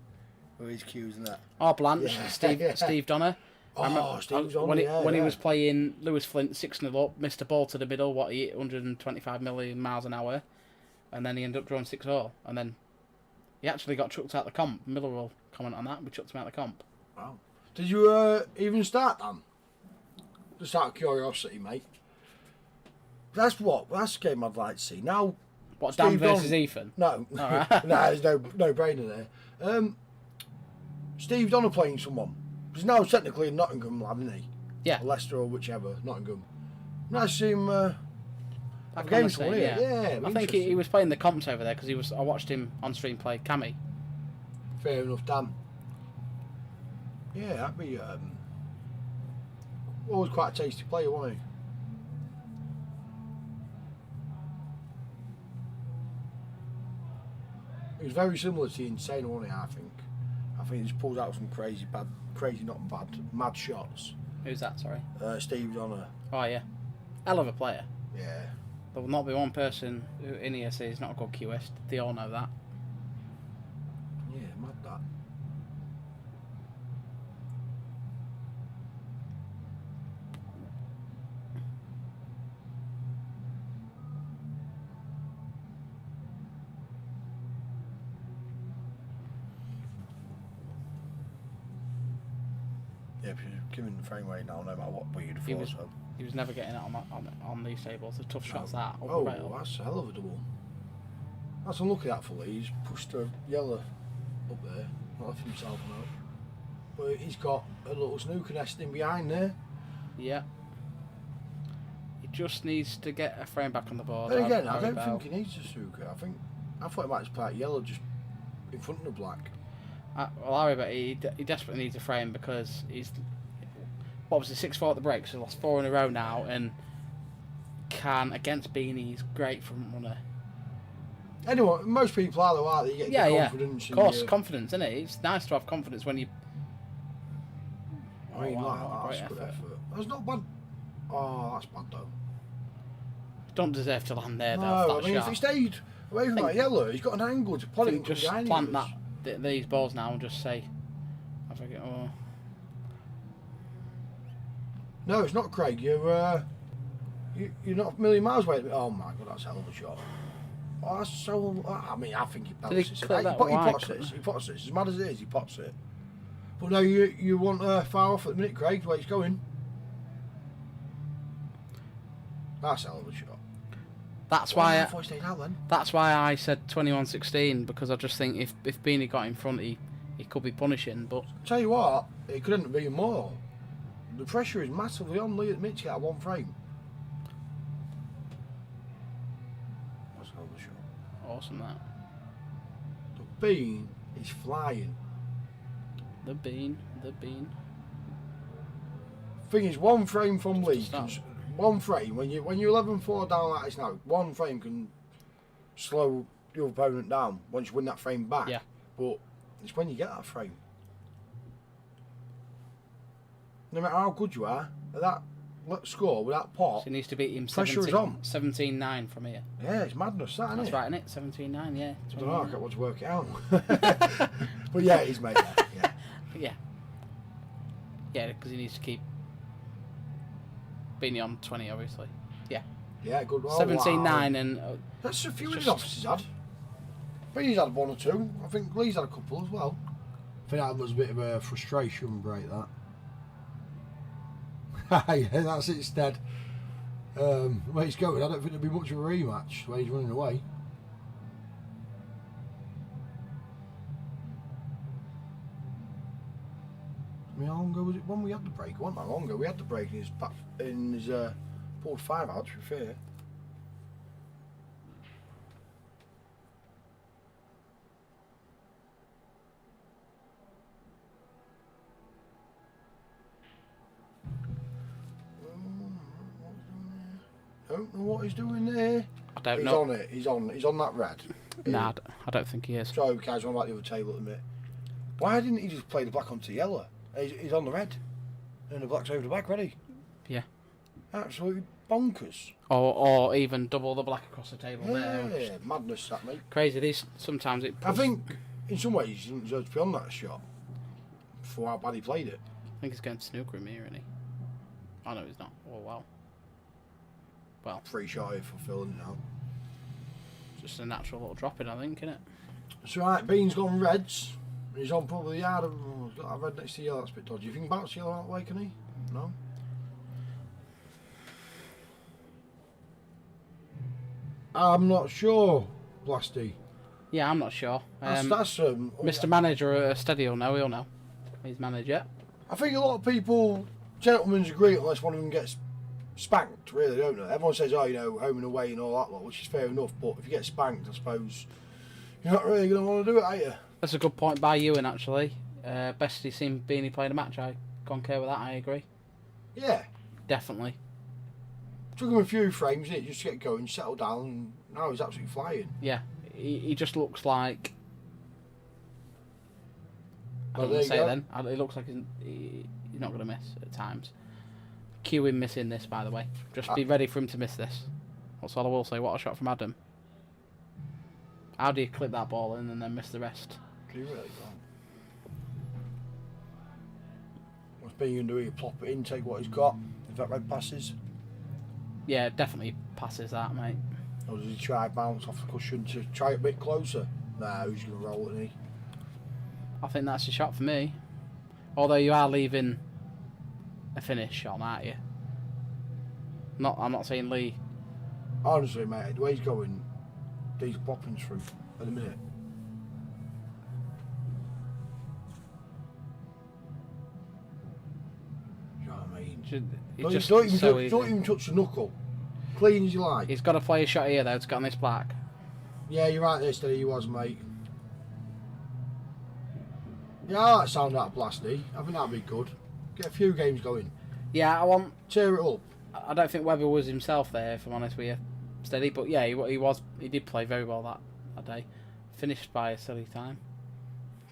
S2: with his cues and that.
S1: Oh, Blanche,
S2: Yeah.
S1: Steve Donner.
S2: Steve Donner.
S1: When he was playing Lewis Flint 6-0 up, missed a ball to the middle. What he hit 125 million miles an hour, and then he ended up drawing 6-0, and then he actually got chucked out the comp. Miller will comment on that. We chucked him out the comp.
S2: Wow. Did you even start, Dan? Just out of curiosity, mate. That's the game I'd like to see. Now,
S1: What,
S2: Steve
S1: Dan versus
S2: Donner-
S1: Ethan?
S2: No,
S1: Alright.
S2: no, there's no brainer there. Steve Donner playing someone. He's now technically in Nottingham, isn't he?
S1: Yeah.
S2: Or Leicester or whichever, Nottingham. Nice to see him.
S1: That
S2: Have
S1: kind of
S2: games
S1: thing,
S2: for it. Yeah,
S1: I think he was playing the comps over there because I watched him on stream play Cammy.
S2: Fair enough, Dan. Yeah, that'd be always quite a tasty player, wasn't he? He was very similar to Insane, wasn't he? I think he just pulled out some mad shots.
S1: Who's that? Sorry.
S2: Steve Donner.
S1: Oh yeah, hell of a player.
S2: Yeah.
S1: There will not be one person who in here says he's not a good QS. They all know that.
S2: Yeah, mad that. Yeah, if you're giving the frame rate now, no matter what you'd
S1: He
S2: afford,
S1: was,
S2: so.
S1: he was never getting it on these tables. The tough shots that. Up the
S2: Oh,
S1: rail.
S2: that's a hell of a double. That's unlucky that for Lee. He's pushed a yellow up there, not left himself out. But he's got a little snooker nest in behind there.
S1: Yeah. He just needs to get a frame back on the board.
S2: But again, I don't think he needs a snooker. I thought he might just play yellow just in front of the black.
S1: But he desperately needs a frame because he's what was it 6-4 at the break, so he lost 4 in a row now, and can against Beanie. He's great front runner.
S2: Anyway, most people are though, aren't they? You get your confidence.
S1: Of course, confidence, isn't it? It's nice to have confidence when you.
S2: I mean,
S1: wow,
S2: that's
S1: great
S2: good
S1: effort.
S2: effort. That's not bad. Oh, that's bad though.
S1: Don't deserve to land there though.
S2: No,
S1: That
S2: I mean,
S1: shot.
S2: if he stayed away from that yellow, he's got an angle to
S1: I
S2: pull it
S1: think
S2: and
S1: just
S2: behind
S1: plant
S2: us.
S1: these balls now and just say, I forget. Oh.
S2: No, it's not, Craig. You're not a million miles away. Oh my god, that's a hell of a shot. Oh, that's so. I mean, I think he
S1: Did he
S2: pots it.
S1: clip
S2: He
S1: that
S2: pots
S1: wide?
S2: it. He pots it. As mad as it is, he pots it. But no, you want far off at the minute, Craig. Where he's going. That's a hell of a shot.
S1: That's
S2: Well,
S1: why.
S2: I thought he stayed out then.
S1: That's why I said 21-16 because I just think if Beanie got in front, he could be punishing. But
S2: Tell you what, it could end up being more. The pressure is massively on Lee at the minute to get that one frame. That's a hell of a shot.
S1: awesome that.
S2: The bean is flying.
S1: The bean.
S2: Thing is, one frame from Lee.
S1: Stop.
S2: One frame when you're 11-4 down like this now. One frame can slow your opponent down once you win that frame back.
S1: Yeah.
S2: But it's when you get that frame. No matter how good you are, at that score with that pot.
S1: So he needs to beat him
S2: Pressure is on.
S1: 17-9 from here.
S2: Yeah, it's madness, that, isn't
S1: That's
S2: it?
S1: right, isn't it? 17-9, yeah.
S2: I don't know, I can't want to work it out. But yeah, he's made that, yeah.
S1: Yeah. Yeah, because he needs to keep Beanie on 20, obviously. Yeah.
S2: Yeah, good. Oh,
S1: 17-9
S2: wow.
S1: and...
S2: That's a few of
S1: just-
S2: his officers had. Beanie's had one or two. I think Lee's had a couple as well. I think that was a bit of a frustration break, that. Yeah, that's it, Stead. The way it's going, I don't think there'll be much of a rematch where he's running away. I mean, how long ago was it when we had the break? It wasn't that long ago. We had the break in his back, in his pulled 5 out, to be fair. Don't know what he's doing there.
S1: I don't
S2: He's
S1: know.
S2: on it. He's on that red.
S1: Nah, I don't think he is.
S2: So guys, on like the other table at the minute. Why didn't he just play the black onto yellow? He's on the red, and the black's over the back ready.
S1: Yeah.
S2: Absolutely bonkers.
S1: Or even double the black across the table
S2: Yeah,
S1: there.
S2: madness that, mate.
S1: Crazy. These sometimes it.
S2: I think in some ways he doesn't deserve to be on that shot for how bad he played it.
S1: I think he's going to snooker him here, isn't he? Oh no, he's not. Oh wow. Well,
S2: 3 shot here for Phil now.
S1: just a natural little drop in, I think, isn't it?
S2: So right, Bean's gone reds. He's on probably the yard. Oh, he's got that red next to yellow. That's a bit dodgy. You think bounce yellow out the way, can he? No. I'm not sure, Blasty.
S1: Yeah, I'm not sure.
S2: That's
S1: Mr. Manager Steady will know. He'll know. He's manager.
S2: I think a lot of people, gentlemen's agree unless one of them gets spanked, really, don't they? Everyone says, oh, you know, home and away and all that lot, which is fair enough, but if you get spanked, I suppose you're not really going to want to do it, are you?
S1: That's a good point by Ewan, actually. Best he seen Beanie playing a match. I concur with that. I agree.
S2: Yeah.
S1: Definitely.
S2: Took him a few frames, didn't it, just to get going, settle down, and now he's absolutely flying.
S1: Yeah. He just looks like... I don't
S2: Well,
S1: want to
S2: there
S1: say
S2: you
S1: it then. It looks like he's not going to miss at times. Cue him missing this, by the way. Just be ready for him to miss this. That's all I will say. What a shot from Adam. How do you clip that ball in and then miss the rest?
S2: Can you really go? What's Bean going to do? You plop it in, take what he's got, if that red passes?
S1: Yeah, definitely passes that, mate.
S2: Or does he try bounce off the cushion to try it a bit closer? No, he's going to roll it, isn't he?
S1: I think that's your shot for me. Although you are leaving a finish on, aren't you? I'm not saying Lee.
S2: Honestly, mate, the way he's going, these popping through at the minute. You know what I mean? Don't even touch the knuckle. Clean as you like.
S1: He's got to play a shot here, though, to get on this black.
S2: Yeah, you're right there, Steady, you was, mate. Yeah, that sound like Blasty. I think that'd be good. Get a few games going.
S1: Yeah, I want...
S2: Tear it up.
S1: I don't think Webber was himself there, if I'm honest with you. Steady, but yeah, he did play very well that day. Finished by a silly time.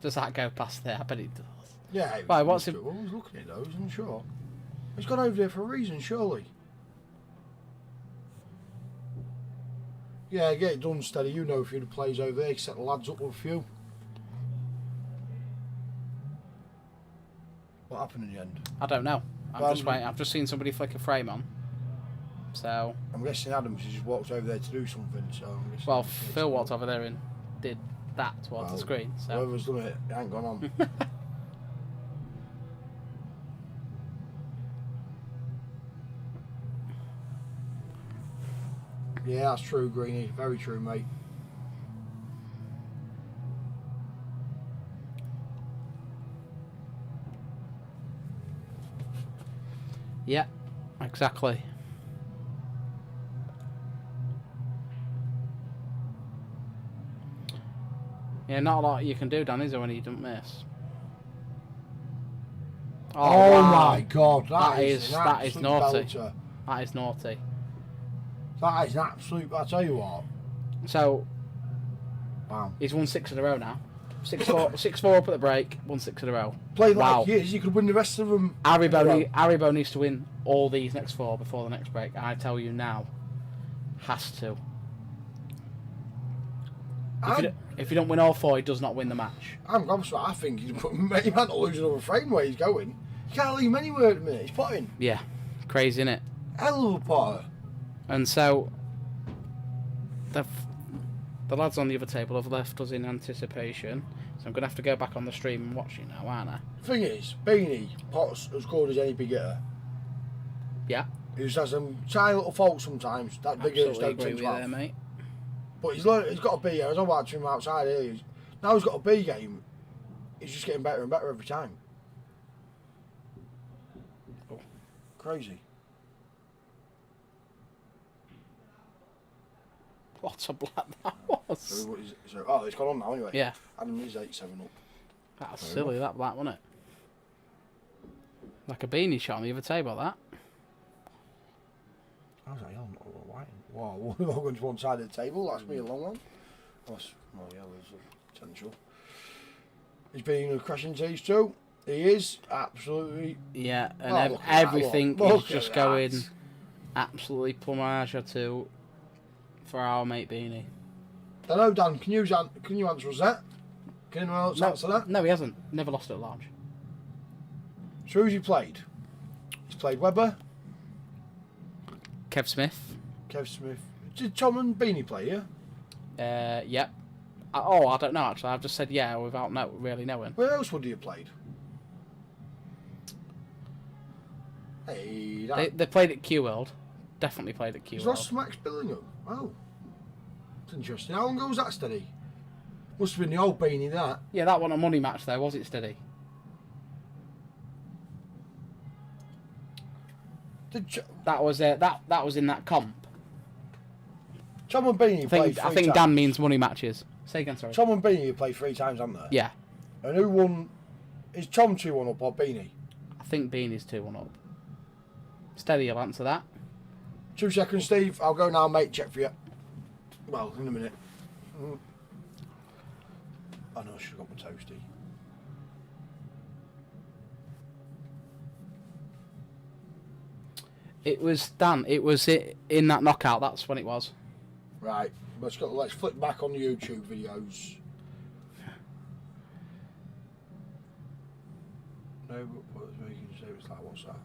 S1: Does that go past there? I bet it does.
S2: Yeah,
S1: Right, what's it?
S2: I was looking at those, I'm sure. He's gone over there for a reason, surely. Yeah, get it done, Steady. You know a few of the plays over there. Set the lads up with a few. What happened in the end?
S1: I don't know. I've just seen somebody flick a frame on. So.
S2: I'm guessing Adams has just walked over there to do something. So.
S1: Well, Phil walked over there and did that towards the screen. So.
S2: Whoever's done it, it ain't gone on. Yeah, that's true, Greenie. Very true, mate.
S1: Yeah, exactly. Yeah, not a lot you can do, Dan, is there, when he doesn't miss?
S2: Oh
S1: wow.
S2: my God,
S1: that is naughty.
S2: Belter.
S1: That is naughty.
S2: That is an absolute. I tell you what.
S1: So,
S2: wow,
S1: he's won 6 in a row now. 6-4, 6-4 up at the break, won 6 in a row.
S2: Played
S1: wow.
S2: like he is, you could win the rest of them.
S1: Haribo needs to win all these next 4 before the next break. I tell you now, has to. If you don't win all 4, he does not win the match.
S2: I think he might not lose another frame where he's going. You can't leave him anywhere at the minute. He's potting.
S1: Yeah, crazy, innit?
S2: Hell of a potter.
S1: And so, the lads on the other table have left us in anticipation. So I'm going to have to go back on the stream and watch it now, aren't I?
S2: The thing is, Beanie pots as good as any big hitter.
S1: Yeah.
S2: He just has them tiny little faults sometimes. That big ears
S1: Absolutely
S2: don't
S1: agree
S2: tend
S1: with
S2: to
S1: you
S2: have.
S1: there, mate.
S2: But he's got a B here. I was on watching him outside earlier. Now he's got a B game. He's just getting better and better every time.
S1: Oh.
S2: Crazy.
S1: What a black that was.
S2: So, it's gone on now anyway.
S1: Yeah.
S2: Adam is 8-7 up.
S1: That's silly, that black, wasn't it? Like a beanie shot on the other table, that.
S2: I was like, yeah, I'm not white. Wow, we're all going to one side of the table. That's me a long one. Oh yeah, there's a potential. He's being a crashing tease too. He is absolutely.
S1: Yeah, and
S2: Look at
S1: everything
S2: that,
S1: is just going absolutely plumage or two for our mate Beanie.
S2: I know, Dan. Can you answer us that? Can anyone else answer that?
S1: No, he hasn't. Never lost at large.
S2: So who's he played? He's played Webber,
S1: Kev Smith.
S2: Kev Smith. Did Tom and Beanie play here?
S1: Yep. I don't know actually. I've just said yeah without really knowing.
S2: Where else would he have played? Hey,
S1: They played at Q World. Definitely played at Q
S2: he's
S1: World.
S2: lost Max Billingham. Oh, that's interesting. How long ago was that steady? Must have been the old Beanie, that.
S1: Yeah, that wasn't a money match though, was it, Steady? That was in that comp.
S2: Tom and Beanie played
S1: I
S2: 3
S1: think
S2: times.
S1: Dan means money matches. Say again, sorry.
S2: Tom and Beanie played 3 times, haven't they?
S1: Yeah.
S2: And who won? Is Tom 2-1 up or Beanie?
S1: I think Beanie's 2-1 up. Steady, you'll answer that.
S2: 2 seconds, Steve. I'll go now, mate. Check for you. Well, in a minute. I know I should have got my toasty.
S1: It was Dan. It was in that knockout. That's when it was.
S2: Right. Let's flick back on the YouTube videos. No, what was making you say it was like, what's that?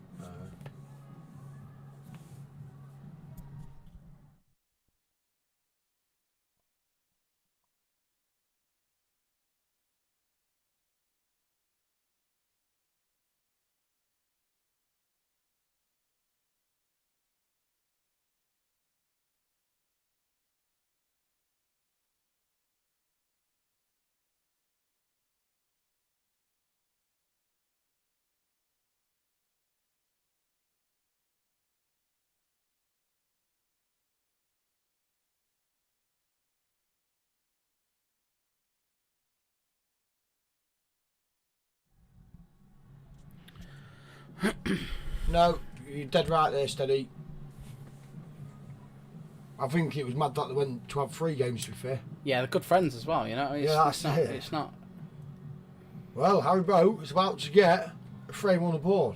S2: No, you're dead right there, Steady. I think it was mad that they went to have 3 games, to be fair.
S1: Yeah, they're good friends as well. You know.
S2: That's it.
S1: It's not.
S2: Well, Haribo is about to get a frame on the board.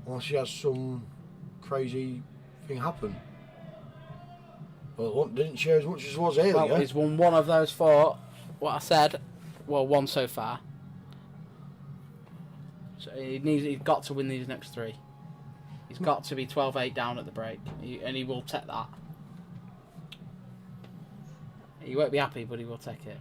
S2: Unless he has some crazy thing happen. Well, it didn't share as much as it was earlier.
S1: Well, he's won one of those 4. What I said. Well, 1 so far. So he's got to win these next 3. He's got to be 12-8 down at the break, and he will take that. He won't be happy, but he will take it.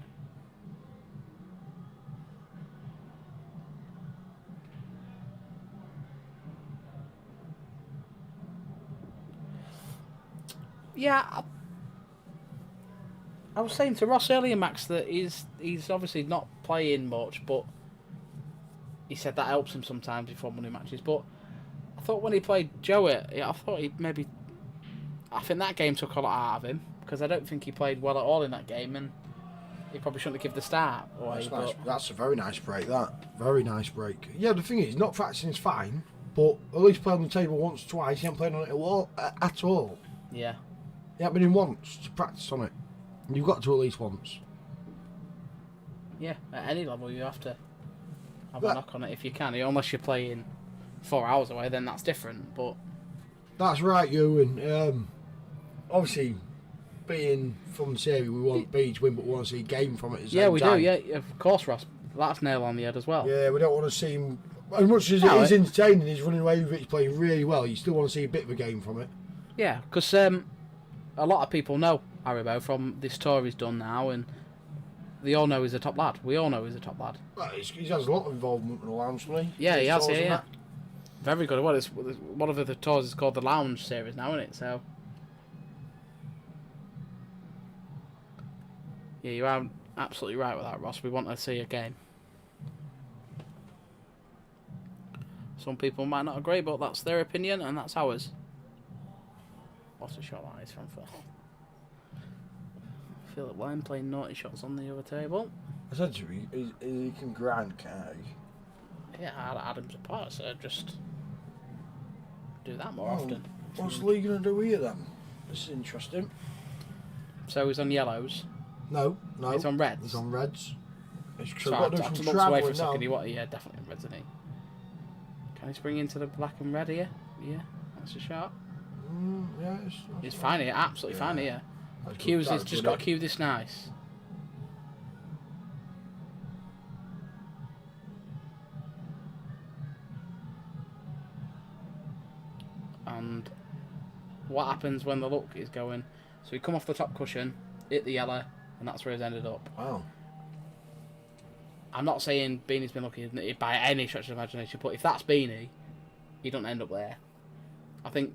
S1: Yeah, I was saying to Ross earlier, Max, that he's obviously not playing much, but he said that helps him sometimes before money matches. But I thought when he played Joey, I thought he maybe... I think that game took a lot out of him, because I don't think he played well at all in that game, and he probably shouldn't have given the start away.
S2: That's a very nice break, that. Very nice break. Yeah, the thing is, not practicing is fine, but at least play on the table once or twice. He hasn't played on it at all.
S1: Yeah.
S2: He hasn't been in once to practice on it. And you've got to at least once.
S1: Yeah, at any level you have to have a knock on it if you can. Unless you're playing 4 hours away, then that's different. But
S2: that's right, Ewan. Obviously, being from this area, we want B to win, but we want to see a game from it at the same time.
S1: do. Yeah, of course, Ross. That's nail on the head as well.
S2: Yeah, we don't want to see him. As much as it is entertaining, he's running away with it, he's playing really well. You still want to see a bit of a game from it.
S1: Yeah, because a lot of people know Haribo from this tour he's done now, and they all know he's a top lad. We all know he's a top lad.
S2: Well, he has a lot of involvement in the lounge, doesn't he?
S1: Yeah, he has. Yeah. Very good. Well, it's one of the tours is called the Lounge Series now, isn't it? So. Yeah, you are absolutely right with that, Ross. We want to see a game. Some people might not agree, but that's their opinion and that's ours. What's a shot that is from Phil? Philip Lane playing naughty shots on the other table.
S2: I said to you, he can grind, can't he?
S1: Yeah, Adam's a part, so just do that more often.
S2: What's Lee going to do here then? This is interesting.
S1: So he's on yellows.
S2: No.
S1: He's on reds.
S2: He's on reds.
S1: So I have to look away for a second. Yeah, definitely on reds, isn't he? Can he spring into the black and red here? Yeah, that's a shot.
S2: Yeah,
S1: he's fine here, absolutely fine here. He's just got to cue this nice. And what happens when the look is going? So he come off the top cushion, hit the yellow, and that's where he's ended up.
S2: Wow.
S1: I'm not saying Beanie's been lucky by any stretch of imagination, but if that's Beanie, he don't end up there. I think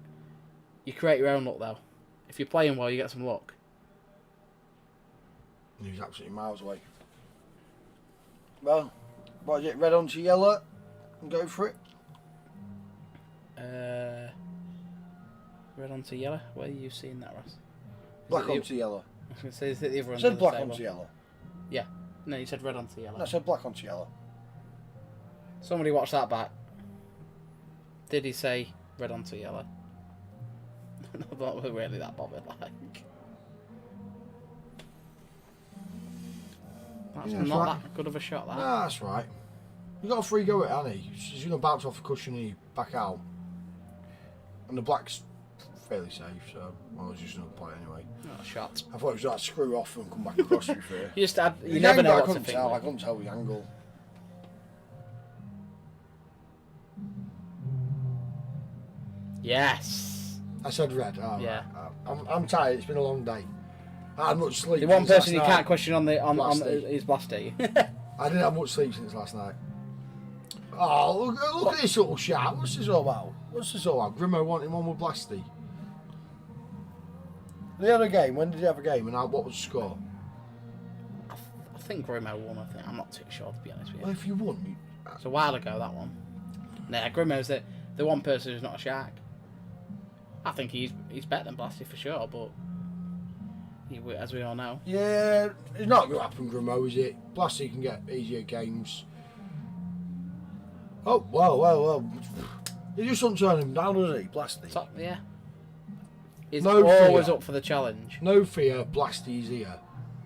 S1: you create your own luck though. If you're playing well, you get some luck.
S2: He's absolutely miles away. Well, what is it? Red onto yellow, and go for it.
S1: Red onto yellow. Where are you seeing that, Ross?
S2: Black onto yellow.
S1: I was going to say, is it the other end?
S2: I said black onto yellow.
S1: Yeah. No, you said red onto yellow.
S2: No, I said black onto yellow.
S1: Somebody watch that back. Did he say red onto yellow? Not really that bothered, like. That's not that good of a shot, that.
S2: No, that's right. You got a free go at it, hasn't he? He's going to bounce off the cushion and he back out. And the black's fairly safe, so I was just going to play anyway.
S1: Not a shot.
S2: I thought it was like screw off and come back across to be fair.
S1: You never know what to think.
S2: I couldn't tell the angle.
S1: Yes.
S2: I said red. Oh,
S1: yeah.
S2: Right. I'm tired. It's been a long day. I had much sleep.
S1: The one person you can't question on is Blasty.
S2: I didn't have much sleep since last night. Oh, look at this little shot. What's this all about? Grimmo wanting one with Blasty. They had a game. When did he have a game? And what was the score?
S1: I think Grimmo won. I'm not too sure, to be honest with you.
S2: Well, if you won,
S1: it's a while ago, that one. Nah, Grimmo's the one person who's not a shark. I think he's better than Blasty for sure, but as we all know.
S2: Yeah, it's not going to happen, Grimmo, is it? Blasty can get easier games. Oh, well. He just doesn't turn him down, does he, Blasty?
S1: Yeah. He's always up for the challenge.
S2: No fear, Blasty's here.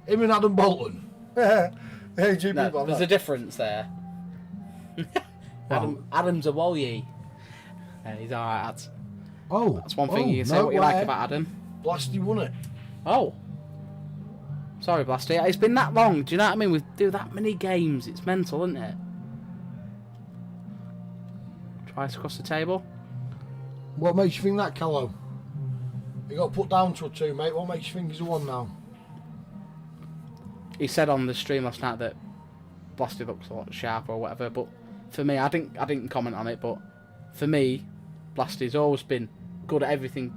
S2: Him and Adam Bolton. There's
S1: a difference there. Adam's a Wally. He's alright. That's one thing you can say what you like about Adam.
S2: Blasty won it.
S1: Oh. Sorry, Blasty. It's been that long. Do you know what I mean? We do that many games. It's mental, isn't it? Twice across the table.
S2: What makes you think that, Callow? You got put down to a 2, mate. What makes you think he's a 1 now?
S1: He said on the stream last night that Blasty looks a lot sharper or whatever, but for me, I didn't comment on it, but for me, Blasty's always been good at everything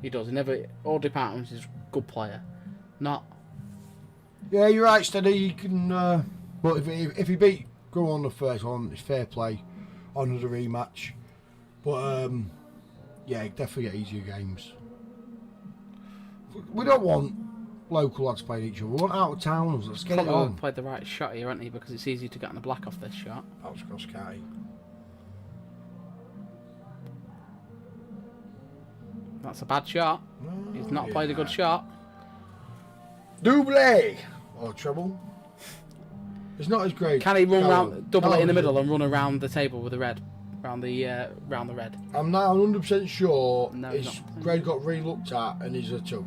S1: he does. He never, all departments, he's a good player. Not.
S2: Yeah, you're right, Steady. You can. But if he beat Grum on the first one, it's fair play. Honour the rematch. But yeah, definitely get easier games. We don't want local lads playing each other. We want out of towners. Let's get it on.
S1: Played the right shot here, hasn't he? Because it's easy to get on the black off this shot.
S2: Bounce across Kai.
S1: That's a bad shot. He's not played a good shot.
S2: Double or treble. It's not as great.
S1: Can he run round, double it in the middle and run around the table with the red, round the red?
S2: I'm now 100% sure
S1: his
S2: grade got re-looked at and he's a 2.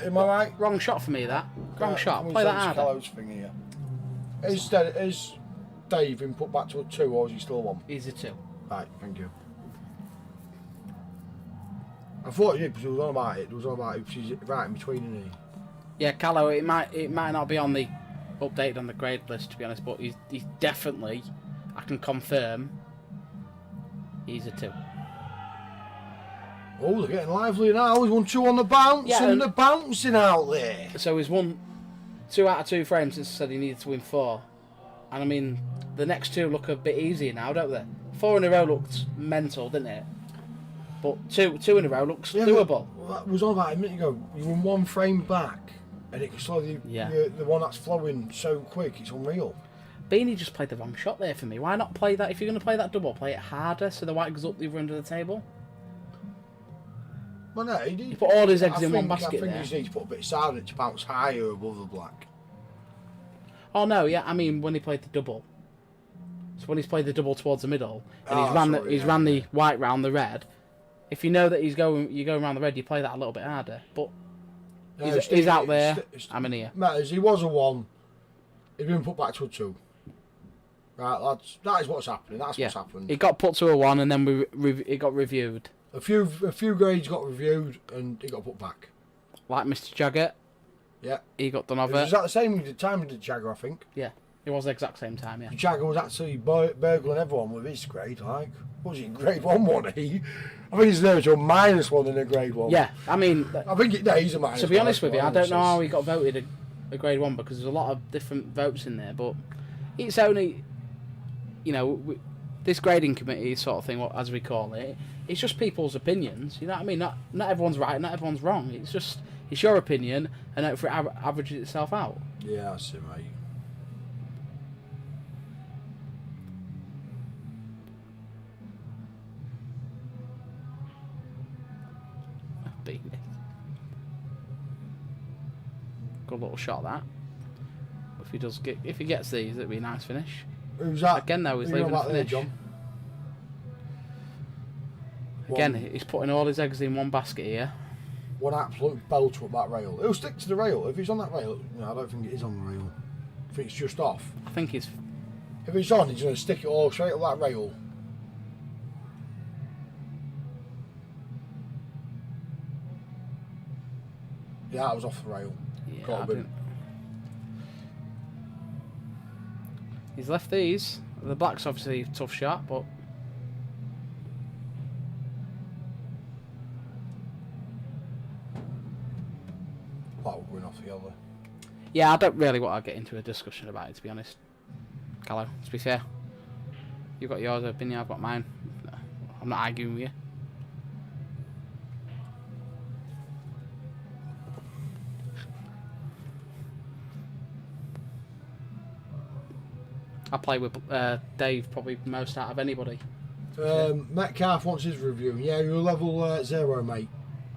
S2: Am I right?
S1: Wrong shot for me, that. Wrong shot. Play that harder.
S2: Thing here. Is Dave been put back to a 2 or is he still a 1?
S1: He's a 2.
S2: Right, thank you. I thought he did because it was all about it. It was all about it. He's right in between, isn't he?
S1: Yeah, Callow, it might not be on the updated on the grade list, to be honest, but he's definitely I can confirm he's a 2.
S2: Oh, they're getting lively now. He's 1-2 on the bounce,
S1: Yeah,
S2: and they're bouncing out there.
S1: So he's won 2 out of 2 frames since I said he needed to win 4. And I mean, the next 2 look a bit easier now, don't they? 4 in a row looked mental, didn't it? But two in a row looks doable.
S2: That was on about a minute ago. You were 1 frame back, and it slowly, the one that's flowing so quick, it's unreal.
S1: Beanie just played the wrong shot there for me. Why not play that? If you're going to play that double, play it harder so the white goes up the other end of the table.
S2: Well, no, he
S1: put all his eggs in one basket
S2: I think
S1: there.
S2: he needs to put a bit of side on it to bounce higher above the black.
S1: Oh no, yeah, I mean when he played the double. So when he's played the double towards the middle and he's ran the white round the red. If you know that you're going around the red, you play that a little bit harder. But he's out there. I'm in here.
S2: Matters. He was a 1. He's been put back to a 2. Right, that is what's happening. That's what's happened.
S1: It got put to a 1 and then it got reviewed.
S2: A few grades got reviewed and it got put back.
S1: Like Mr. Jagger.
S2: Yeah.
S1: He got done over.
S2: Was that the same time with the Jagger, I think?
S1: Yeah. It was the exact same time, yeah.
S2: The Jagger was actually burgling everyone with his grade, like. What was he, grade 1, wasn't he? I think he's never to a -1 in a grade 1.
S1: Yeah, I mean...
S2: I think he's a -1.
S1: To be honest with you, I don't know how he got voted a grade 1 because there's a lot of different votes in there, but it's only... You know, this grading committee sort of thing, as we call it, it's just people's opinions, you know what I mean? Not everyone's right, not everyone's wrong. It's your opinion, and hopefully it averages itself out.
S2: Yeah, that's it, mate.
S1: Beanie. Good little shot that. If he gets these, it'd be a nice finish.
S2: Who's that?
S1: Again, though, he's leaving a finish.
S2: There, John?
S1: Again, he's putting all his eggs in one basket here.
S2: One absolute belter up that rail. It'll stick to the rail. If it's on that rail, no, I don't think it is on the rail. I think it's just off.
S1: I think he's...
S2: If it's on, he's going to stick it all straight up that rail. Yeah, that was off the rail.
S1: Yeah, he's left these. The black's obviously a tough shot, but...
S2: Oh, we're going off the yellow.
S1: Yeah, I don't really want to get into a discussion about it, to be honest. Callow, to be fair. You've got yours opinion, I've got mine. I'm not arguing with you. I play with Dave probably most out of anybody.
S2: Metcalf wants his review. Yeah, you're level 0, mate.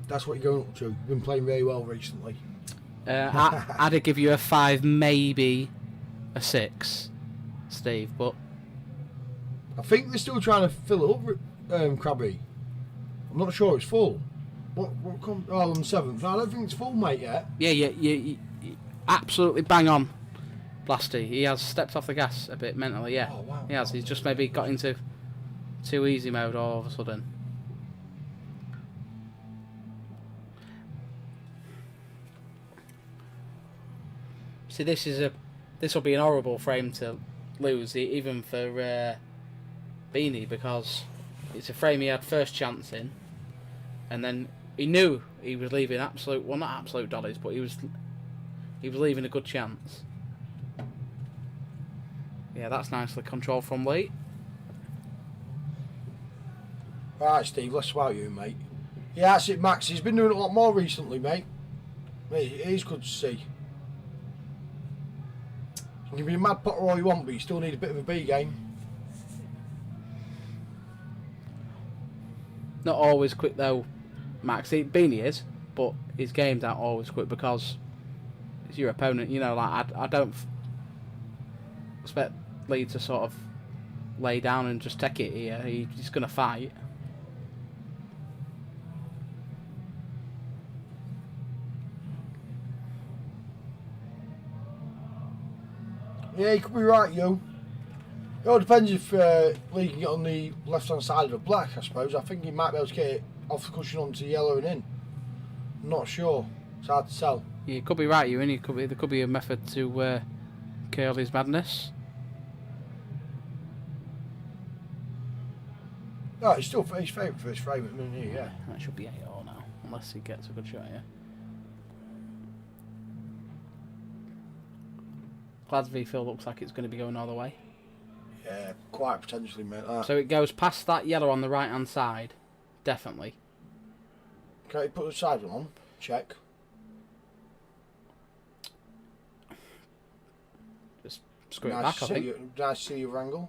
S2: That's what you're going up to. You've been playing very well recently.
S1: I'd give you a 5, maybe a 6, Steve, but...
S2: I think they're still trying to fill it up, Krabby. I'm not sure it's full. What on the 7th? I don't think it's full, mate, yet.
S1: Yeah, absolutely bang on, Blasty. He has stepped off the gas a bit mentally, yeah.
S2: Oh, wow.
S1: He has. He's just maybe got into too easy mode all of a sudden. See, this will be an horrible frame to lose, even for Beanie, because it's a frame he had first chance in, and then he knew he was leaving not absolute dollars, but he was leaving a good chance. Yeah, that's nicely controlled from late.
S2: Right, Steve, let's swap you, mate. Yeah, that's it, Max. He's been doing it a lot more recently, mate. It is good to see. You can be a mad potter all you want, but you still need a bit of a B game.
S1: Not always quick though, Max. Beanie is, but his games aren't always quick because it's your opponent. You know, like I don't expect Lee to sort of lay down and just take it here. He's going to fight.
S2: Yeah, you could be right, you. It all depends if Lee can get on the left-hand side of the black, I suppose. I think he might be able to get it off the cushion onto the yellow and in. I'm not sure. It's hard to tell.
S1: Yeah, you could be right, you, and there could be a method to curl his madness.
S2: No, it's still his favourite first frame at the minute, yeah.
S1: That should be 8-0 now, unless he gets a good shot, yeah. Gladesville looks like it's going to be going all the way.
S2: Yeah, quite potentially, mate. That.
S1: So it goes past that yellow on the right-hand side, definitely.
S2: Okay, put the side on. Check.
S1: Just screw it
S2: Nice
S1: back, I think.
S2: Nice to see your angle.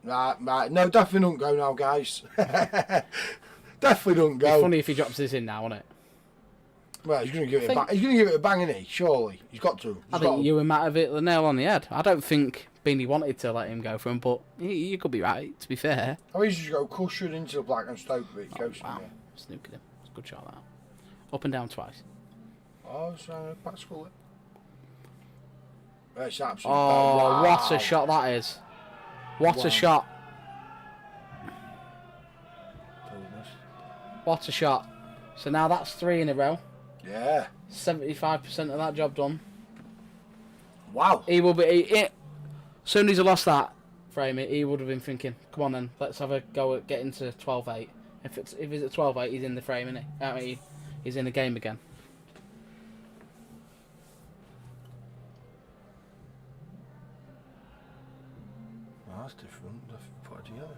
S2: Right. No, definitely don't go now, guys. Definitely don't go.
S1: It's funny if he drops this in now, isn't it?
S2: Well, he's going to give it a bang. He's going to give it a bang, isn't he? Surely. He's got to.
S1: I think you might have hit the nail on the head. I don't think Beanie wanted to let him go for him, but you could be right, to be fair.
S2: I mean, he's just go cushion into the black and stoke a bit.
S1: Wow. Snookered him. It's a good shot, that. Up and down twice.
S2: Oh, it's back school. It's absolutely.
S1: Oh,
S2: wow.
S1: what a shot that is. What a shot. What a shot. So now that's 3 in a row.
S2: Yeah.
S1: 75% of that job done.
S2: Wow.
S1: He will be... As soon as he lost that frame, he would have been thinking, come on then, let's have a go at getting to 12-8. If he's at 12-8, he's in the frame, isn't he? I mean, he's in the game again.
S2: Oh, that's different. They've put it together.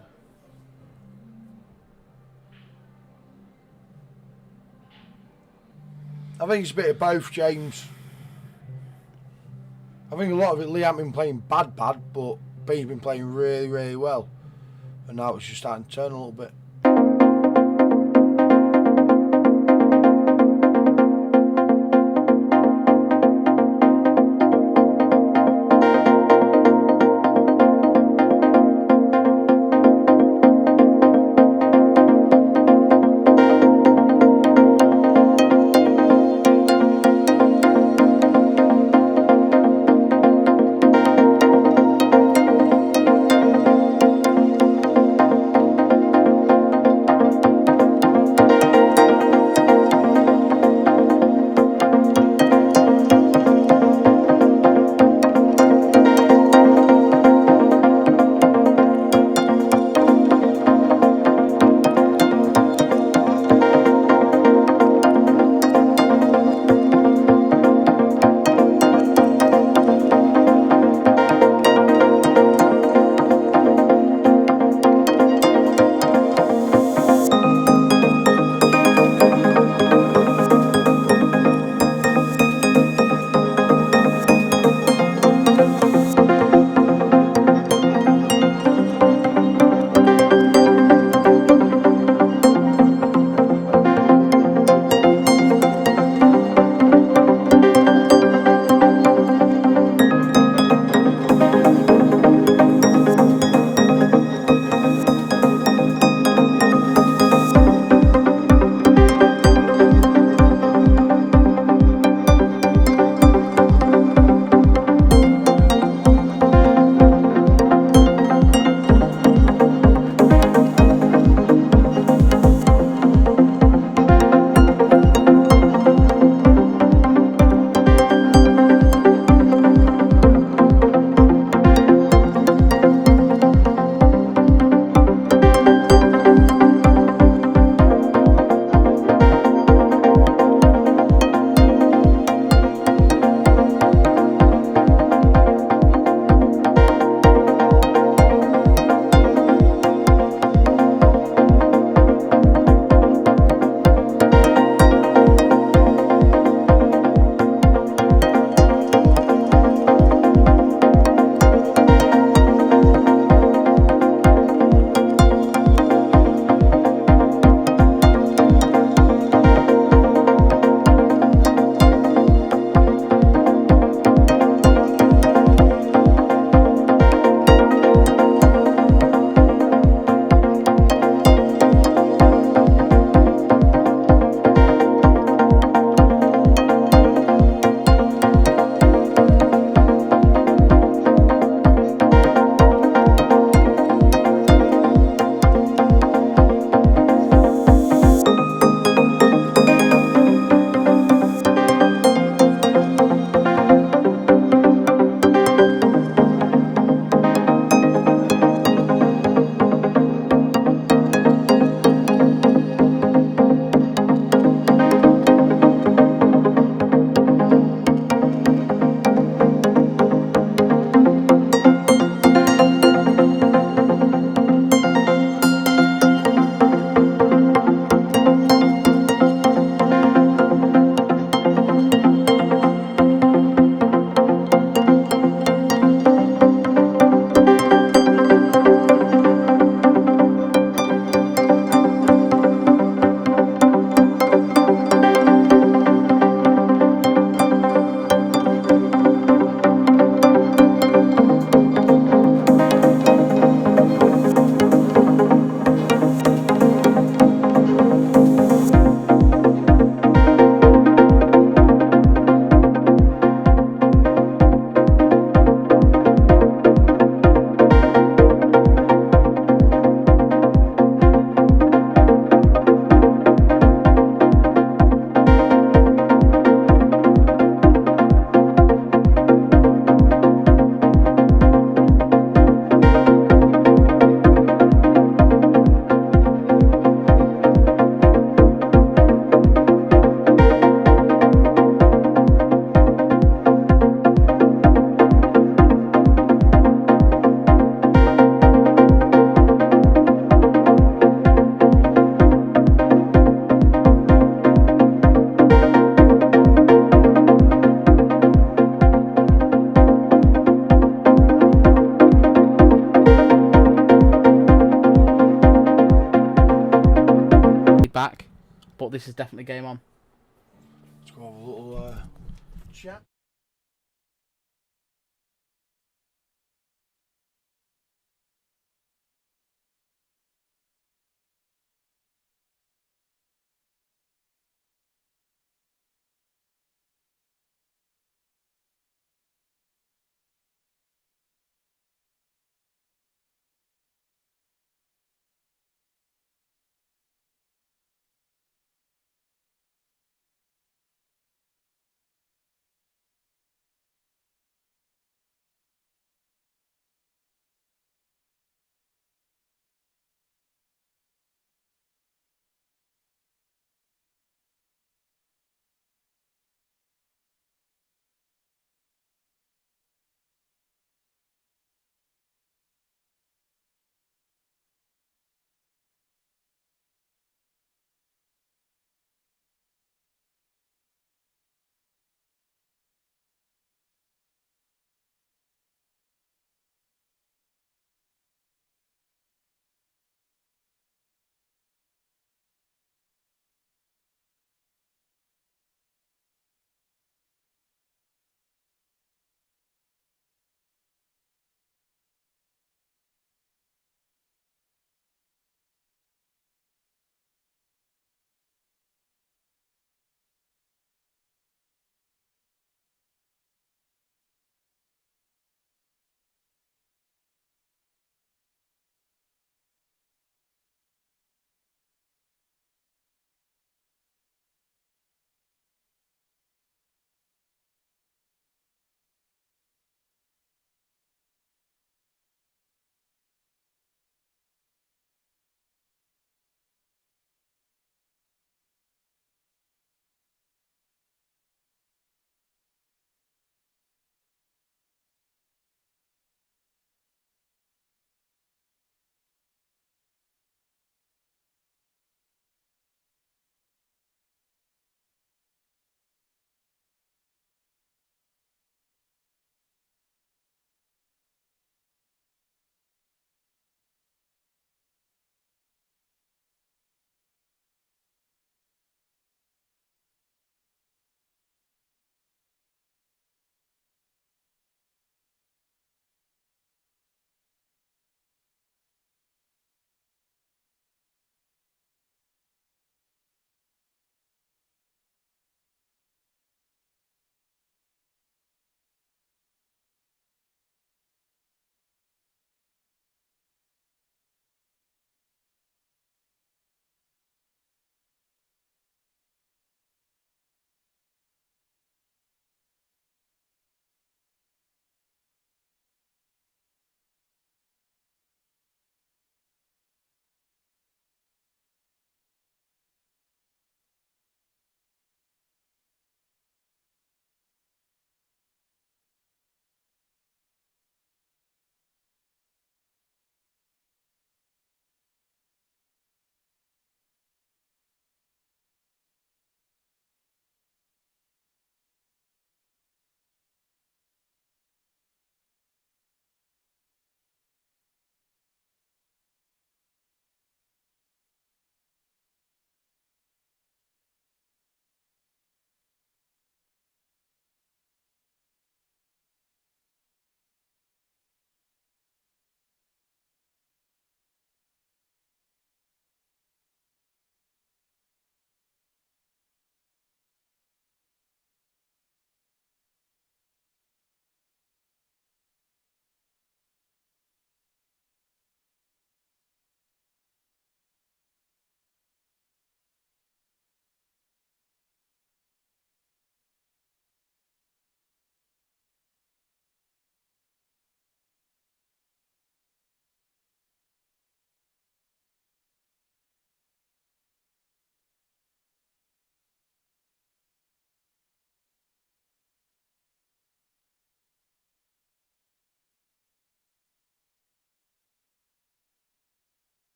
S2: I think it's a bit of both, James. I think a lot of it, Liam been playing bad, but Bean's been playing really, really well. And now it's just starting to turn a little bit.
S1: but this is definitely game on.
S2: Let's go have a little chat.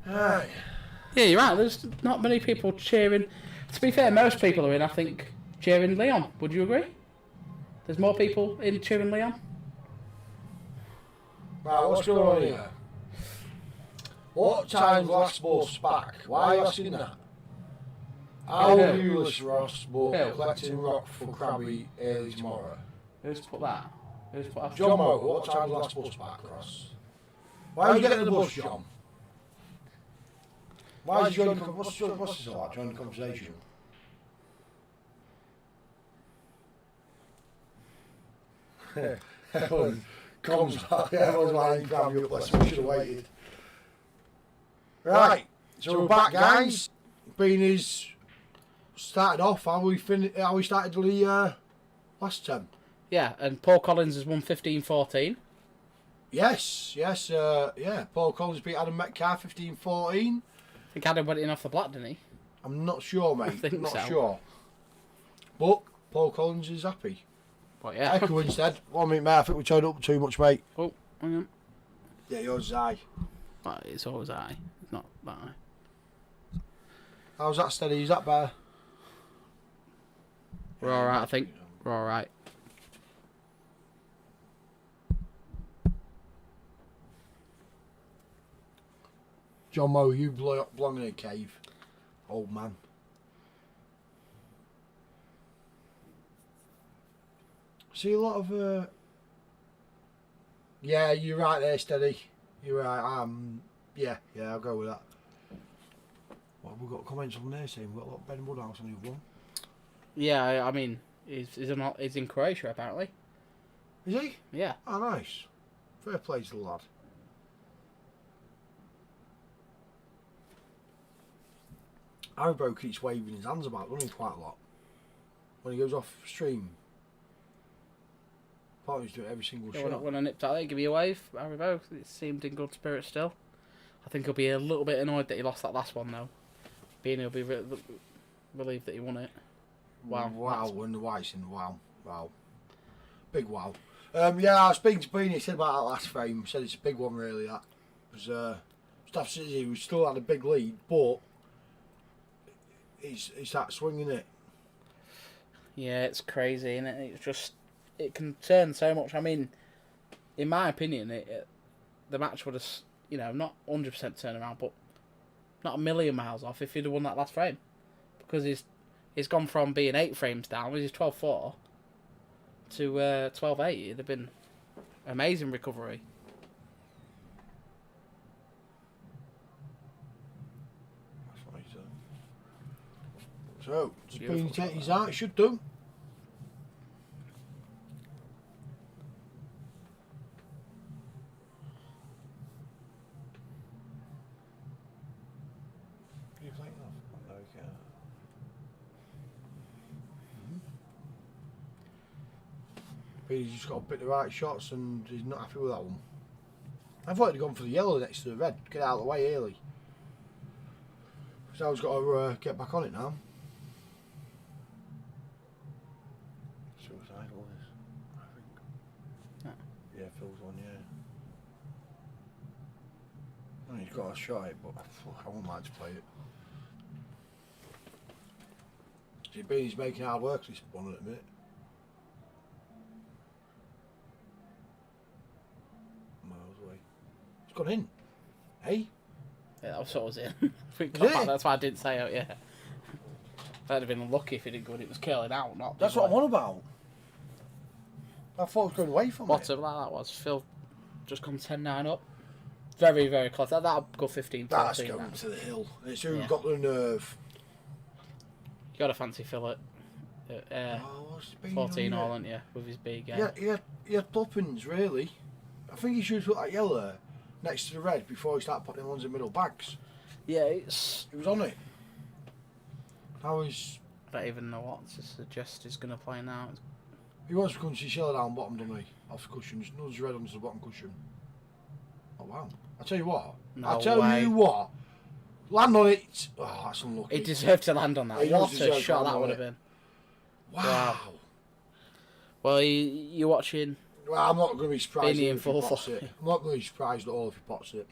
S2: Right.
S1: Yeah, you're right. There's not many people cheering. To be fair, most people are in, I think, cheering Leon. Would you agree? There's more people in cheering Leon?
S2: Right, what's going on here? What time's last bus back? Why are you asking that? How
S1: Yeah.
S2: viewless Ross, but
S1: Yeah.
S2: collecting rock for Krabby early tomorrow.
S1: Who's put that? Who's put that?
S2: John Moe, what time's last bus back, Ross? Why are you getting the bus, John? Why is you joining what's this like? Join the conversation. Everyone comes back, everyone's lining Krabby up, let's we should have waited. Right, so we're back, guys. Beanies started off. How we started the last term.
S1: Yeah, and Paul Collins has won 15-14.
S2: Yes, yeah. Paul Collins beat Adam Metcalf 15-14.
S1: I think Adam went in off the black, didn't he?
S2: I'm not sure, mate.
S1: I think
S2: not
S1: so.
S2: sure. But Paul Collins is happy.
S1: But yeah.
S2: Echo instead. 1 minute, mate. I think we turned up too much, mate.
S1: Oh, hang on.
S2: Yeah, yours is high.
S1: Well, it's always high. It's not that high.
S2: How's that steady? Is that better?
S1: We're alright, I think. We're alright.
S2: John Moe, you belong in a cave. Old man. See a lot of yeah, you're right there, steady. You're right. Yeah, I'll go with that. Well, we've got comments on there saying we've got a lot of Ben Woodhouse on the other one.
S1: Yeah, I mean, he's in Croatia apparently.
S2: Is he?
S1: Yeah.
S2: Oh, nice. Fair play to the lad. Haribo keeps waving his hands about, doesn't he, quite a lot? When he goes off stream. Probably doing every single
S1: Yeah,
S2: shot.
S1: when I nipped out there, give you a wave, Haribo. It seemed in good spirits still. I think he'll be a little bit annoyed that he lost that last one though. Beanie will be relieved that he won it. Wow.
S2: Wow, when the white's in, wow. Big wow. Yeah, I was speaking to Beanie, he said about that last frame, he said it's a big one really, that. Because Staff City, we still had a big lead, but it's that swinging it.
S1: Yeah, it's crazy, and it's just it can turn so much. I mean, in my opinion, the match would have, not 100% turned around, but not a million miles off if he'd have won that last frame, because he's gone from being 8 frames down, which is 12-4, to 12-8. It'd have been amazing recovery.
S2: So, just Beanie take his out, it should do. Can you play it off? No, you can't. Beanie's just got to pick the right shots and he's not happy with that one. I thought he'd gone for the yellow next to the red, get out of the way early. So I've got to get back on it now. Suicidal is, I think. Yeah, Phil's one, yeah. Well, he's got a shot at it, but I wouldn't like to play it. See, Beanie's making hard work this one at the minute. Miles away. It's gone in. Hey?
S1: Yeah, that was what was in. That's why I didn't say it. Yeah, that'd have been unlucky if he didn't go. It was curling out, not.
S2: That's what I'm on about. I thought it was going away from
S1: Bottom
S2: it.
S1: like that was Phil, just come 10-9 up. Very, very close. That'll go 15-14.
S2: That's going to the hill. It's who's
S1: Yeah.
S2: got the nerve.
S1: You got a fancy Phil at 14 all, haven't you, with his big game?
S2: Yeah, he had plumpings, really. I think he should put that yellow next to the red before he started putting the ones in middle bags.
S1: Yeah, it's.
S2: He was on it. I was.
S1: I don't even know what to suggest he's going to play now.
S2: He wants to come to shell down bottom, doesn't he? Off the cushions. Nudge red onto the bottom cushion. Oh, wow. I tell you what. You what. Land on it. Oh, that's unlucky.
S1: He deserved to land on that.
S2: He
S1: What
S2: does
S1: a
S2: deserve
S1: shot
S2: to
S1: that
S2: land
S1: would
S2: on
S1: have been.
S2: Wow.
S1: Well, you're watching.
S2: Well, I'm not going to be surprised
S1: Beanie in
S2: if he
S1: full
S2: pots
S1: form.
S2: it. I'm not going to be surprised at all if he pots it.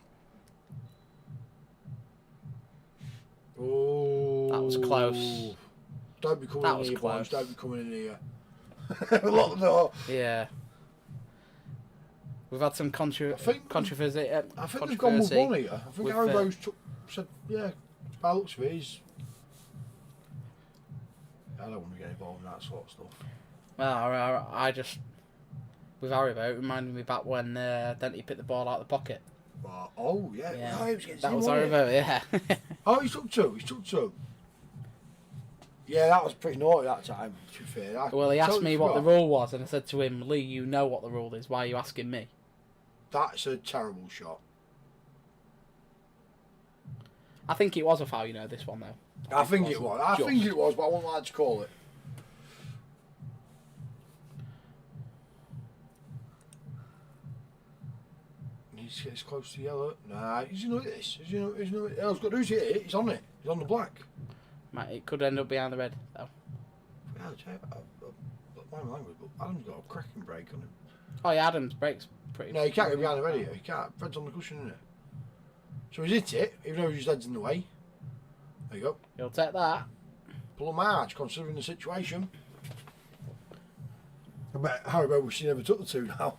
S2: Oh,
S1: That was close.
S2: Don't be coming in here, boys.
S1: Close.
S2: Don't be coming in here. Lock the door.
S1: Yeah. We've had some controversy.
S2: I think they've gone with one here. I think Haribo's said, yeah, by the looks of it, he's... I don't want to get involved in that sort of stuff.
S1: Well, I just... With Haribo, it reminded me back when Denty picked the ball out of the pocket.
S2: Oh, yeah. Oh, he was getting
S1: that was Haribo, yeah.
S2: Oh, he took two. Yeah, that was pretty naughty that time, to be fair.
S1: Well, he asked me what the rule was, and I said to him, Lee, you know what the rule is. Why are you asking me?
S2: That's a terrible shot.
S1: I think it was a foul, this one, though.
S2: I think it was. I think it was, but I wouldn't like to call it. Needs to get as close to yellow. Nah, he's know this. He's got to do it. He's on it. He's on the black.
S1: It could end up behind the red, though.
S2: Yeah, my language, but Adam's got a cracking break on him.
S1: Oh, yeah, Adam's breaks pretty.
S2: No, he can't go behind the red here. He can't. Fred's on the cushion, isn't it? So he's hit it, even though his head's in the way. There you go.
S1: He'll take that.
S2: Pull a march, considering the situation. I bet Haribo wish he never took the two now.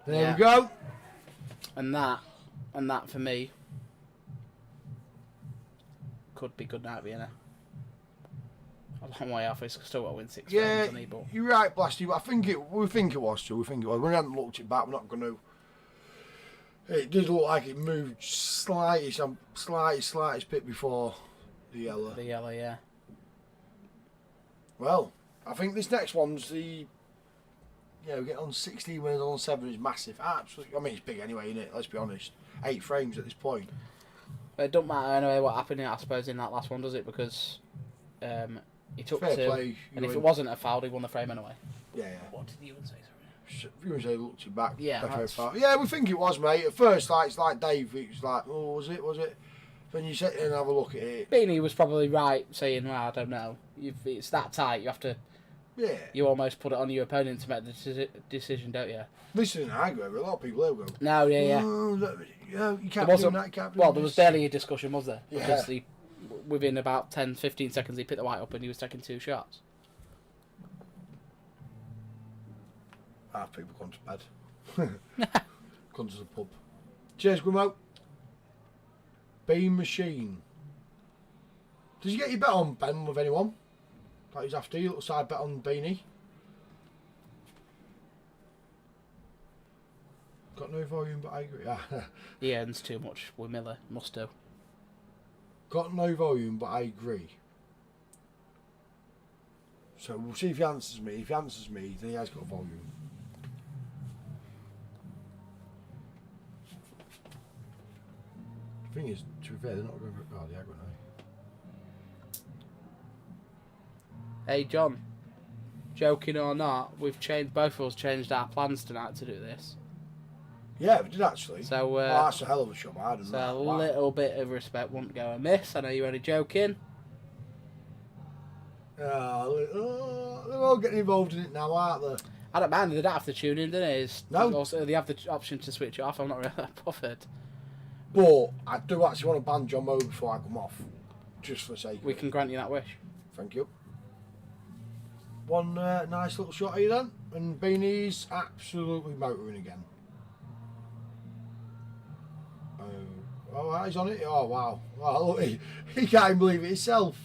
S2: There we go.
S1: And that for me could be good night, Vienna. A long way off. It's still got to win 6 frames on E-ball.
S2: You're right, Blasty. But we think it was too. We think it was. We haven't looked it back. We're not going to. It did look like it moved slightest bit before the yellow.
S1: The yellow, yeah.
S2: Well, I think this next one's the. We get on 16 wins on 7 is massive. Absolutely. I mean, it's big anyway, isn't it? Let's be honest. 8 frames at this point.
S1: But it don't matter anyway what happened, I suppose, in that last one, does it? Because he took
S2: fair
S1: 2,
S2: play,
S1: and if it wasn't a foul, he won the frame anyway.
S2: Yeah.
S1: What did you even say? Sorry.
S2: You say looked it back.
S1: Yeah.
S2: Yeah, we think it was, mate. At first, it's like Dave. It was like, oh, was it? Then you sit there and have a look at it.
S1: Beanie was probably right saying, well, I don't know. It's that tight. You have to.
S2: Yeah.
S1: You almost put it on your opponent to make the decision, don't you?
S2: This isn't arguing. A lot of people there go.
S1: No, yeah.
S2: Oh, you can't do that. You can't do
S1: there was barely a discussion, was there?
S2: Yeah.
S1: Because within about 10, 15 seconds, he picked the white up and he was taking 2 shots.
S2: Half people gone to bed. Gone to the pub. Cheers, Grimo. Bean Machine. Did you get your bet on Ben with anyone? That was after you. Little side bet on Beanie. Got no volume, but I agree.
S1: He earns too much with Miller. Must do.
S2: Got no volume, but I agree. So we'll see if he answers me. If he answers me, then he has got volume. The thing is, to be fair, they're not going for the aggro now.
S1: Hey, John. Joking or not, both of us changed our plans tonight to do this.
S2: Yeah, we did actually.
S1: So
S2: that's a hell of a shot, man.
S1: So a little bit of respect won't go amiss. I know you're only joking.
S2: They're all getting involved in it now, aren't they?
S1: I don't mind. They don't have to tune in, do they?
S2: No.
S1: Also, they have the option to switch it off. I'm not really bothered.
S2: But I do actually want to ban John Moe before I come off. Just for the sake of
S1: We can grant you that wish.
S2: Thank you. One nice little shot here then. And Beanie's absolutely motoring again. Oh, he's on it. Oh, wow. Wow, look, he can't even believe it himself.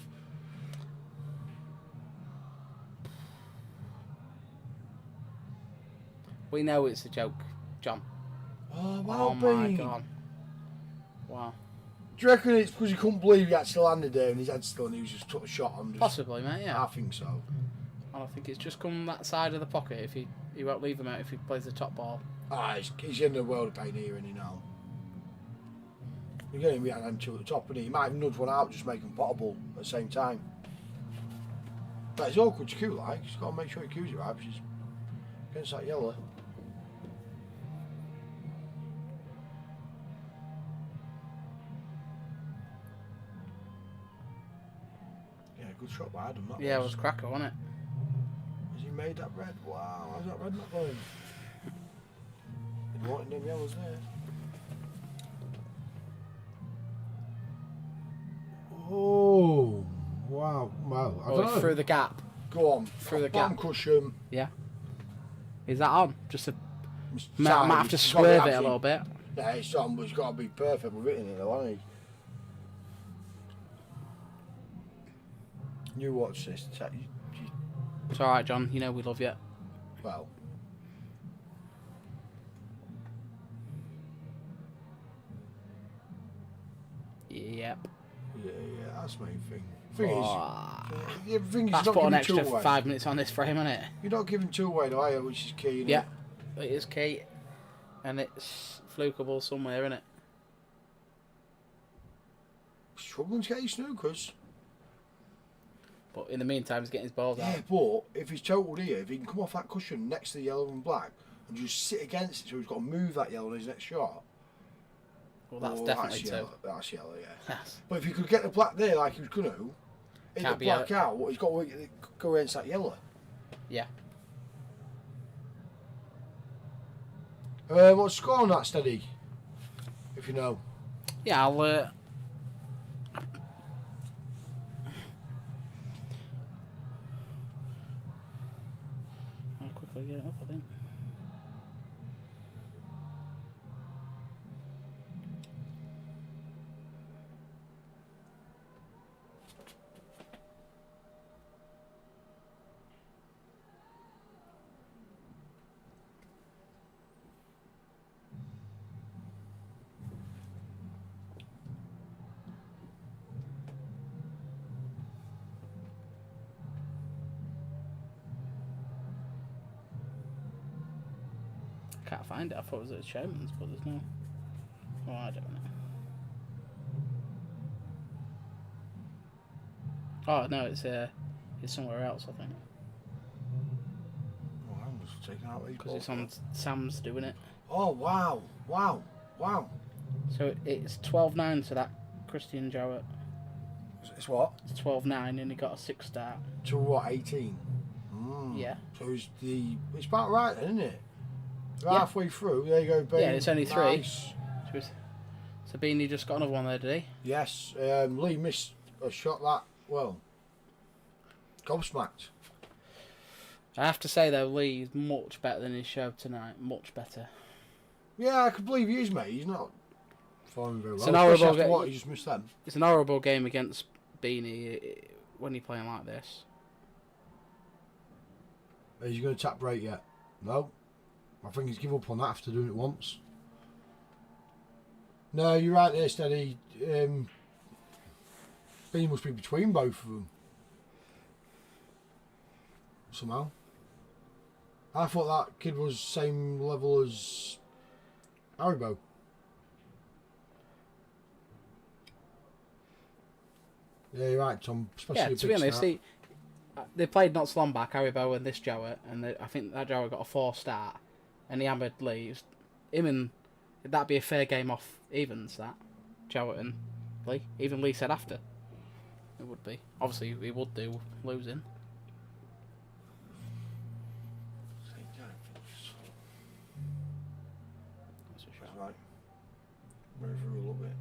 S1: We know it's a joke, John.
S2: Oh, wow,
S1: oh my God. Wow.
S2: Do you reckon it's because he couldn't believe he actually landed there and his head still and he was just took a shot on?
S1: Possibly, mate, yeah.
S2: I think so.
S1: I don't think it's just come that side of the pocket. If he won't leave him out if he plays the top ball.
S2: He's in the world of pain here, isn't he, now? You're going to be at them two at the top, and he might even nudge one out, just make them potable at the same time. But it's awkward to cue, like. He's got to make sure he cues it right, because he's against that yellow. Yeah, good shot by Adam.
S1: It was cracker, wasn't it?
S2: Has he made that red? Wow, how's that red not going? wanting them yellows there. Oh, wow. Well, I don't know.
S1: Through the gap.
S2: Go on.
S1: Through the
S2: bottom
S1: gap.
S2: cushion.
S1: Yeah. Is that on? Just a...
S2: It's
S1: Might have
S2: tight.
S1: to
S2: It's got
S1: swerve
S2: be
S1: it a
S2: actually-
S1: little bit.
S2: Yeah, it's on, but it's got to be perfect with it in it, though, hasn't it? You watch this.
S1: It's alright, John. You know we love you.
S2: Well.
S1: Yep.
S2: Yeah, that's the main thing. Thing
S1: Oh,
S2: is, the thing is
S1: that's
S2: you're
S1: put
S2: not
S1: an
S2: giving two
S1: extra
S2: away.
S1: 5 minutes on this frame, isn't it?
S2: You're not giving two away, though, are you? Which is key. Isn't
S1: Yeah.
S2: it?
S1: It is key. And it's flukeable somewhere, isn't it?
S2: Struggling to get his snookers.
S1: But in the meantime, he's getting his balls
S2: Yeah,
S1: out.
S2: but if he's totaled here, if he can come off that cushion next to the yellow and black and just sit against it, so he's got to move that yellow in his next shot.
S1: Well, that's
S2: Oh,
S1: definitely
S2: that's
S1: two.
S2: yellow. That's yellow, yeah.
S1: Yes.
S2: But if he could get the black there like he was going to, hit
S1: Can't
S2: the
S1: be
S2: black out, he's got to go against that yellow.
S1: Yeah.
S2: What's the score on that, Steady? If you know.
S1: Yeah, I'll quickly get it up, I think. Can't find it. I thought it was at Chairman's, but there's no. Oh, I don't know. Oh no, it's somewhere else, I think,
S2: Oh, I'm just taking out these
S1: because
S2: balls.
S1: it's on Sam's doing it.
S2: Oh, wow. Wow. Wow.
S1: So it's 12-9 to that Christian Jowett.
S2: It's what?
S1: It's 12-9, and he got a 6 start.
S2: To what, 18? Mm.
S1: Yeah.
S2: So it's about right then, isn't it? We're
S1: Yeah.
S2: halfway through. There you go, Ben.
S1: Yeah, it's only 3.
S2: Nice.
S1: So Beanie just got another one there, did he?
S2: Yes. Lee missed a shot that, well, gobsmacked.
S1: I have to say though, Lee is much better than his show tonight. Much better.
S2: Yeah, I can believe he is, mate. He's not performing very
S1: It's
S2: well.
S1: an
S2: Especially
S1: horrible
S2: after
S1: game.
S2: what he just missed them.
S1: It's an horrible game against Beanie when you're playing like this.
S2: Is he going to tap break yet? No. I think he's given up on that after doing it once. No, you're right there, Steady. Bean must be between both of them. Somehow. I thought that kid was same level as Haribo. Yeah, you're right, Tom. Especially
S1: Yeah,
S2: a
S1: to
S2: big
S1: be honest,
S2: start.
S1: they played not so long back, Haribo and this Jowett, and I think that Jowett got a 4 start, and he hammered Lee. Him and that'd be a fair game off evens, that Jowett and Lee. Even Lee said after it would be. Obviously, he would do losing. That's a
S2: That's
S1: shot.
S2: right. Move through a little bit.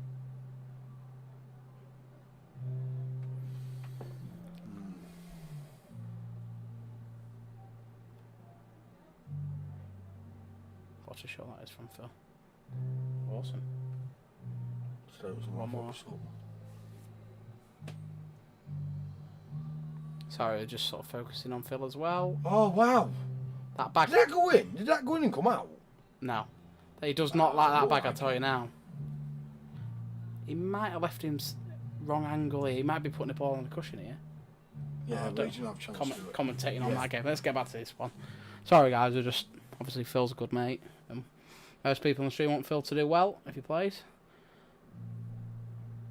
S1: What a shot that is from Phil. Awesome.
S2: So it was
S1: One more.
S2: focus up.
S1: Sorry, we're just sort of focusing on Phil as well.
S2: Oh, wow.
S1: That bag.
S2: Did that go in? Did that go in and come out?
S1: No. He does not like that
S2: Well,
S1: bag,
S2: I
S1: I'll tell you now. He might have left him wrong angle here. He might be putting the ball on the cushion here.
S2: Yeah,
S1: I
S2: but
S1: don't-
S2: he didn't have a chance to do it.
S1: Commentating on
S2: Yeah.
S1: that game. Let's get back to this one. Sorry, guys. We're just... Obviously, Phil's a good mate. Most people on the stream want Phil to do well if he plays.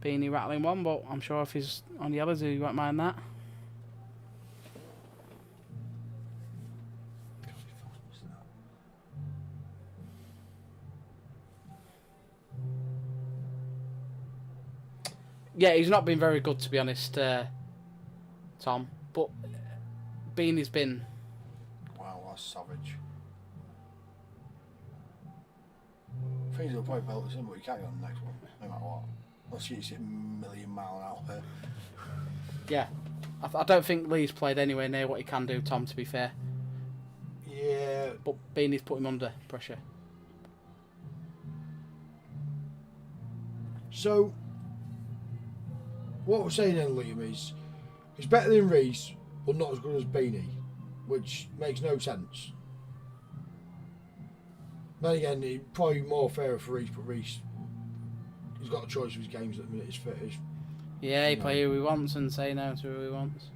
S1: Beanie rattling one, but I'm sure if he's on yellows, he won't mind that. Yeah, he's not been very good, to be honest, Tom. But Beanie's been...
S2: Wow, that's savage. I think he'll probably belt us in, but he can't get on the next one, no matter what. Unless he's hitting a million mile an hour.
S1: Yeah. I don't think Lee's played anywhere near what he can do, Tom, to be fair.
S2: Yeah.
S1: But Beanie's put him under pressure.
S2: So, what we're saying then, Liam, is he's better than Reese, but not as good as Beanie, which makes no sense. Then again, it's probably more fair for Reese, but Reese, he's got a choice of his games at the minute. It's fair.
S1: Yeah, he play who he wants and say no to who he wants.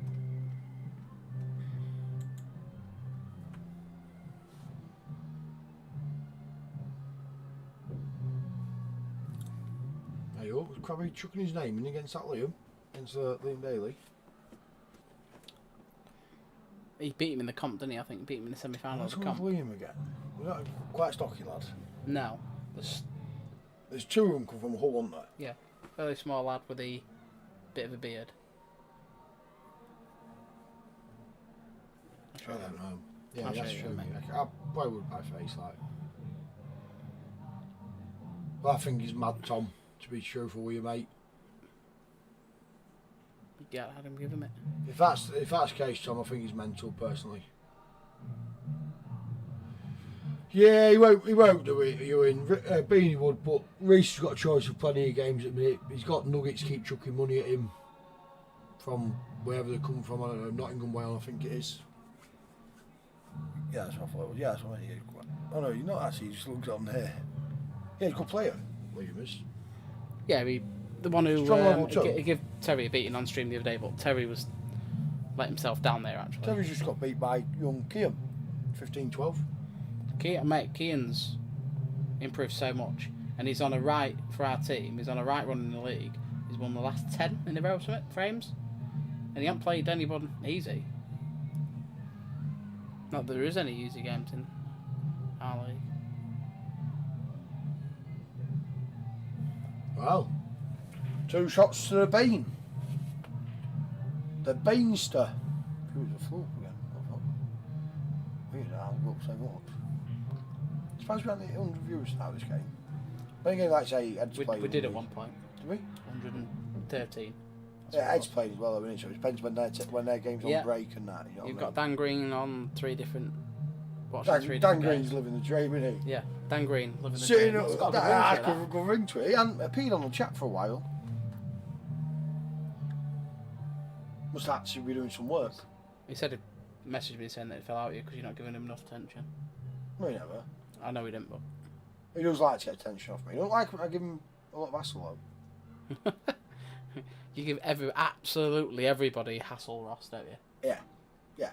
S2: There you go. Crabby chucking his name in against that Liam, against Liam Daly.
S1: He beat him in the comp, didn't he? I think he beat him in the semi-final of the comp.
S2: Liam again. Was that quite a stocky lad?
S1: No.
S2: There's two of them come from Hull, aren't there?
S1: Yeah. Fairly small lad with a bit of a beard.
S2: I don't know. Yeah,
S1: I'll
S2: that's
S1: show you,
S2: true.
S1: mate.
S2: I probably would by face, like. But I think he's mad, Tom, to be truthful with you, mate.
S1: Yeah, I had him give him it.
S2: If that's the case, Tom, I think he's mental, personally. Yeah, he won't do it, Ewan. Beanie would, but Reece has got a choice of plenty of games at the minute. He's got Nuggets keep chucking money at him from wherever they come from. I don't know, Nottingham, Wales, I think it is. Yeah, that's what I thought it was. Yeah, that's what I meant. Oh no, you're not actually, he just looks on there. Yeah, he's a good player, William is.
S1: Yeah, the one who he gave Terry a beating on stream the other day, but Terry was let himself down there actually.
S2: Terry's just got beat by young Kian, 15-12.
S1: Kean's improved so much, and he's on a right for our team. He's on a right run in the league. He's won the last 10 in a row frames, and he hasn't played anyone easy. Not that there is any easy games in our league.
S2: Well, 2 shots to the bean. The beanster. It was a fluke again. I thought. Weird, I'll go up so much. Suppose we had 100 viewers now this game. But again, like I say, Ed's played.
S1: We did at one point.
S2: Did we?
S1: 113.
S2: Yeah, Ed's played as well, I mean, so it depends when their game's on break and that. You know
S1: You've
S2: what
S1: got Dan Green on 3 different.
S2: Dan Green's living the dream, isn't he?
S1: Yeah, Dan Green living the
S2: Sitting
S1: dream.
S2: up, I could go ring to it. He hadn't appeared on the chat for a while. Must actually be doing some work.
S1: He said he messaged me saying that it fell out of you because you're not giving him enough attention.
S2: No, he never.
S1: I know he didn't, but
S2: he does like to get attention off me. He don't like when I give him a lot of hassle though.
S1: You give absolutely everybody hassle, Ross, don't you?
S2: Yeah, yeah.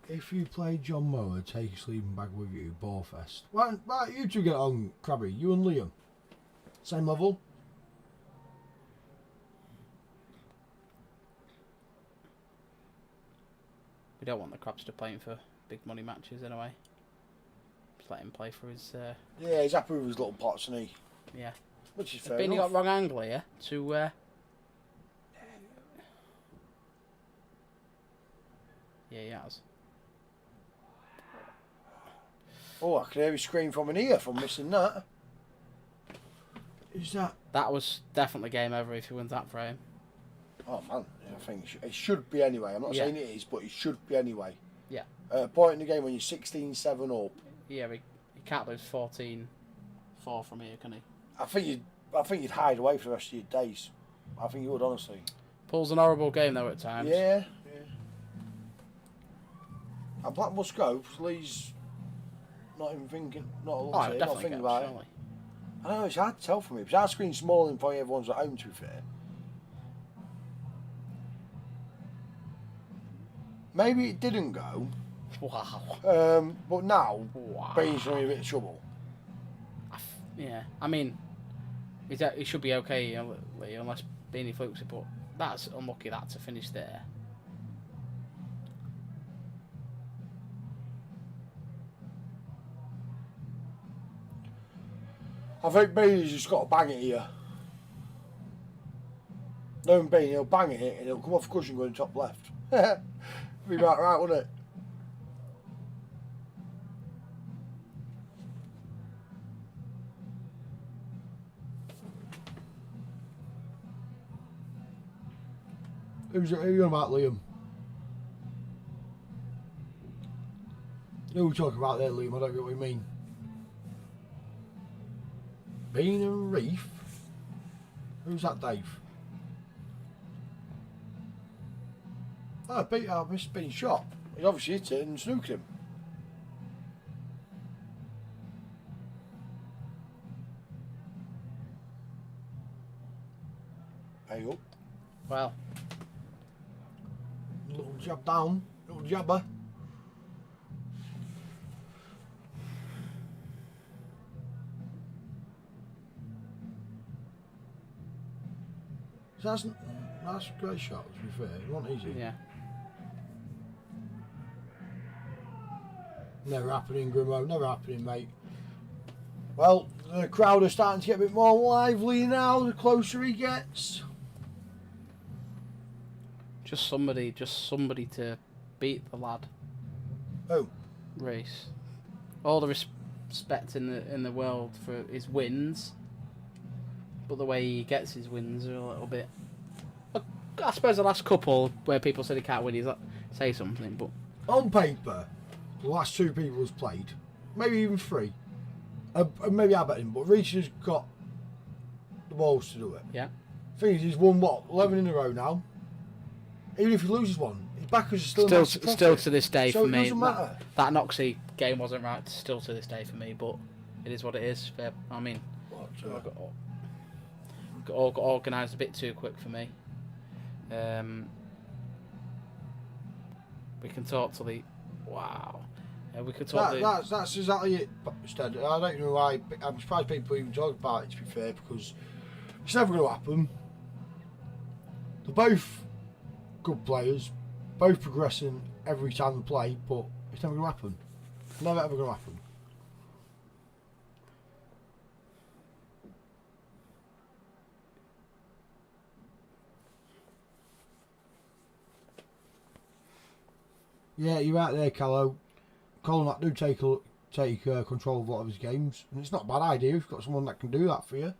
S2: If you play John Mower, take your sleeping bag with you, Ballfest. Why you two get on, Crabby? You and Liam, same level.
S1: We don't want the Crabster playing for big money matches anyway. Just let him play for his.
S2: Yeah, he's happy with his little pots, isn't he?
S1: Yeah.
S2: Which is fair
S1: Beanie
S2: enough.
S1: got wrong angle here to. Yeah, he has.
S2: Oh, I can hear his scream from an ear from missing that. Is that?
S1: That was definitely game over if he wins that frame.
S2: Oh man, I think it should be anyway. I'm not saying it is, but it should be anyway.
S1: Yeah.
S2: At a point in the game when you're 16-7 up.
S1: Yeah, he can't lose 14-4 from here, can he?
S2: I think you'd hide away for the rest of your days. I think you would, honestly.
S1: Paul's an horrible game though at times.
S2: Yeah. And Black must go because Lee's not even thinking, not thinking about it. I know, it's hard to tell from me because our screen's small and probably everyone's at home, to be fair. Maybe it didn't go.
S1: Wow.
S2: But now,
S1: Wow.
S2: Bean's in a bit of trouble.
S1: Yeah, I mean, he should be okay unless Beanie flukes it, but that's unlucky that to finish there.
S2: I think Beanie's just got to bang it here. Knowing Beanie, he'll bang it and it'll come off cushion going top left. Be about right, wouldn't it? Who's on about, Liam? Who are we talking about there, Liam? I don't get what you mean. Bean and Reef? Who's that, Dave? Oh, Mr. Bean's shot. He's obviously hit it and snooked him. Hey up.
S1: Well,
S2: Little jab down. Little jabber. That's a great shot, to be fair. It wasn't easy.
S1: yeah.
S2: Never happening, Grimo. Never happening, mate. Well, the crowd are starting to get a bit more lively now the closer he gets.
S1: Just somebody to beat the lad.
S2: Oh.
S1: Race. All the respect in the world for his wins, but the way he gets his wins are a little bit. I suppose the last couple where people said he can't win, he's like, say something, but
S2: On paper, the last two people has played, maybe even three. Maybe I bet him, but Reach has got the balls to do it.
S1: yeah.
S2: Thing is, he's won what, 11 in a row now. Even if he loses one, his backers are still
S1: Still to this day
S2: so
S1: for
S2: it
S1: me.
S2: doesn't matter.
S1: That Noxie game wasn't right. Still to this day for me, but it is what it is. I mean, got organised a bit too quick for me. We can talk to the wow. We could talk.
S2: That's exactly it. Instead, I don't know why. I'm surprised people even talk about it. To be fair, because it's never going to happen. They're both good players, both progressing every time they play, but it's never going to happen. Never ever going to happen. Yeah, you're right there, Callow. Colin, that do take control of a lot of his games, and it's not a bad idea if you've got someone that can do that for you.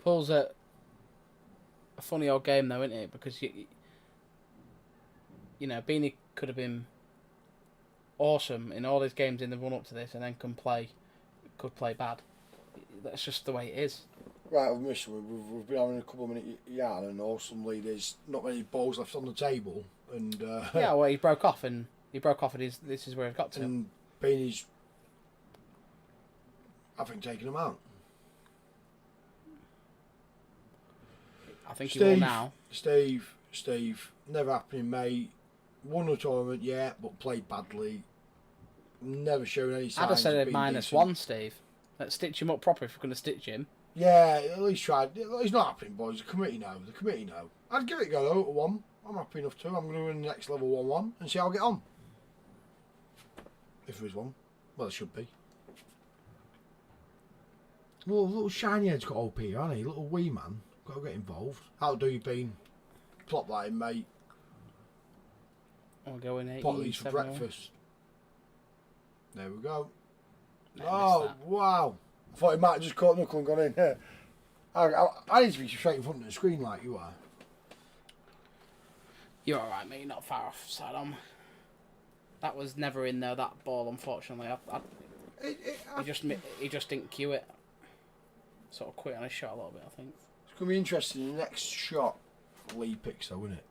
S1: Paul's a funny old game though, isn't it? Because you know, Beanie could have been awesome in all his games in the run up to this, and then could play bad. That's just the way it is.
S2: Right, we've been having a couple of minutes yarn, and awesomely there's not many balls left on the table, and
S1: yeah, well, he broke off, and this is where it got to.
S2: And Beanie's, I think, taking him out.
S1: I think he will now.
S2: Steve, never happening, mate. Won the tournament, yeah, but played badly. Never shown any signs.
S1: I'd have said
S2: of
S1: a
S2: being
S1: -1,
S2: decent.
S1: Steve. Let's stitch him up properly if we're going to stitch him.
S2: Yeah, at least tried. It's not happening, boys. The committee know. I'd give it a go though at 1. I'm happy enough to. I'm going to win the next level 1-1 and see how I get on. If there is one. Well, there should be. Little shiny head's got OP, hasn't he? Little wee man. Got to get involved. How do you been? Plop that in, mate.
S1: I'll go in 8.
S2: Pot these for breakfast. There we go.
S1: No,
S2: Oh, wow. I thought he might have just caught knuckle and gone in here. I need to be straight in front of the screen like you are.
S1: You're alright, mate. You're not far off side on. That was never in there, that ball, unfortunately. He just didn't cue it. Sort of quit on his shot a little bit, I think.
S2: It's going to be interesting. The next shot Lee picks, though, isn't it?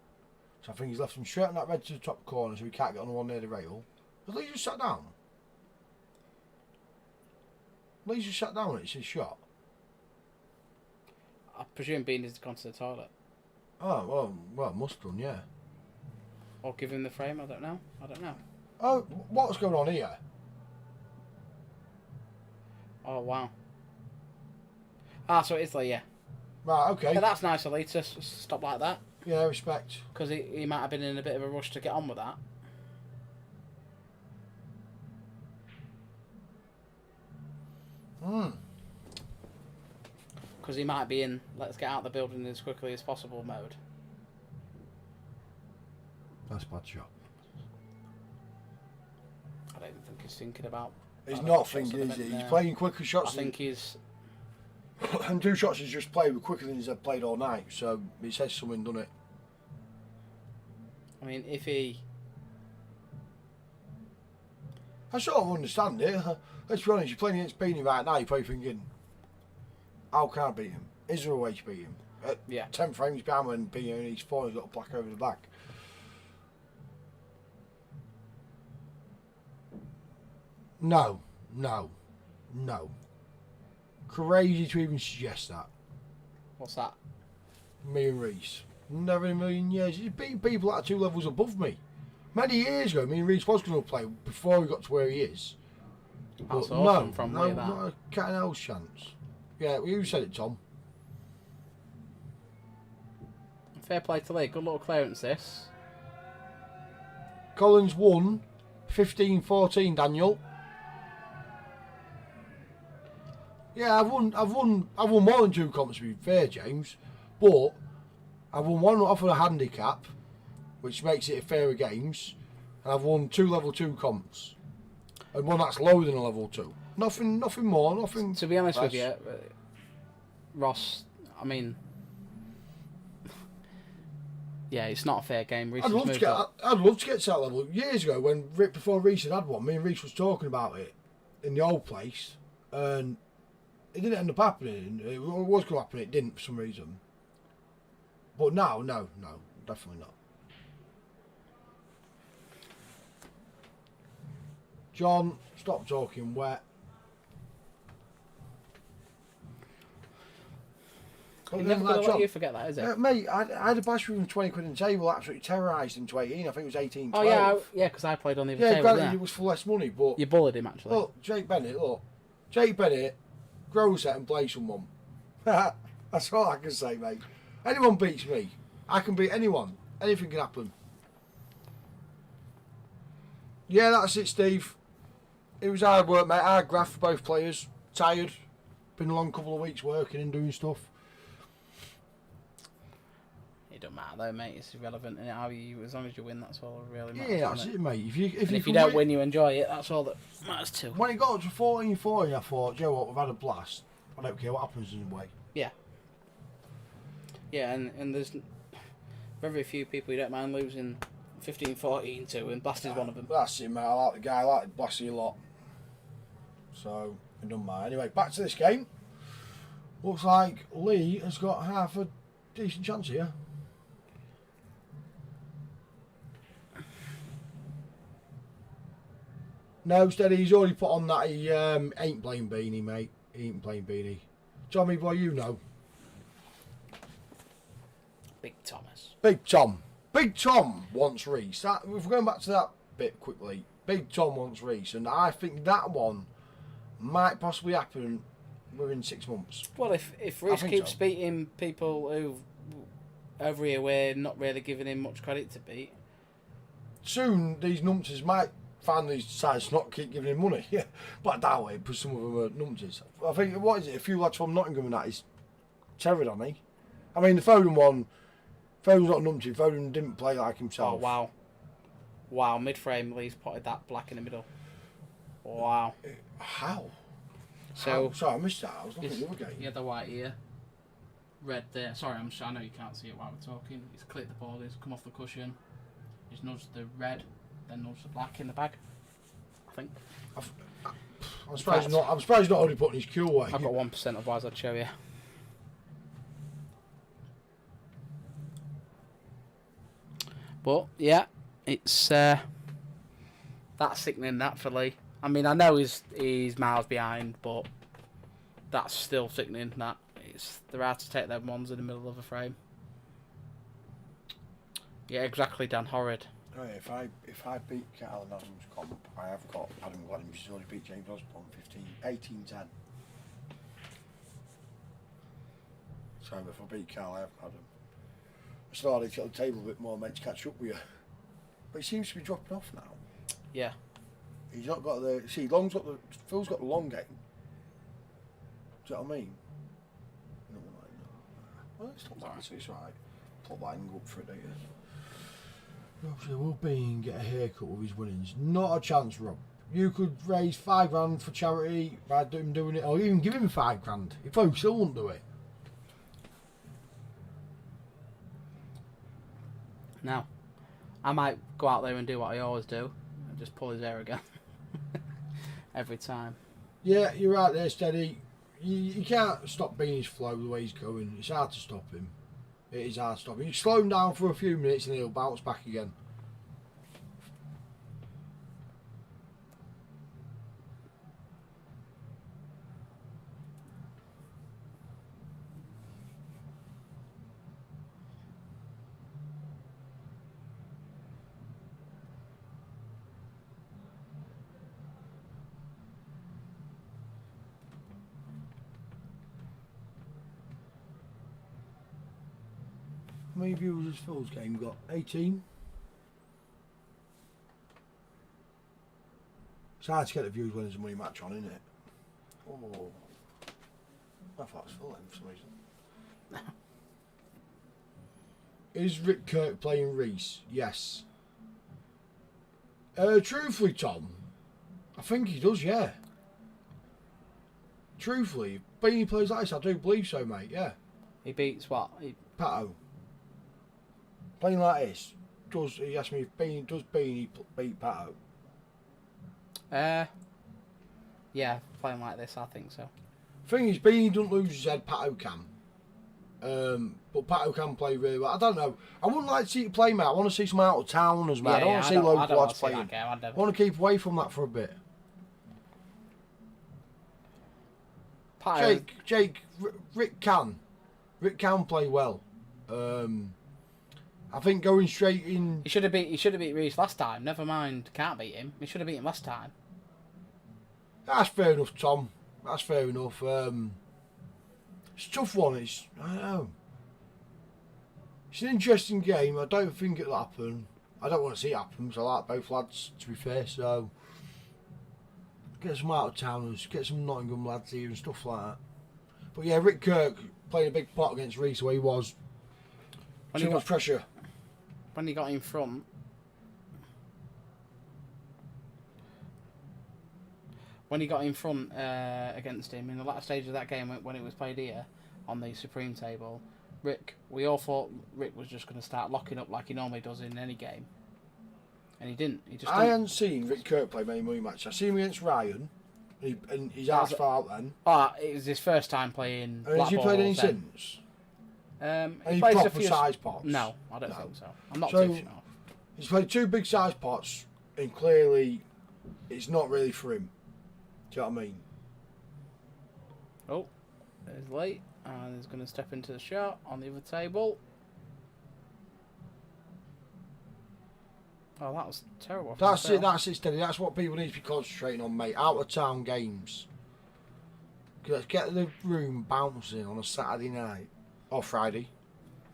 S2: So I think he's left him straight on that red to the top corner, so he can't get on the one near the rail. But Lee just sat down. Lee just sat down. It's his shot.
S1: I presume Beanie's gone to the toilet.
S2: Oh well, must done, yeah.
S1: Or give him the frame. I don't know.
S2: Oh, what's going on here?
S1: Oh wow. Ah, so it's like, yeah.
S2: Right, okay.
S1: Yeah, that's nice of Lee to stop like that.
S2: Yeah, respect.
S1: Because he might have been in a bit of a rush to get on with that. Because he might be in let's get out of the building as quickly as possible mode.
S2: That's a bad shot.
S1: I don't think he's thinking about.
S2: He's not thinking, is he? He's playing quicker shots.
S1: I think he's.
S2: And 2 shots he's just played were quicker than he's had played all night, so it says something, doesn't it?
S1: I mean, if he...
S2: I sort of understand it. Let's be honest, you're playing against Beanie right now, you're probably thinking, how can I beat him? Is there a way to beat him? At 10 frames behind when Beanie and he's falling, he's got a black over the back. No. Crazy to even suggest that.
S1: What's that?
S2: Me and Reese. Never in a million years. He's beating people that are 2 levels above me. Many years ago, me and Reese was going to play before he got to where he is.
S1: That's
S2: But
S1: awesome
S2: no,
S1: from
S2: no,
S1: you, that.
S2: not a cat and mouse chance. Yeah, well, you said it, Tom.
S1: Fair play to Lee. Good little clearance, this.
S2: Collins won 15-14, Daniel. Yeah, I've won more than 2 comps, to be fair, James. But I've won 1 off of a handicap, which makes it a fairer games, and I've won 2 level 2 comps, and 1 that's lower than a level 2. Nothing more, nothing.
S1: To be honest
S2: less.
S1: with you, Ross, I mean, yeah, it's not a fair game. Reece
S2: I'd
S1: has
S2: love to
S1: moved
S2: get.
S1: up.
S2: I'd love to get to that level. Years ago, when before Reece had one, me and Reece was talking about it in the old place, and it didn't end up happening. It was going to happen. It didn't for some reason. But now, no, definitely not. John, stop talking wet.
S1: He's never going to let you forget that, is it?
S2: Mate, I had a bash with him 20 quid in the table, absolutely terrorised him to 18. I think it was 18.
S1: Oh, yeah, because I played on the other
S2: yeah,
S1: table.
S2: granted,
S1: Yeah,
S2: it was for less money, but.
S1: you bullied him, actually.
S2: Look, Jake Bennett, grows it and play someone. That's all I can say, mate. Anyone beats me. I can beat anyone. Anything can happen. Yeah, that's it, Steve. It was hard work, mate. Hard graft for both players. Tired. Been a long couple of weeks working and doing stuff.
S1: It don't matter though, mate. It's irrelevant, and how you, as long as you win, that's all that really matters.
S2: Yeah, that's it, mate. If
S1: you don't win, you enjoy it. That's all that matters too.
S2: When it got up to 14-14, I thought, Joe, what, we've had a blast. I don't care what happens in the way.
S1: Yeah. Yeah, and there's very few people you don't mind losing 15-14 to, and Blast is one of them.
S2: That's it, mate. I like the guy. I like Blasty a lot. So, it doesn't matter. Anyway, back to this game. Looks like Lee has got half a decent chance here. No, steady. He's already put on that he ain't playing Beanie, mate. He ain't playing Beanie. Tommy boy, you know.
S1: Big Thomas.
S2: Big Tom. Big Tom wants Reece. If we're going back to that bit quickly, Big Tom wants Reece, and I think that one might possibly happen within 6 months.
S1: Well, if Reece keeps beating people who over here we're not really giving him much credit to beat,
S2: soon these numpties might finally decide to not keep giving him money. Yeah, but I doubt it, because some of them are numpties. I think, what is it, a few lads from Nottingham and that is terrored on me. I mean, the Foden one, Foden's not a numpty. Foden didn't play like himself.
S1: Oh, wow, mid-frame, Lee's potted that black in the middle. Wow.
S2: How?
S1: So,
S2: sorry, I missed that. I was looking at the other game.
S1: Yeah, the white here. Red there. Sorry, I know you can't see it while we're talking. He's clicked the ball, he's come off the cushion. He's nudged the red, then nudged the black in the bag. I think.
S2: I'm surprised he's not already putting his cue away.
S1: I've got 1%, otherwise I'd show you. But yeah, it's that's sickening, that for Lee. I mean, I know he's miles behind, but that's still sickening. That they're hard to take them ones in the middle of a frame. Yeah, exactly, Dan. Horrid.
S2: Right, if I beat Carl and Adam's comp, I have got Adam Gladden, who's already beat James Osborne 18-10. So if I beat Carl, I have got him. I started to get the table a bit more, mate, to catch up with you. But he seems to be dropping off now.
S1: Yeah.
S2: He's not got the... See, Phil's got the long game. Do you know what I mean? No, well, it's not bad, so it's right. Put that and go up for it, don't you? Obviously, will Bean get a haircut with his winnings? Not a chance, Rob. You could raise £5 for charity by him doing it, or even give him £5. He probably still won't do it.
S1: Now, I might go out there and do what I always do, and just pull his hair again. Every time.
S2: Yeah, you're right there, Steady. You can't stop Beanie's flow the way he's going. It's hard to stop him. It is hard to stop him. You slow him down for a few minutes and he'll bounce back again. How many viewers has Phil's game got? 18? It's hard to get the views when there's a money match on, isn't it? Oh. I thought it was Phil then for some reason. Is Rick Kirk playing Reese? Yes. Truthfully, Tom, I think he does, yeah. Truthfully, if Beanie plays like this, I do believe so, mate, yeah.
S1: He beats what?
S2: Pato. Playing like this, he asked me if Beanie beat Pato?
S1: Yeah, playing like this, I think so.
S2: Thing is, Beanie doesn't lose his head, Pato can. But Pato can play really well. I don't know. I wouldn't like to see it play, mate. I want to see some out of towners, mate. I don't want to see local lads playing. I want to keep away from that for a bit.
S1: Pato.
S2: Jake, Rick can play well. I think going straight in.
S1: He should have beat Reese last time. Never mind, can't beat him. He should have beat him last time.
S2: That's fair enough, Tom. That's fair enough. It's a tough one. I don't know. It's an interesting game. I don't think it'll happen. I don't want to see it happen because I like both lads, to be fair. So get some out of towners, get some Nottingham lads here and stuff like that. But yeah, Rick Kirk played a big pot against Reese where he was. Too much pressure.
S1: When he got in front, against him in the latter stage of that game when it was played here on the Supreme table, we all thought Rick was just going to start locking up like he normally does in any game, and he didn't.
S2: I hadn't seen Rick Kirk play many money matches. I seen him against Ryan, and his ass fell out then.
S1: It was his first time playing.
S2: And has he played any since?
S1: He plays
S2: proper
S1: a few
S2: size pots?
S1: No, I don't think so. I'm not too sure.
S2: He's played 2 big size pots, and clearly it's not really for him. Do you know what I mean?
S1: Oh, there's late, and he's going to step into the shot on the other table. Oh, that was terrible.
S2: That's it, Steady. That's what people need to be concentrating on, mate. Out of town games. Let's get the room bouncing on a Saturday night. Or Friday.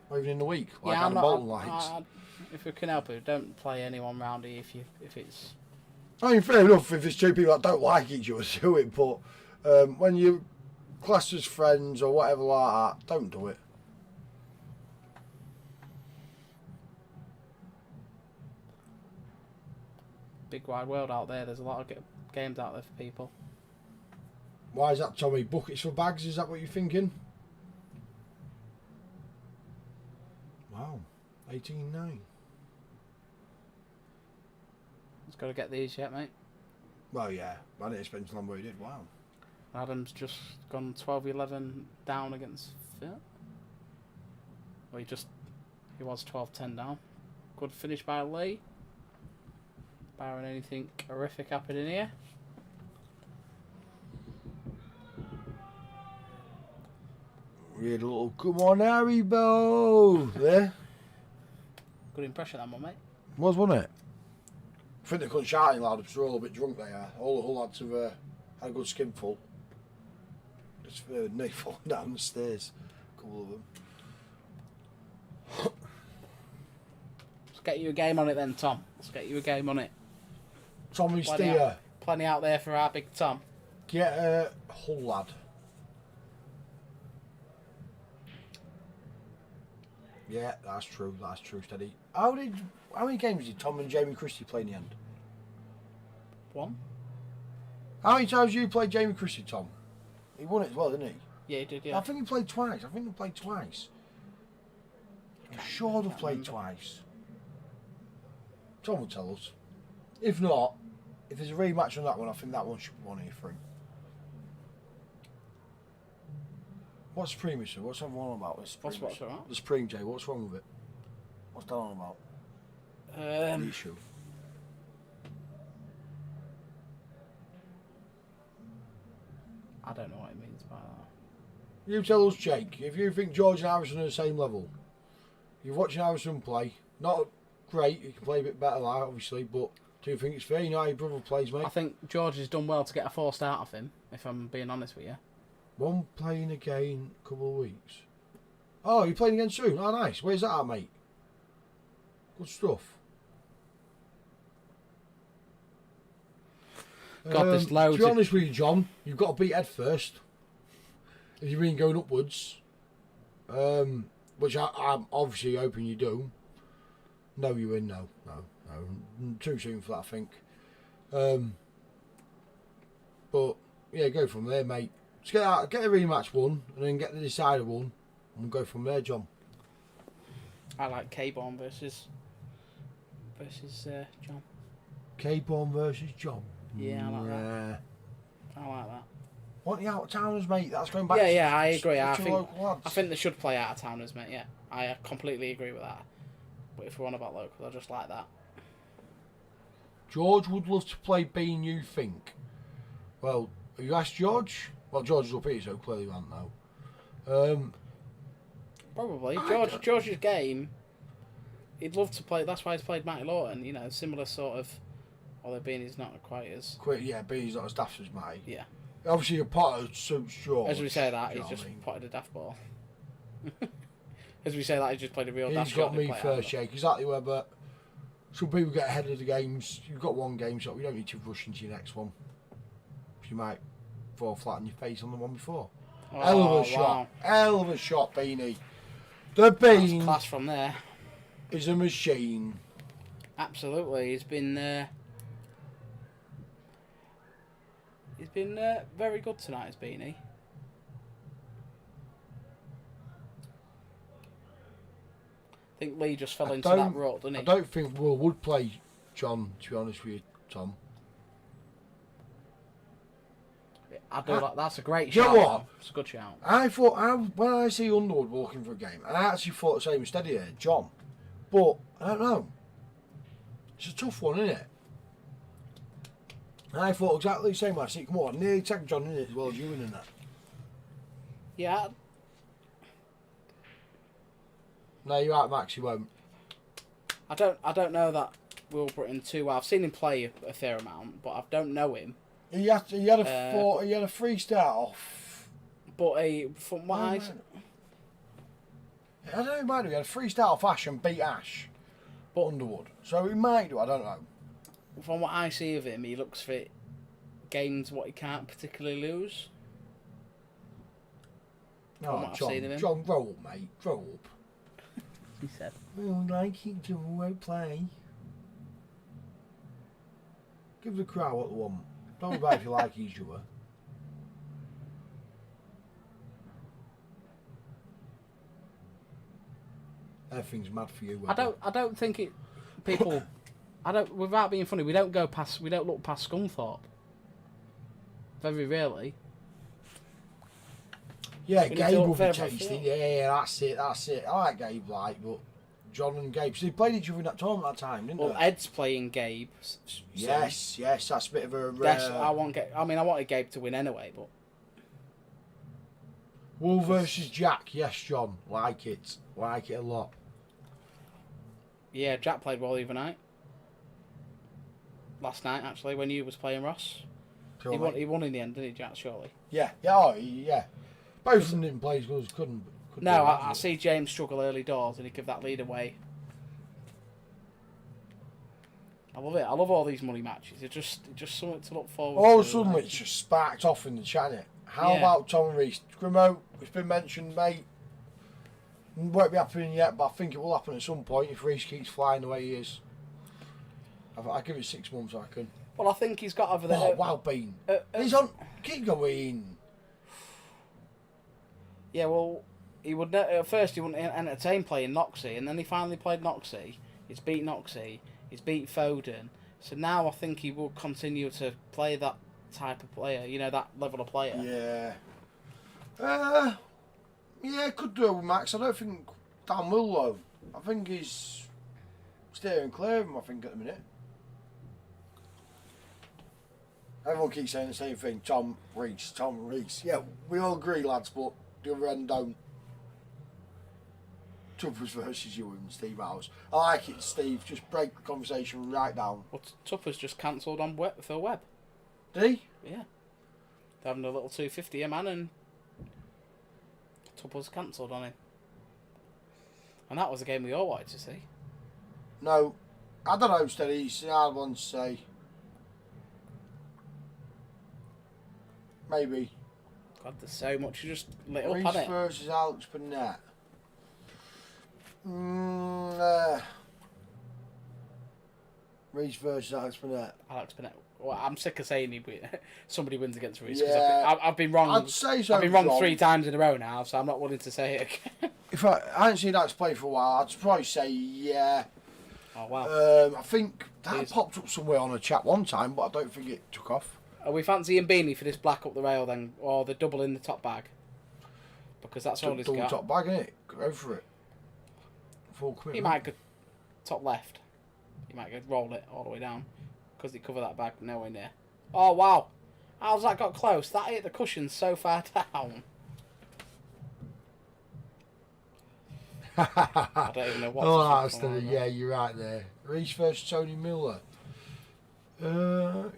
S2: Or even in the week. Like
S1: yeah,
S2: Bolton likes.
S1: If we can help it, don't play anyone round here if it's...
S2: I mean, fair enough if there's 2 people that don't like each other, do it. But when you class as friends or whatever like that, don't do it.
S1: Big wide world out there. There's a lot of games out there for people.
S2: Why is that, Tommy? Buckets for bags? Is that what you're thinking? Wow, 18-9.
S1: He's got to get these yet, mate.
S2: Well, yeah. I didn't expect him to land where he did. Wow.
S1: Adam's just gone 12-11 down against Phil. Well, he was 12-10 down. Good finish by Lee. Barring anything horrific happening here.
S2: We had a little come on Haribo there.
S1: Good impression that one, mate.
S2: Wasn't it? I think they couldn't shout any louder because they're all a bit drunk there. All the lads have had a good skinful. Just nearly falling down the stairs. A couple of them.
S1: Let's get you a game on it then, Tom. Let's get you a game on it.
S2: Tommy Steer.
S1: Plenty out there for our big Tom.
S2: Get a Hull lad. Yeah, that's true. That's true, Steady. How many games did Tom and Jamie Christie play in the end?
S1: 1.
S2: How many times you played Jamie Christie, Tom? He won it as well, didn't he?
S1: Yeah, he did, yeah.
S2: I think he played twice. I'm sure they've played twice. Tom will tell us. If not, if there's a rematch on that one, I think that one should be 1A3. What's Supreme issue? What's everyone on about with Supreme?
S1: What's wrong?
S2: The Supreme J, what's wrong with it? What's that on about? The issue.
S1: I don't know what it means by that.
S2: You tell us, Jake, if you think George and Harrison are the same level, you're watching Harrison play, not great, he can play a bit better, like, obviously, but do you think it's fair? You know how your brother plays, mate?
S1: I think George has done well to get a forced out of him, if I'm being honest with you.
S2: One playing again, couple of weeks. Oh, you're playing again soon? Oh, nice. Where's that at, mate? Good stuff.
S1: God, there's loads.
S2: To be honest with you, John, you've got to beat Ed first. If you've been going upwards, which I'm obviously hoping you do. No, you win. No. Too soon for that, I think. But yeah, go from there, mate. Just get the rematch one, and then get the decider one, and we'll go from there, John.
S1: I like K-Born versus John.
S2: K-Born versus John.
S1: Yeah, I like that. I like that.
S2: Want the out of towners, mate? That's going back.
S1: Yeah, I agree. I
S2: I
S1: think they should play out of towners, mate. Yeah, I completely agree with that. But if we're on about local, I just like that.
S2: George would love to play Bean, you think? Well, have you asked George? Well, George is up here, so clearly you won't know.
S1: Probably. George's game, he'd love to play. That's why he's played Matty Lawton. You know, similar sort of. Although Beanie's not quite as.
S2: Yeah, Beanie's not as daft as Matty.
S1: Yeah.
S2: Obviously, a Potter suits George.
S1: As we say that, he's just potted a daft ball. As we say that, he's just played a real daft ball.
S2: He's got me first, Jake. Exactly where, but some people get ahead of the games. You've got one game, so you don't need to rush into your next one. You might fall flat on your face on the one before.
S1: Oh,
S2: Hell of a shot. Hell of a shot, Beanie. The Bean.
S1: That's class from there.
S2: Is a machine.
S1: Absolutely. He's been very good tonight, has Beanie. I think Lee just fell into that rut, didn't he?
S2: I don't think Will would play John, to be honest with you, Tom.
S1: I do like that's a great
S2: you
S1: shout.
S2: know what?
S1: It's a good shout.
S2: I thought when I see Underwood walking for a game, I actually thought the same instead here, John. But I don't know. It's a tough one, isn't it? I thought exactly the same. I see, come on, nearly tagged John in it as well as you in that.
S1: Yeah.
S2: No, you're right, Max. You won't.
S1: I don't know that Will Britton too well. I've seen him play a fair amount, but I don't know him.
S2: He had a free start off.
S1: But from what I
S2: don't know, he might do. He had a free start off Ash and beat Ash, but Underwood. So he might do. I don't know.
S1: From what I see of him, he looks for games what he can't particularly lose.
S2: No, John, grow up, mate. Grow up.
S1: He said.
S2: I don't like it, John. Won't play. Give the crowd what they want. Don't worry about if you like each other. Everything's mad for you.
S1: I don't think it. People. I don't. Without being funny, we don't look past Scunthorpe. Very rarely.
S2: Yeah, Gabe will be tasty. Yeah, that's it. I like Gabe, but John and Gabe. So they played each other in that tournament that time, didn't they?
S1: Well, Ed's playing Gabe. So
S2: yes, that's a bit of a.
S1: I wanted Gabe to win anyway, but.
S2: Wool versus Jack. Yes, John. Like it a lot.
S1: Yeah, Jack played well the other night. Last night, actually, when you was playing Ross. He won in the end, didn't he, Jack, surely?
S2: Yeah. Both of them didn't play as good as couldn't.
S1: No, I see James struggle early doors and he give that lead away. I love it. I love all these money matches. It's just something to look forward to.
S2: All of a sudden, it's just sparked off in the channel. How about Tom Rees? Grimo, it's been mentioned, mate. It won't be happening yet, but I think it will happen at some point if Rees keeps flying the way he is. I give it 6 months, I reckon.
S1: Well, I think he's got over there.
S2: Oh, wow, Bean. He's on. Keep going.
S1: Yeah, well, he would at first he wouldn't entertain playing Noxie, and then he finally played Noxie. He's beat Noxie. He's beat Foden. So now I think he will continue to play that type of player. You know, that level of player.
S2: Yeah. Yeah, could do it with Max. I don't think Dan will though. I think he's steering clear of him, I think, at the minute. Everyone keeps saying the same thing. Tom Rees. Yeah, we all agree, lads, but the other end don't. Tuppers versus you and Steve House. I like it, Steve. Just break the conversation right down.
S1: Well, Tupper's just cancelled on Phil Webb.
S2: Did he?
S1: Yeah. They're having a little 250 here, man, and Tupper's cancelled on him. And that was a game we all wanted to see.
S2: No. I don't know, Steady. It's a hard one to say. Maybe.
S1: God, there's so much. You just lit up
S2: Reece
S1: on it.
S2: versus Alex Burnett. Reece versus Alex Burnett.
S1: Alex Burnett. Well, I'm sick of saying somebody wins against Reece.
S2: Yeah.
S1: I've been wrong.
S2: I'd say so.
S1: I've been wrong 3 times in a row now, so I'm not willing to say it again.
S2: If I hadn't seen Alex play for a while, I'd probably say yeah.
S1: Oh, wow.
S2: I think that popped up somewhere on a chat one time, but I don't think it took off.
S1: Are we fancying Beanie for this black up the rail then? Or the double in the top bag? Because that's all he's
S2: Double
S1: got.
S2: top bag, innit? Go for it. Full commitment.
S1: He might go top left. He might go roll it all the way down. Because he covered that bag nowhere near. Oh, wow. How's that got close? That hit the cushion so far down. I don't even know what.
S2: Oh, that's the, yeah, you're right there. Reece versus Tony Miller. Yeah.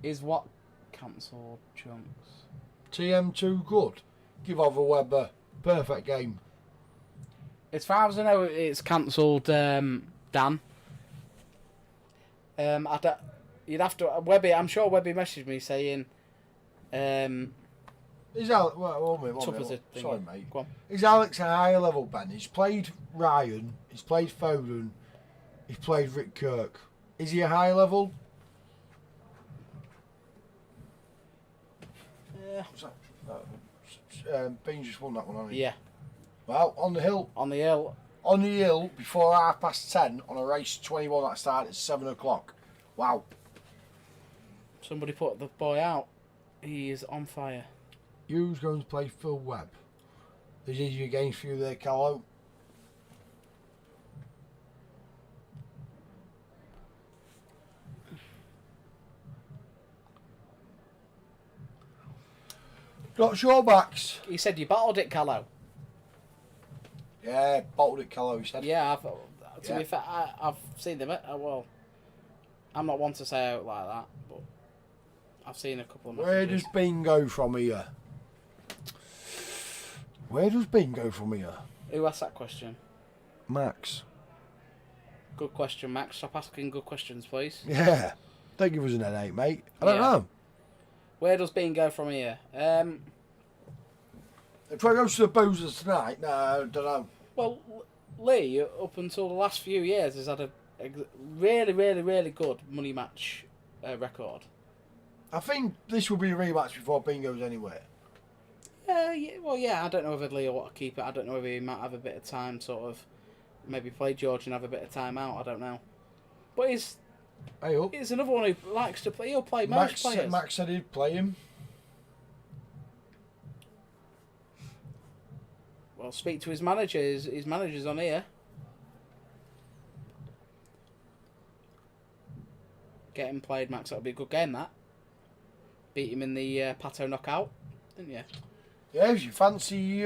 S1: Is what cancelled, Chunks?
S2: TM2 good. Give over Webber. Perfect game.
S1: As far as I know, it's cancelled, Dan. You'd have to Webby. I'm sure Webby messaged me saying.
S2: Is Alex? One minute. Sorry, mate.
S1: Go on.
S2: Is Alex a higher level, Ben? He's played Ryan. He's played Foden. He's played Rick Kirk. Is he a higher level? Bean just won that one, hasn't he?
S1: Yeah.
S2: Well, on the hill.
S1: On the hill.
S2: On the hill before 10:30 on a race 21 that started at 7 o'clock. Wow.
S1: Somebody put the boy out. He is on fire.
S2: Who's going to play Phil Webb? There's easier games for you there, Callow. Got showbacks.
S1: He said you bottled it, Callow.
S2: Yeah, bottled it, Callow, he said.
S1: Yeah, to be fair, I've seen them. Well, I'm not one to say out like that, but I've seen a couple of messages.
S2: Where does Bean go from here? Where does Bean go from here?
S1: Who asked that question?
S2: Max.
S1: Good question, Max. Stop asking good questions, please.
S2: Yeah. Don't give us an headache, mate. I don't know.
S1: Where does Bean go from here?
S2: If I go to the Boozers tonight, no, I don't know.
S1: Well, Lee, up until the last few years, has had a really, really, really good money match record.
S2: I think this will be a rematch before Bean goes anywhere.
S1: Yeah, I don't know if Lee will want to keep it. I don't know if he might have a bit of time, sort of, maybe play George and have a bit of time out. I don't know. But he's another one who likes to play. He'll play most players.
S2: Max said he'd play him.
S1: Well, speak to his manager. His manager's on here. Get him played, Max. That'll be a good game, that. Beat him in the Pato knockout, didn't you?
S2: Yeah, if you fancy...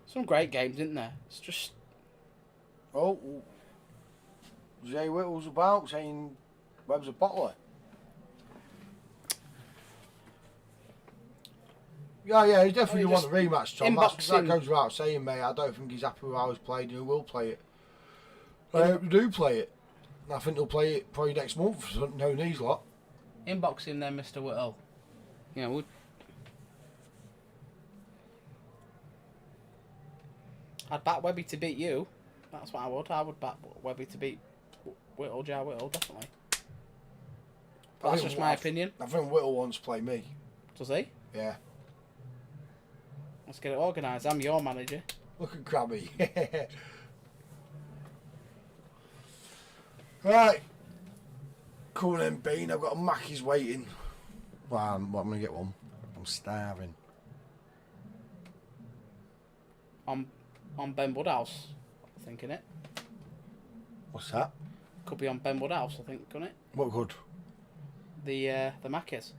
S1: Some great games, isn't there? It's just...
S2: Oh, Jay Whittle's about saying Webb's a bottler. Yeah, he definitely want a rematch, Tom. That goes without saying, mate. I don't think he's happy with how he's played and he will play it. I hope you do play it. I think he'll play it probably next month, so no knees lot.
S1: Inbox him then, Mr. Whittle. You know, I'd back Webby to beat you. That's what I would. I would back Webby to beat Whittle, Jar Whittle, definitely. But that's just my opinion.
S2: I think Whittle wants to play me.
S1: Does he?
S2: Yeah.
S1: Let's get it organised. I'm your manager.
S2: Look at Krabby. Right. Come on then, Bean. I've got a Mackey's waiting. Well, I'm going to get one. I'm starving.
S1: On Ben Woodhouse, I think, innit?
S2: What's that?
S1: Could be on Ben Woodhouse, I think, couldn't it?
S2: What good?
S1: The Macca's.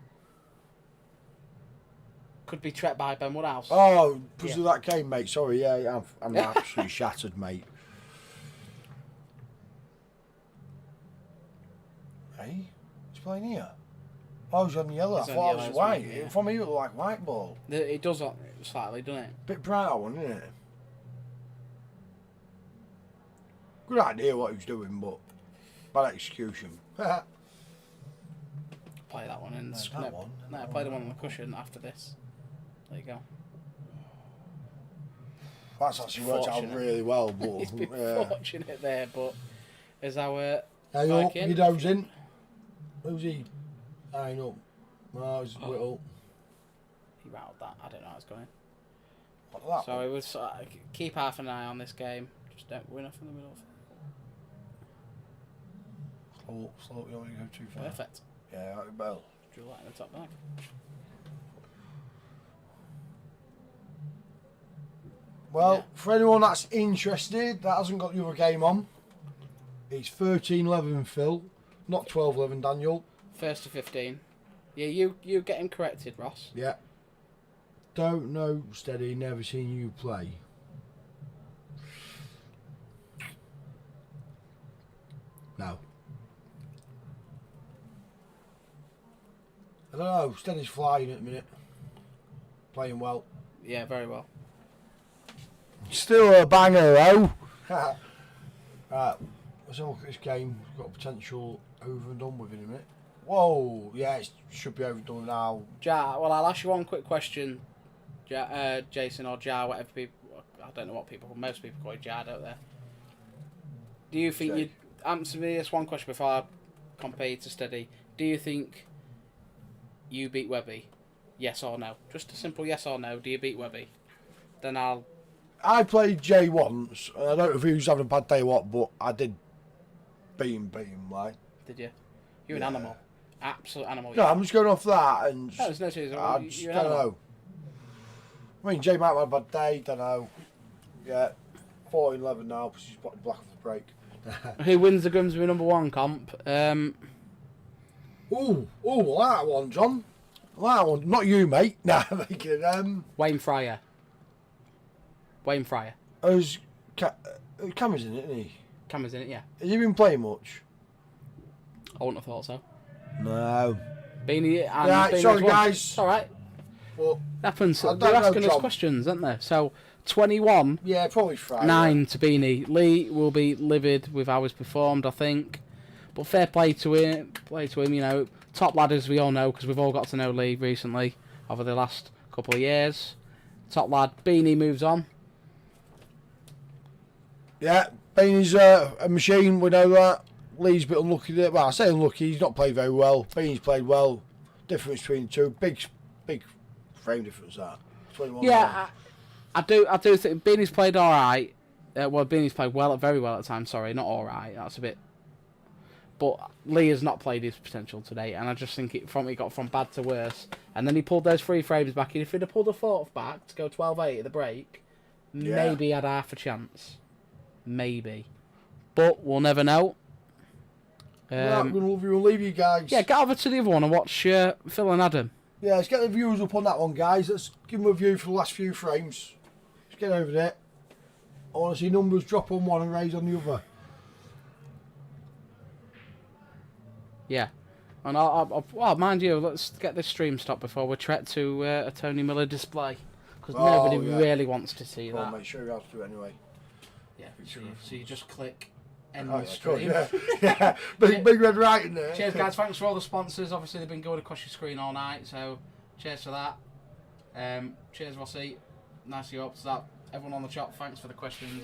S1: Could be trekked by Ben Woodhouse.
S2: Oh, because of that game, mate. Sorry, yeah, I'm absolutely shattered, mate. Hey, he's playing here. Oh, he's on yellow.
S1: He's
S2: I
S1: on
S2: thought it
S1: yellow
S2: was
S1: as
S2: white.
S1: well, yeah.
S2: For me, it looked like white ball.
S1: It does slightly, doesn't it?
S2: Bit brighter one, isn't it? Good idea what he was doing, but bad execution.
S1: Play that one and
S2: No,
S1: just
S2: that one.
S1: No, play the one on the cushion after this. There you go.
S2: That's actually worked out
S1: Fortunate.
S2: really well, but
S1: He's been fortunate there, but is our
S2: hey, up,
S1: Viking?
S2: you dozing? Who's he? I know. No, it's Whittle.
S1: He rattled that. I don't know how it's going.
S2: What that?
S1: So it was keep half an eye on this game. Just don't win off in the middle.
S2: Slow, you don't want to go too far.
S1: Perfect.
S2: Yeah, right, Bell.
S1: Drew light in the top bag.
S2: Well,
S1: Yeah.
S2: for anyone that's interested, that hasn't got the other game on, it's 13-11 Phil, not 12-11 Daniel.
S1: First to 15. Yeah, you getting corrected, Ross.
S2: Yeah. Don't know, steady, never seen you play. No. I don't know, steady's flying at the minute. Playing well.
S1: Yeah, very well.
S2: Still a banger though. Right, let's have a look at this game. It's got potential over and done with in a minute. Whoa, yeah, it should be overdone now.
S1: Ja, well, I'll ask you one quick question, Jason or Ja, whatever people. I don't know what most people call it Ja, don't they? Do you think you answer me this one question before I compare to steady? Do you think you beat Webby? Yes or no? Just a simple yes or no. Do you beat Webby? Then
S2: I played Jay once, and I don't know if he was having a bad day or what, but I did beat him, like.
S1: Did you? You're an animal. Absolute animal.
S2: No, I'm just going off that, and
S1: No, there's no serious.
S2: I
S1: You're
S2: just
S1: an
S2: don't
S1: animal.
S2: know. I mean, Jay might have had a bad day, don't know. Yeah, 14-11 now, because he's got black off the break.
S1: Who wins the Grimsby #1 comp?
S2: Ooh, I like that one, John. I like that one. Not you, mate. Nah, making
S1: Wayne Fryer. Wayne Fryer.
S2: Cameron's in it, isn't he?
S1: Cameron's in it, yeah.
S2: Has he been playing much?
S1: I wouldn't have thought so.
S2: No.
S1: Beanie and
S2: Right,
S1: Beanie
S2: sorry,
S1: has won.
S2: guys.
S1: It's alright.
S2: Well,
S1: Happens.
S2: I don't
S1: They're
S2: know,
S1: asking us
S2: John.
S1: questions, aren't they? So, 21-9
S2: yeah, probably Friday.
S1: to Beanie. Lee will be livid with how he's performed, I think. But fair play to him. You know, top lad as we all know, because we've all got to know Lee recently over the last couple of years. Top lad. Beanie moves on.
S2: Yeah, Beanie's a machine, we know that. Lee's a bit unlucky there. Well, I say unlucky, he's not played very well. Beanie's played well. Difference between the two. Big frame difference, that. 21.
S1: Yeah, I do think Beanie's played alright. Well, Beanie's played very well at times, sorry, not alright. That's a bit. But Lee has not played his potential today, and I just think it got from bad to worse. And then he pulled those 3 frames back, and if he'd have pulled a 4th back to go 12-8 at the break, maybe he had half a chance. Maybe. But we'll never know.
S2: We'll leave you guys.
S1: Yeah, get over to the other one and watch Phil and Adam.
S2: Yeah, let's get the views up on that one, guys. Let's give them a view for the last few frames. Let's get over there. I want to see numbers drop on one and raise on the other.
S1: Yeah. And well, mind you, let's get this stream stopped before we trek to a Tony Miller display. Because nobody really wants to see
S2: Well,
S1: that.
S2: make sure you have to do it anyway.
S1: Yeah, so you just click end
S2: Oh,
S1: the
S2: yeah,
S1: stream.
S2: cool, yeah. big red writing there.
S1: Cheers, guys. Thanks for all the sponsors. Obviously, they've been going across your screen all night, so cheers for that. Cheers, Rossi. Nice of you up to that. Everyone on the chat, thanks for the questions.